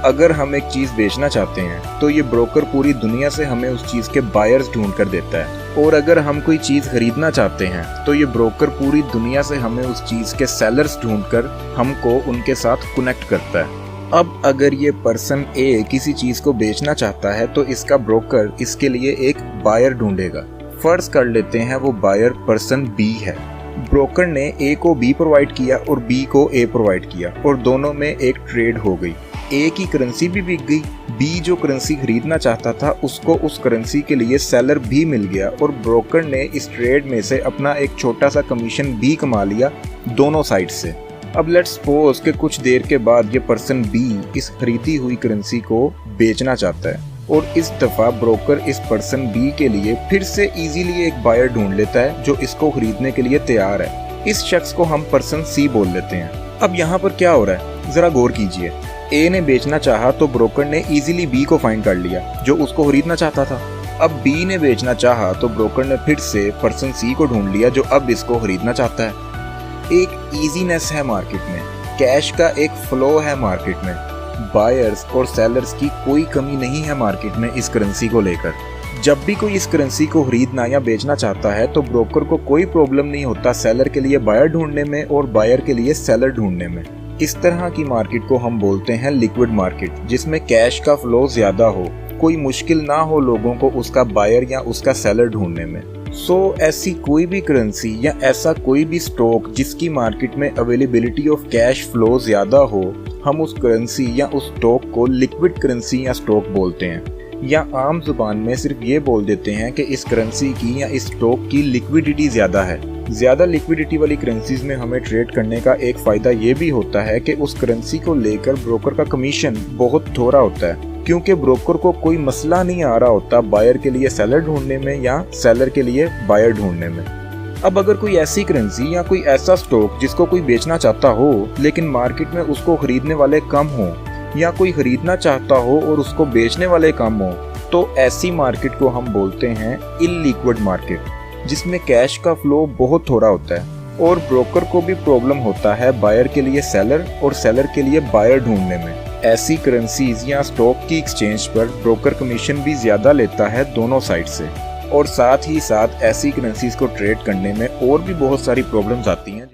अगर हम एक चीज़ बेचना चाहते हैं तो ये ब्रोकर पूरी दुनिया से हमें उस चीज़ के बायर्स ढूंढ कर देता है, और अगर हम कोई चीज़ खरीदना चाहते हैं तो ये ब्रोकर पूरी दुनिया से हमें उस चीज़ के सेलर्स ढूंढकर हमको उनके साथ कनेक्ट करता है। अब अगर ये पर्सन ए किसी चीज़ को बेचना चाहता है तो इसका ब्रोकर इसके लिए एक बायर ढूंढेगा। फर्ज कर लेते हैं वो बायर पर्सन बी है। ब्रोकर ने ए को बी प्रोवाइड किया और बी को ए प्रोवाइड किया, और दोनों में एक ट्रेड हो गई। ए की करेंसी भी बिक गई, बी जो करेंसी खरीदना चाहता था उसको उस करेंसी के लिए सेलर भी मिल गया, और ब्रोकर ने इस ट्रेड में से अपना एक छोटा सा कमीशन भी कमा लिया दोनों साइड से। अब लेट्स सपोज कि कुछ देर के बाद ये पर्सन बी इस खरीदी हुई करेंसी को बेचना चाहता है, और इस दफा ब्रोकर इस पर्सन बी के लिए फिर से इजीली एक बायर ढूंढ लेता है जो इसको खरीदने के लिए तैयार है। इस शख्स को हम पर्सन सी बोल लेते हैं। अब यहाँ पर क्या हो रहा है, जरा गौर कीजिए। ए ने बेचना चाहा तो ब्रोकर ने इजीली बी को फाइंड कर लिया जो उसको खरीदना चाहता था। अब बी ने बेचना चाहा तो ब्रोकर ने फिर से पर्सन सी को ढूंढ लिया जो अब इसको खरीदना चाहता है। एक इजीनेस है मार्केट में, कैश का एक फ्लो है मार्केट में, बायर्स और सेलर्स की कोई कमी नहीं है मार्केट में इस करेंसी को लेकर। जब भी कोई इस करेंसी को खरीदना या बेचना चाहता है तो ब्रोकर को कोई प्रॉब्लम नहीं होता सेलर के लिए बायर ढूंढने में और बायर के लिए सेलर ढूंढने में। इस तरह की मार्केट को हम बोलते हैं लिक्विड मार्केट, जिसमें कैश का फ्लो ज्यादा हो, कोई मुश्किल ना हो लोगों को उसका बायर या उसका सेलर ढूंढने में। ऐसी कोई भी करेंसी या ऐसा कोई भी स्टॉक जिसकी मार्केट में अवेलेबिलिटी ऑफ कैश फ्लो ज्यादा हो, हम उस करेंसी या उस स्टॉक को लिक्विड करेंसी या स्टॉक बोलते हैं, या आम जुबान में सिर्फ ये बोल देते हैं कि इस करेंसी की या इस स्टॉक की लिक्विडिटी ज्यादा है। ज्यादा लिक्विडिटी वाली करेंसीज में हमें ट्रेड करने का एक फायदा ये भी होता है कि उस करेंसी को लेकर ब्रोकर का कमीशन बहुत थोड़ा होता है, क्योंकि ब्रोकर को कोई मसला नहीं आ रहा होता बायर के लिए सेलर ढूंढने में या सेलर के लिए बायर ढूंढने में। अब अगर कोई ऐसी करेंसी या कोई ऐसा स्टॉक जिसको कोई बेचना चाहता हो लेकिन मार्केट में उसको खरीदने वाले कम हो, या कोई खरीदना चाहता हो और उसको बेचने वाले कम हो, तो ऐसी मार्केट को हम बोलते हैं इललिक्विड मार्केट, जिसमें कैश का फ्लो बहुत थोड़ा होता है और ब्रोकर को भी प्रॉब्लम होता है बायर के लिए सेलर और सेलर के लिए बायर ढूंढने में। ऐसी करेंसीज या स्टॉक की एक्सचेंज पर ब्रोकर कमीशन भी ज्यादा लेता है दोनों साइड से, और साथ ही साथ ऐसी करेंसीज को ट्रेड करने में और भी बहुत सारी प्रॉब्लम्स आती हैं।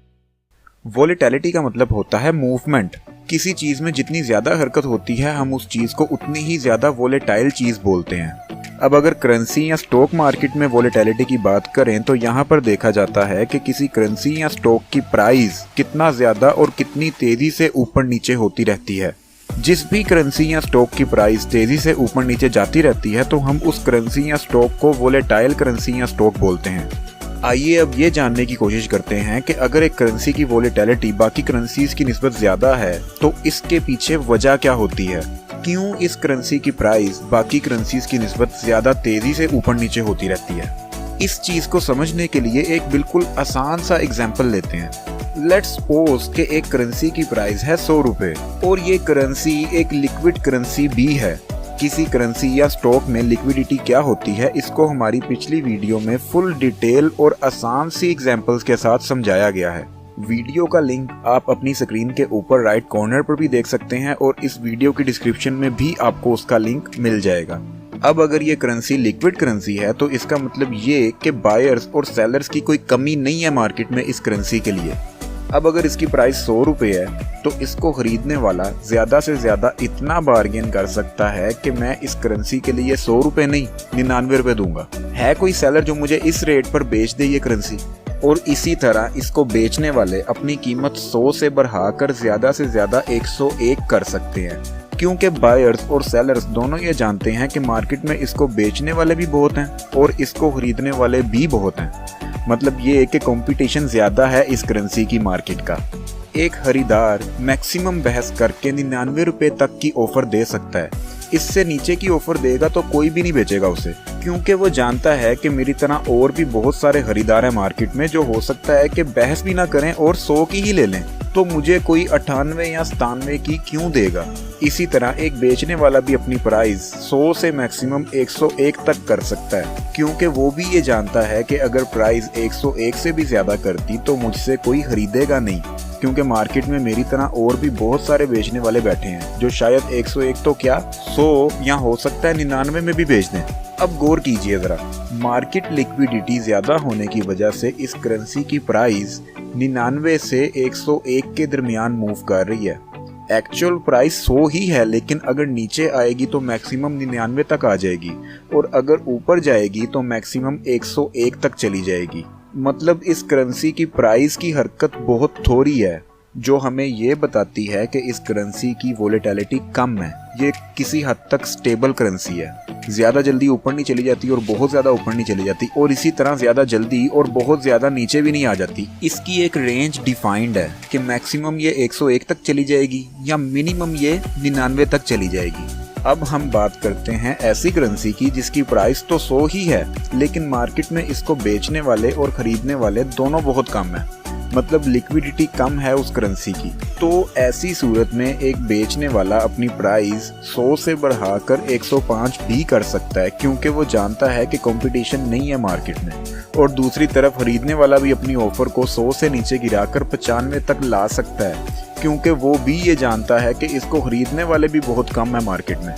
वोलेटिलिटी का मतलब होता है मूवमेंट। किसी चीज में जितनी ज्यादा हरकत होती है हम उस चीज को उतनी ही ज्यादा वोलेटाइल चीज बोलते हैं। अब अगर करेंसी या स्टॉक मार्केट में वोलेटिलिटी की बात करें तो यहाँ पर देखा जाता है कि किसी करेंसी या स्टॉक की प्राइस कितना ज्यादा और कितनी तेजी से ऊपर नीचे होती रहती है। जिस भी करेंसी या स्टॉक की प्राइस तेजी से ऊपर नीचे जाती रहती है तो हम उस करेंसी या स्टॉक को वोलेटाइल करेंसी या स्टॉक बोलते हैं। आइए अब ये जानने की कोशिश करते हैं कि अगर एक करेंसी की वोलेटिलिटी बाकी करेंसीज की निस्बत ज्यादा है तो इसके पीछे वजह क्या होती है, क्यों इस करेंसी की प्राइस बाकी करेंसीज की निस्बत ज्यादा तेजी से ऊपर नीचे होती रहती है। इस चीज को समझने के लिए एक बिल्कुल आसान सा एग्जाम्पल लेते हैं। लेट्स सपोज कि एक करेंसी की प्राइस है 100 रुपए और ये करेंसी एक लिक्विड करेंसी भी है। किसी करेंसी या स्टॉक में लिक्विडिटी क्या होती है इसको हमारी पिछली वीडियो में फुल डिटेल और आसान सी एग्जांपल्स के साथ समझाया गया है। वीडियो का लिंक आप अपनी स्क्रीन के ऊपर राइट कॉर्नर पर भी देख सकते हैं और इस वीडियो की डिस्क्रिप्शन में भी आपको उसका लिंक मिल जाएगा। अब अगर ये करेंसी लिक्विड करेंसी है तो इसका मतलब ये कि बायर्स और सेलर्स की कोई कमी नहीं है मार्केट में इस करेंसी के लिए। अब अगर इसकी प्राइस 100 रुपए है तो इसको खरीदने वाला ज्यादा से ज्यादा इतना बार्गेन कर सकता है कि मैं इस करेंसी के लिए 100 रुपए नहीं 99 रुपए दूंगा। है कोई सेलर जो मुझे इस रेट पर बेच दे ये करेंसी, और इसी तरह इसको बेचने वाले अपनी कीमत 100 से बढ़ाकर ज़्यादा से ज़्यादा 101 कर सकते हैं, क्योंकि बायर्स और सेलर्स दोनों ये जानते हैं कि मार्केट में इसको बेचने वाले भी बहुत हैं और इसको खरीदने वाले भी बहुत हैं। मतलब ये है कि कंपटीशन ज़्यादा है इस करेंसी की मार्केट का। एक खरीदार मैक्सिमम बहस करके 99 रुपये तक की ऑफ़र दे सकता है। इससे नीचे की ऑफ़र देगा तो कोई भी नहीं बेचेगा उसे, क्योंकि वो जानता है कि मेरी तरह और भी बहुत सारे खरीदार हैं मार्केट में जो हो सकता है कि बहस भी ना करें और 100 की ही ले लें, तो मुझे कोई 98 या 97 की क्यों देगा। इसी तरह एक बेचने वाला भी अपनी प्राइस 100 से मैक्सिमम 101 तक कर सकता है, क्योंकि वो भी ये जानता है कि अगर प्राइस 101 से भी ज़्यादा करती तो मुझसे कोई खरीदेगा नहीं, क्योंकि मार्केट में मेरी तरह और भी बहुत सारे बेचने वाले बैठे हैं जो शायद 101 तो क्या 100 या हो सकता है 99 में भी बेच दें। अब गौर कीजिए ज़रा, मार्केट लिक्विडिटी ज़्यादा होने की वजह से इस करेंसी की प्राइस 99 से 101 के दरमियान मूव कर रही है। एक्चुअल प्राइस 100 ही है, लेकिन अगर नीचे आएगी तो मैक्सिमम 99 तक आ जाएगी और अगर ऊपर जाएगी तो मैक्सिमम 101 तक चली जाएगी। मतलब इस करेंसी की प्राइस की हरकत बहुत थोड़ी है, जो हमें ये बताती है कि इस करेंसी की वोलेटिलिटी कम है। ये किसी हद तक स्टेबल करेंसी है, ज़्यादा जल्दी ऊपर नहीं चली जाती और बहुत ज़्यादा ऊपर नहीं चली जाती, और इसी तरह ज़्यादा जल्दी और बहुत ज़्यादा नीचे भी नहीं आ जाती। इसकी एक रेंज डिफाइंड है कि मैक्सिमम ये 101 तक चली जाएगी या मिनिमम ये 99 तक चली जाएगी। अब हम बात करते हैं ऐसी करेंसी की जिसकी प्राइस तो 100 ही है, लेकिन मार्केट में इसको बेचने वाले और खरीदने वाले दोनों बहुत कम है। मतलब लिक्विडिटी कम है उस करेंसी की। तो ऐसी सूरत में एक बेचने वाला अपनी प्राइस 100 से बढ़ाकर 105 भी कर सकता है, क्योंकि वो जानता है कि कंपटीशन नहीं है मार्केट में। और दूसरी तरफ खरीदने वाला भी अपनी ऑफर को 100 से नीचे गिराकर 95 तक ला सकता है, क्योंकि वो भी ये जानता है कि इसको खरीदने वाले भी बहुत कम है मार्केट में।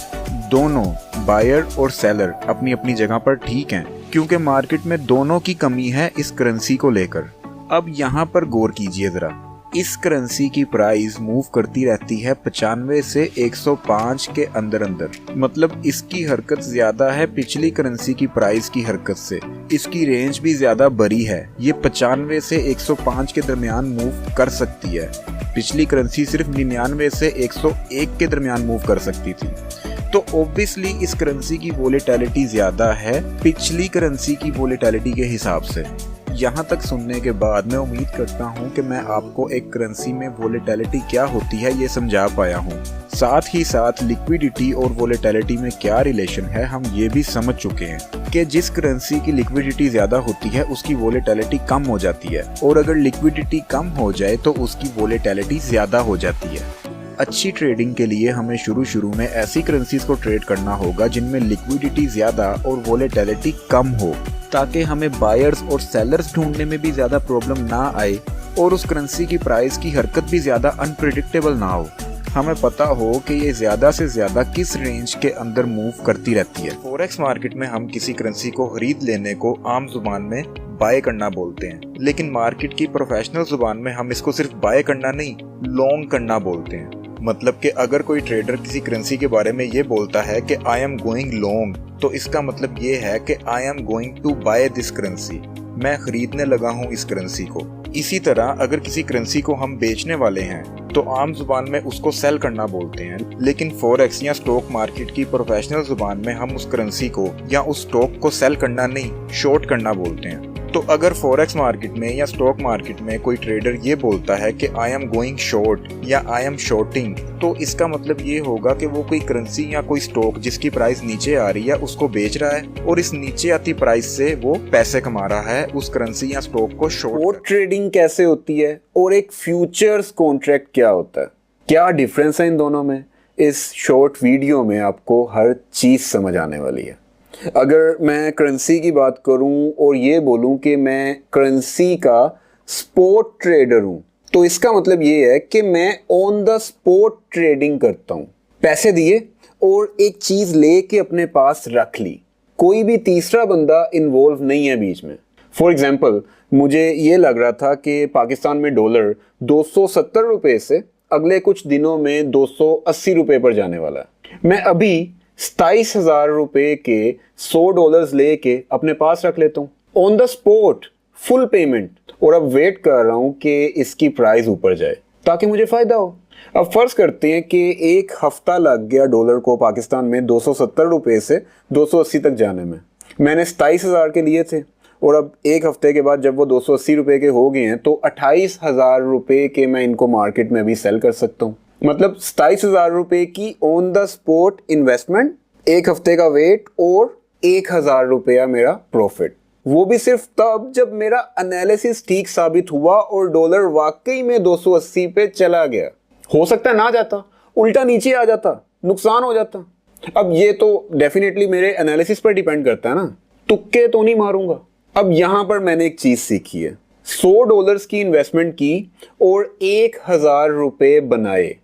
दोनों बायर और सेलर अपनी अपनी जगह पर ठीक हैं, क्योंकि मार्केट में दोनों की कमी है इस करेंसी को लेकर। अब यहाँ पर गौर कीजिए ज़रा, इस करेंसी की प्राइस मूव करती रहती है 95 से 105 के अंदर अंदर। मतलब इसकी हरकत ज़्यादा है पिछली करेंसी की प्राइस की हरकत से। इसकी रेंज भी ज़्यादा बड़ी है, ये 95 से 105 के दरमियान मूव कर सकती है। पिछली करेंसी सिर्फ 99 से 101 के दरमियान मूव कर सकती थी। तो ऑब्वियसली इस करेंसी की वोलेटिलिटी ज़्यादा है पिछली करेंसी की वोलेटिलिटी के हिसाब से। यहाँ तक सुनने के बाद मैं उम्मीद करता हूँ कि मैं आपको एक करेंसी में वोलेटिलिटी क्या होती है ये समझा पाया हूँ। साथ ही साथ लिक्विडिटी और वोलेटिलिटी में क्या रिलेशन है हम ये भी समझ चुके हैं कि जिस करेंसी की लिक्विडिटी ज़्यादा होती है उसकी वोलेटिलिटी कम हो जाती है, और अगर लिक्विडिटी कम हो जाए तो उसकी वोलेटिलिटी ज़्यादा हो जाती है। अच्छी ट्रेडिंग के लिए हमें शुरू में ऐसी करेंसीज को ट्रेड करना होगा जिनमें लिक्विडिटी ज़्यादा और वोलेटिलिटी कम हो, ताकि हमें बायर्स और सेलर्स ढूंढने में भी ज़्यादा प्रॉब्लम ना आए और उस करेंसी की प्राइस की हरकत भी ज़्यादा अनप्रेडिक्टेबल ना हो। हमें पता हो कि ये ज़्यादा से ज़्यादा किस रेंज के अंदर मूव करती रहती है। फॉरेक्स मार्केट में हम किसी करेंसी को खरीद लेने को आम जुबान में बाय करना बोलते हैं, लेकिन मार्केट की प्रोफेशनल जुबान में हम इसको सिर्फ बाय करना नहीं, लॉन्ग करना बोलते हैं। मतलब कि अगर कोई ट्रेडर किसी करेंसी के बारे में ये बोलता है कि आई एम गोइंग लॉन्ग, तो इसका मतलब ये है कि I am going to buy this currency, मैं खरीदने लगा हूँ इस करेंसी को। इसी तरह अगर किसी करेंसी को हम बेचने वाले हैं तो आम जुबान में उसको सेल करना बोलते हैं, लेकिन फॉरेक्स या स्टॉक मार्केट की प्रोफेशनल जुबान में हम उस करेंसी को या उस स्टॉक को सेल करना नहीं, शॉर्ट करना बोलते हैं। तो अगर फॉरेक्स मार्केट में या स्टॉक मार्केट में कोई ट्रेडर ये बोलता है कि आई एम गोइंग शॉर्ट या आई एम शॉर्टिंग, तो इसका मतलब ये होगा कि वो कोई करेंसी या कोई स्टॉक जिसकी प्राइस नीचे आ रही है उसको बेच रहा है और इस नीचे आती प्राइस से वो पैसे कमा रहा है उस करेंसी या स्टॉक को शॉर्ट। ट्रेडिंग कैसे होती है और एक फ्यूचर्स कॉन्ट्रैक्ट क्या होता है, क्या डिफरेंस है इन दोनों में, इस शॉर्ट वीडियो में आपको हर चीज़ समझ आने वाली है। अगर मैं करेंसी की बात करूं और ये बोलूं कि मैं करेंसी का स्पॉट ट्रेडर हूं, तो इसका मतलब ये है कि मैं ऑन द स्पॉट ट्रेडिंग करता हूं। पैसे दिए और एक चीज़ लेके अपने पास रख ली, कोई भी तीसरा बंदा इन्वॉल्व नहीं है बीच में। फॉर एग्जाम्पल, मुझे ये लग रहा था कि पाकिस्तान में डॉलर 270 रुपये से अगले कुछ दिनों में 280 रुपये पर जाने वाला है। मैं अभी 27,000 रुपये के $100 लेके अपने पास रख लेता हूँ। On the spot full payment, और अब वेट कर रहा हूं कि इसकी प्राइस ऊपर जाए ताकि मुझे फायदा हो। अब फर्ज करते हैं कि एक हफ्ता लग गया डॉलर को पाकिस्तान में 270 रुपए से 280 तक जाने में। मैंने 27,000 के लिए थे और अब एक हफ्ते के बाद जब वो 280 रुपए के हो गए हैं तो 28,000 रुपए के मैं इनको मार्केट में भी सेल कर सकता हूँ। मतलब 27,000 रुपए की ऑन द स्पॉट इन्वेस्टमेंट, एक हफ्ते का वेट और 1,000 रुपया मेरा प्रॉफिट। वो भी सिर्फ तब जब मेरा एनालिसिस ठीक साबित हुआ और डॉलर वाकई में 280 पे चला गया। हो सकता है ना जाता, उल्टा नीचे आ जाता, नुकसान हो जाता। अब ये तो डेफिनेटली मेरे एनालिसिस पर डिपेंड करता है ना, तुक्के तो नहीं मारूंगा। अब यहां पर मैंने एक चीज सीखी है, $100 की इन्वेस्टमेंट की और 1,000 रुपए बनाए।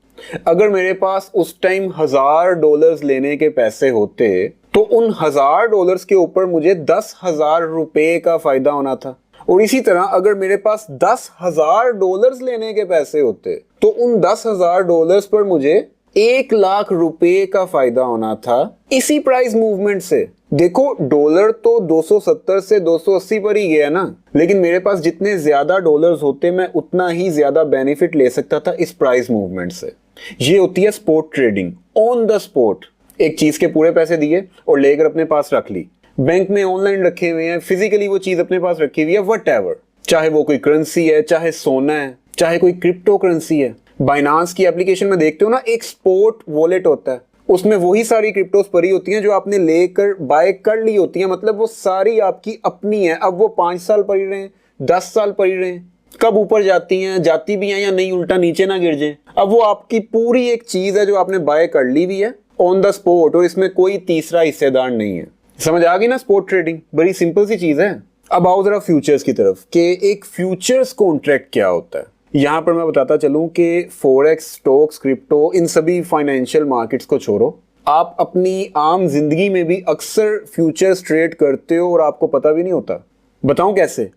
अगर मेरे पास उस टाइम $1,000 लेने के पैसे होते तो उन $1,000 के ऊपर मुझे 10,000 रुपए का फायदा होना था। और इसी तरह अगर मेरे पास $10,000 लेने के पैसे होते तो उन $10,000 पर मुझे 1,00,000 रुपए का फायदा होना था इसी प्राइस मूवमेंट से। देखो डॉलर तो 270 से 280 पर ही गया ना, लेकिन मेरे पास जितने ज्यादा डॉलर्स होते मैं उतना ही ज्यादा बेनिफिट ले सकता था इस प्राइस मूवमेंट से। ये होती है spot trading, on the spot. एक चीज के पूरे पैसे दिए और लेकर अपने पास रख ली, बैंक में ऑनलाइन रखे हुए हैं, फिजिकली वो चीज अपने पास रखी हुई है, व्हाटएवर, चाहे वो कोई करेंसी है, चाहे सोना है, चाहे कोई क्रिप्टो करेंसी है। बाइनांस की एप्लीकेशन में देखते हो ना, एक स्पॉट वॉलेट होता है, उसमें वही सारी क्रिप्टोस पड़ी होती हैं जो आपने लेकर बाय कर ली होती हैं। मतलब वो सारी आपकी अपनी है। अब वो 5 साल पड़ी रहे, 10 साल पड़ी रहे, कब ऊपर जाती हैं, जाती भी हैं या नहीं, उल्टा नीचे ना गिर जाए। अब वो आपकी पूरी एक चीज है जो आपने बाय कर ली भी है ऑन द स्पॉट, और इसमें कोई तीसरा हिस्सेदार नहीं है। समझ आ गई ना स्पॉट ट्रेडिंग? बड़ी सिंपल सी चीज है। अब आओ जरा फ्यूचर्स की तरफ कि एक फ्यूचर्स कॉन्ट्रैक्ट क्या होता है। यहां पर मैं बताता चलूं कि फॉरेक्स, स्टॉक्स, क्रिप्टो, इन सभी फाइनेंशियल मार्केट्स को छोड़ो, आप अपनी आम जिंदगी में भी अक्सर फ्यूचर्स ट्रेड करते हो और आपको पता भी नहीं होता। बताऊं कैसे?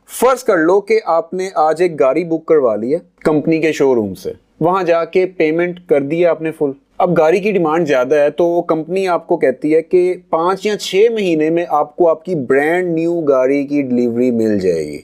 फर्ज कर लो कि आपने आज एक गाड़ी बुक करवा ली है कंपनी के शोरूम से, वहां जाके पेमेंट कर दिया आपने फुल। अब गाड़ी की डिमांड ज्यादा है तो कंपनी आपको कहती है कि 5 या 6 महीने में आपको आपकी ब्रांड न्यू गाड़ी की डिलीवरी मिल जाएगी।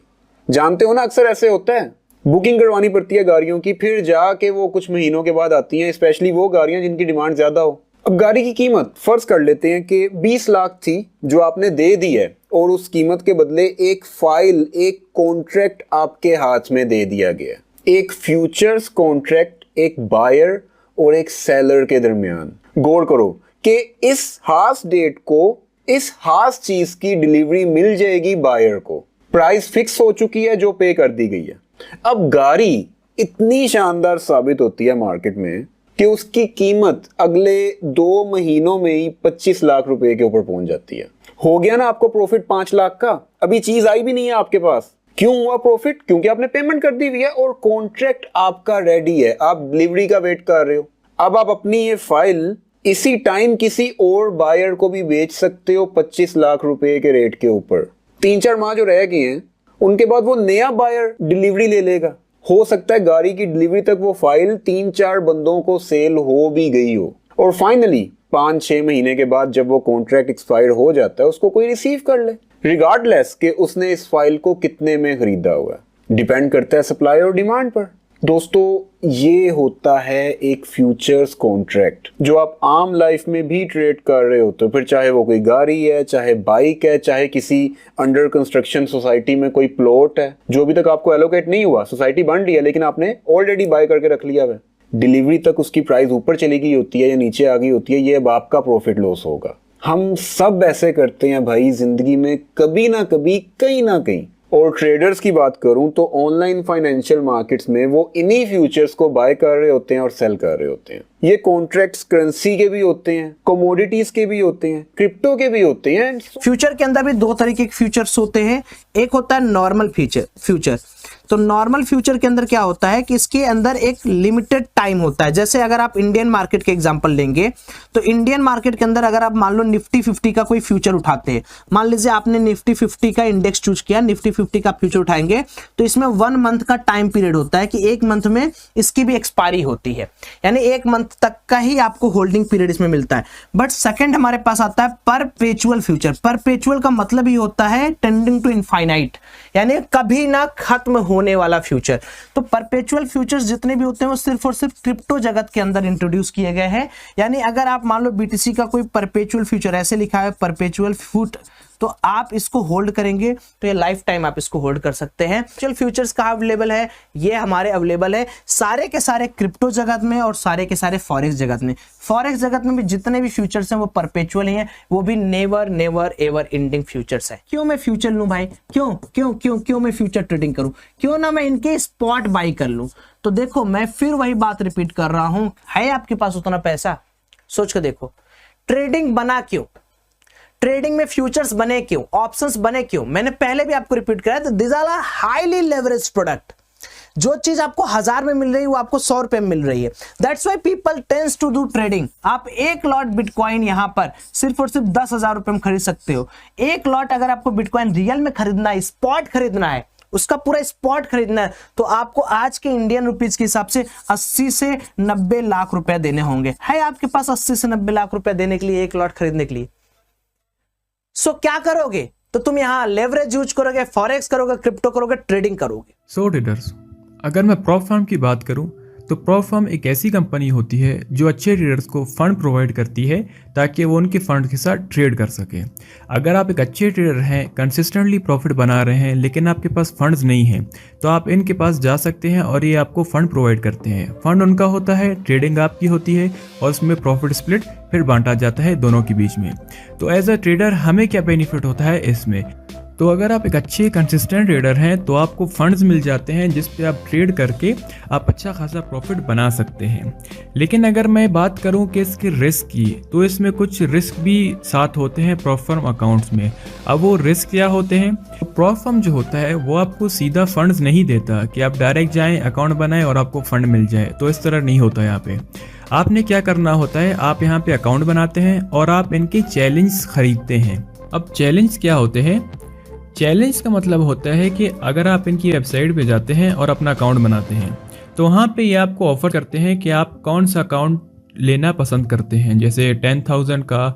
जानते हो ना, अक्सर ऐसे होता है, बुकिंग करवानी पड़ती है गाड़ियों की, फिर जाके वो कुछ महीनों के बाद आती हैं, स्पेशली वो गाड़ियां जिनकी डिमांड ज्यादा हो। अब गाड़ी की कीमत फर्ज कर लेते हैं कि 20 लाख थी जो आपने दे दी है, और उस कीमत के बदले एक फाइल, एक कॉन्ट्रैक्ट आपके हाथ में दे दिया गया। एक फ्यूचर्स कॉन्ट्रैक्ट एक बायर और एक सेलर के दरमियान। गौर करो कि इस खास डेट को इस खास चीज की डिलीवरी मिल जाएगी बायर को। प्राइस फिक्स हो चुकी है जो पे कर दी गई है। अब गाड़ी इतनी शानदार साबित होती है मार्केट में कि उसकी कीमत अगले 2 महीनों में ही 25 लाख रुपए के ऊपर पहुंच जाती है। हो गया ना आपको प्रॉफिट 5 लाख का। अभी चीज आई भी नहीं है आपके पास। क्यों हुआ प्रॉफिट? क्योंकि आपने पेमेंट कर दी हुई है और कॉन्ट्रैक्ट आपका रेडी है, आप डिलीवरी का वेट कर रहे हो। अब आप अपनी ये फाइल इसी टाइम किसी और बायर को भी बेच सकते हो 25 लाख रुपए के रेट के ऊपर। 3-4 माह जो रह गए हैं उनके बाद वो नया बायर डिलीवरी ले लेगा। हो सकता है गाड़ी की डिलीवरी तक वो फाइल 3-4 बंदों को सेल हो भी गई हो, और फाइनली 5-6 महीने के बाद जब वो कॉन्ट्रैक्ट एक्सपायर हो जाता है उसको कोई रिसीव कर ले, रिगार्डलेस कि उसने इस फाइल को कितने में खरीदा हुआ। डिपेंड करता है सप्लाई और डिमांड पर। दोस्तों ये होता है एक फ्यूचर्स कॉन्ट्रैक्ट जो आप आम लाइफ में भी ट्रेड कर रहे होते हो। फिर चाहे वो कोई गाड़ी है, चाहे बाइक है, चाहे किसी अंडर कंस्ट्रक्शन सोसाइटी में कोई प्लॉट है जो अभी तक आपको एलोकेट नहीं हुआ, सोसाइटी बन रही है लेकिन आपने ऑलरेडी बाय करके रख लिया है। डिलीवरी तक उसकी प्राइस ऊपर चली गई होती है या नीचे आ गई होती है, ये अब आपका प्रॉफिट लॉस होगा। हम सब ऐसे करते हैं भाई जिंदगी में, कभी ना कभी, कहीं ना कहीं। और ट्रेडर्स की बात करूं तो ऑनलाइन फाइनेंशियल मार्केट्स में वो इन्हीं फ्यूचर्स को बाय कर रहे होते हैं और सेल कर रहे होते हैं। ये कॉन्ट्रैक्ट्स करेंसी के भी होते हैं, कमोडिटीज के भी होते हैं, क्रिप्टो के भी होते हैं। फ्यूचर के अंदर भी 2 तरीके के फ्यूचर्स होते हैं। एक होता है नॉर्मल फ्यूचर। तो नॉर्मल फ्यूचर के अंदर क्या होता है कि इसके अंदर एक लिमिटेड टाइम होता है। जैसे अगर आप इंडियन मार्केट के एग्जांपल लेंगे तो इंडियन मार्केट के अंदर अगर आप मान लो निफ्टी 50 का कोई फ्यूचर उठाते हैं, मान लीजिए आपने निफ्टी 50 का इंडेक्स चूज किया, निफ्टी 50 का फ्यूचर उठाएंगे तो इसमें 1 मंथ का टाइम पीरियड होता है कि 1 मंथ में इसकी भी एक्सपायरी होती है, यानी 1 मंथ मंथ तक का ही आपको होल्डिंग पीरियड इसमें मिलता है। बट सेकंड हमारे पास आता है परपेचुअल फ्यूचर। परपेचुअल का मतलब ही होता है टेंडिंग टू इनफाइनाइट, यानी कभी ना खत्म होने वाला फ्यूचर। तो परपेचुअल फ्यूचर्स जितने भी होते हैं वो सिर्फ और सिर्फ क्रिप्टो जगत के अंदर इंट्रोड्यूस किए गए हैं। यानी अगर आप मान लो BTC का कोई परपेचुअल फ्यूचर ऐसे लिखा है परपेचुअल फूट, तो आप इसको होल्ड करेंगे तो ये लाइफ टाइम आप इसको होल्ड कर सकते हैं। म्यूचुअल फ्यूचर्स कहाँ अवेलेबल है? ये हमारे अवेलेबल है सारे के सारे क्रिप्टो जगत में और सारे के सारे फॉरेक्स जगत में। फॉरेक्स जगत में भी जितने भी फ्यूचर्स हैं वो परपेचुअल ही हैं, वो भी never never ever ending futures है। क्यों मैं फ्यूचर लूं भाई? क्यों क्यों क्यों क्यों मैं फ्यूचर ट्रेडिंग करूं? क्यों ना मैं इनके स्पॉट बाई कर लूं? तो देखो मैं फिर वही बात रिपीट कर रहा हूं, है आपके पास उतना पैसा? सोच कर देखो, ट्रेडिंग बना क्यों? ट्रेडिंग में फ्यूचर्स बने क्यों? ऑप्शंस बने क्यों? मैंने पहले भी आपको रिपीट कराया, तो this are highly leverage product. जो चीज आपको 1000 में मिल रही है वो आपको 100 रुपए में मिल रही है। That's why people tends to do trading. आप एक लॉट बिटकॉइन यहां पर सिर्फ और सिर्फ 10,000 रुपए में खरीद सकते हो। एक लॉट अगर आपको बिटकॉइन रियल में खरीदना है, स्पॉट खरीदना है, उसका पूरा स्पॉट खरीदना है, तो आपको आज के इंडियन रुपीज के हिसाब से 80 से 90 लाख रुपए देने होंगे। है आपके पास 80 से 90 लाख रुपए देने के लिए, एक लॉट खरीदने के लिए? सो क्या करोगे? तो तुम यहाँ लेवरेज यूज करोगे, फॉरेक्स करोगे, क्रिप्टो करोगे, ट्रेडिंग करोगे। सो ट्रेडर्स, अगर मैं प्रॉप फर्म की बात करूं तो प्रॉप फर्म एक ऐसी कंपनी होती है जो अच्छे ट्रेडर्स को फंड प्रोवाइड करती है ताकि वो उनके फंड के साथ ट्रेड कर सके। अगर आप एक अच्छे ट्रेडर हैं, कंसिस्टेंटली प्रॉफिट बना रहे हैं, लेकिन आपके पास फंड्स नहीं हैं, तो आप इनके पास जा सकते हैं और ये आपको फंड प्रोवाइड करते हैं। फंड उनका होता है, ट्रेडिंग आपकी होती है और उसमें प्रॉफिट स्प्लिट फिर बांटा जाता है दोनों के बीच में। तो एज अ ट्रेडर हमें क्या बेनिफिट होता है इसमें? तो अगर आप एक अच्छे कंसिस्टेंट ट्रेडर हैं तो आपको फंड्स मिल जाते हैं जिस पे आप ट्रेड करके आप अच्छा खासा प्रॉफिट बना सकते हैं। लेकिन अगर मैं बात करूं कि इसके रिस्क की, तो इसमें कुछ रिस्क भी साथ होते हैं प्रॉप फर्म अकाउंट्स में। अब वो रिस्क क्या होते हैं? तो प्रॉप फर्म जो होता है वो आपको सीधा फंड्स नहीं देता कि आप डायरेक्ट जाएं, अकाउंट बनाएं और आपको फंड मिल जाए। तो इस तरह नहीं होता यहाँ पे। आपने क्या करना होता है, आप यहाँ पे अकाउंट बनाते हैं और आप इनके चैलेंज खरीदते हैं। अब चैलेंज क्या होते हैं? चैलेंज का मतलब होता है कि अगर आप इनकी वेबसाइट पे जाते हैं और अपना अकाउंट बनाते हैं तो वहाँ पे ये आपको ऑफर करते हैं कि आप कौन सा अकाउंट लेना पसंद करते हैं। जैसे 10,000 का,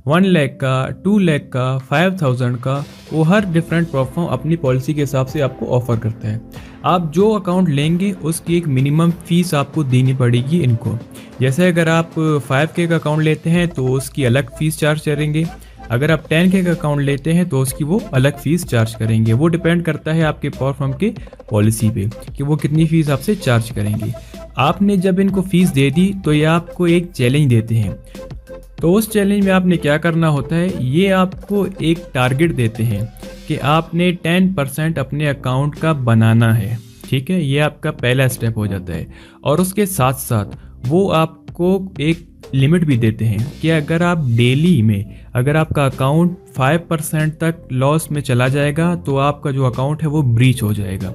1 लाख का, 2 लाख का, 5,000 का, वो हर डिफरेंट प्लेटफॉर्म अपनी पॉलिसी के हिसाब से आपको ऑफर करता है। आप जो अकाउंट लेंगे उसकी एक मिनिमम फीस आपको देनी पड़ेगी इनको। जैसे अगर आप 5K का अकाउंट लेते हैं तो उसकी अलग फीस चार्ज करेंगे, अगर आप 10K का अकाउंट लेते हैं तो उसकी वो अलग फीस चार्ज करेंगे। वो डिपेंड करता है आपके प्रॉप फर्म के पॉलिसी पे कि वो कितनी फीस आपसे चार्ज करेंगे। आपने जब इनको फीस दे दी तो ये आपको एक चैलेंज देते हैं। तो उस चैलेंज में आपने क्या करना होता है, ये आपको एक टारगेट देते हैं कि आपने 10% अपने अकाउंट का बनाना है। ठीक है, ये आपका पहला स्टेप हो जाता है। और उसके साथ साथ वो आपको एक लिमिट भी देते हैं कि अगर आप डेली में अगर आपका अकाउंट 5% तक लॉस में चला जाएगा तो आपका जो अकाउंट है वो ब्रीच हो जाएगा।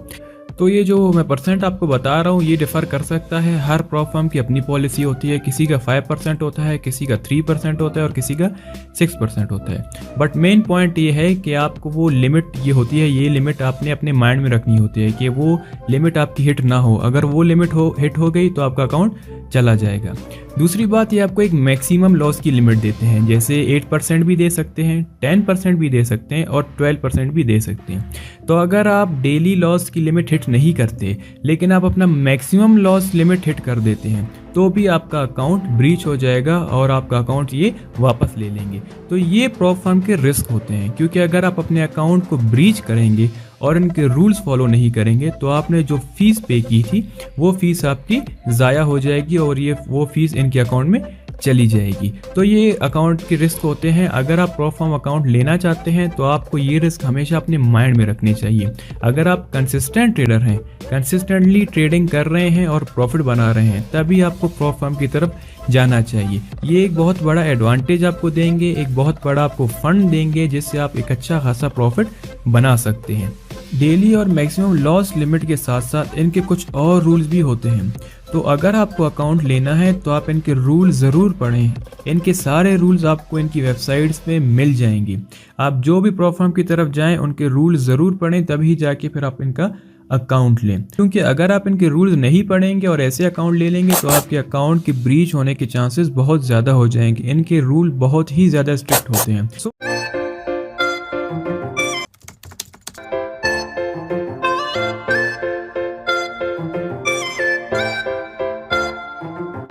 तो ये जो मैं परसेंट आपको बता रहा हूँ ये डिफ़र कर सकता है, हर प्रॉप फर्म की अपनी पॉलिसी होती है। किसी का 5% होता है, किसी का 3% होता है और किसी का 6% होता है। बट मेन पॉइंट ये है कि आपको वो लिमिट ये होती है, ये लिमिट आपने अपने माइंड में रखनी होती है कि वो लिमिट आपकी हिट ना हो। अगर वो लिमिट हिट हो गई तो आपका अकाउंट चला जाएगा। दूसरी बात, ये आपको एक मैक्सिमम लॉस की लिमिट देते हैं। जैसे 8% भी दे सकते हैं, 10% भी दे सकते हैं और 12% भी दे सकते हैं। तो अगर आप डेली लॉस की लिमिट हिट नहीं करते लेकिन आप अपना मैक्सिमम लॉस लिमिट हिट कर देते हैं तो भी आपका अकाउंट ब्रीच हो जाएगा और आपका अकाउंट ये वापस ले लेंगे। तो ये प्रॉप फर्म के रिस्क होते हैं, क्योंकि अगर आप अपने अकाउंट को ब्रीच करेंगे और इनके रूल्स फॉलो नहीं करेंगे तो आपने जो फीस पे की थी वो फीस आपकी ज़ाया हो जाएगी और ये वो फीस इनके अकाउंट में चली जाएगी। तो ये अकाउंट के रिस्क होते हैं। अगर आप प्रॉप फर्म अकाउंट लेना चाहते हैं तो आपको ये रिस्क हमेशा अपने माइंड में रखने चाहिए। अगर आप कंसिस्टेंट ट्रेडर हैं, कंसिस्टेंटली ट्रेडिंग कर रहे हैं और प्रॉफिट बना रहे हैं, तभी आपको प्रॉप फर्म की तरफ जाना चाहिए। ये एक बहुत बड़ा एडवांटेज आपको देंगे, एक बहुत बड़ा आपको फंड देंगे जिससे आप एक अच्छा खासा प्रॉफिट बना सकते हैं। डेली और मैक्सिमम लॉस लिमिट के साथ साथ इनके कुछ और रूल्स भी होते हैं। तो अगर आपको अकाउंट लेना है तो आप इनके रूल ज़रूर पढ़ें। इनके सारे रूल्स आपको इनकी वेबसाइट्स पे मिल जाएंगे। आप जो भी प्रॉप फर्म की तरफ जाएं उनके रूल ज़रूर पढ़ें, तभी जाके फिर आप इनका अकाउंट लें, क्योंकि अगर आप इनके रूल्स नहीं पढ़ेंगे और ऐसे अकाउंट ले लेंगे तो आपके अकाउंट की ब्रीच होने के चांसेस बहुत ज़्यादा हो जाएंगे। इनके रूल बहुत ही ज़्यादा स्ट्रिक्ट होते हैं।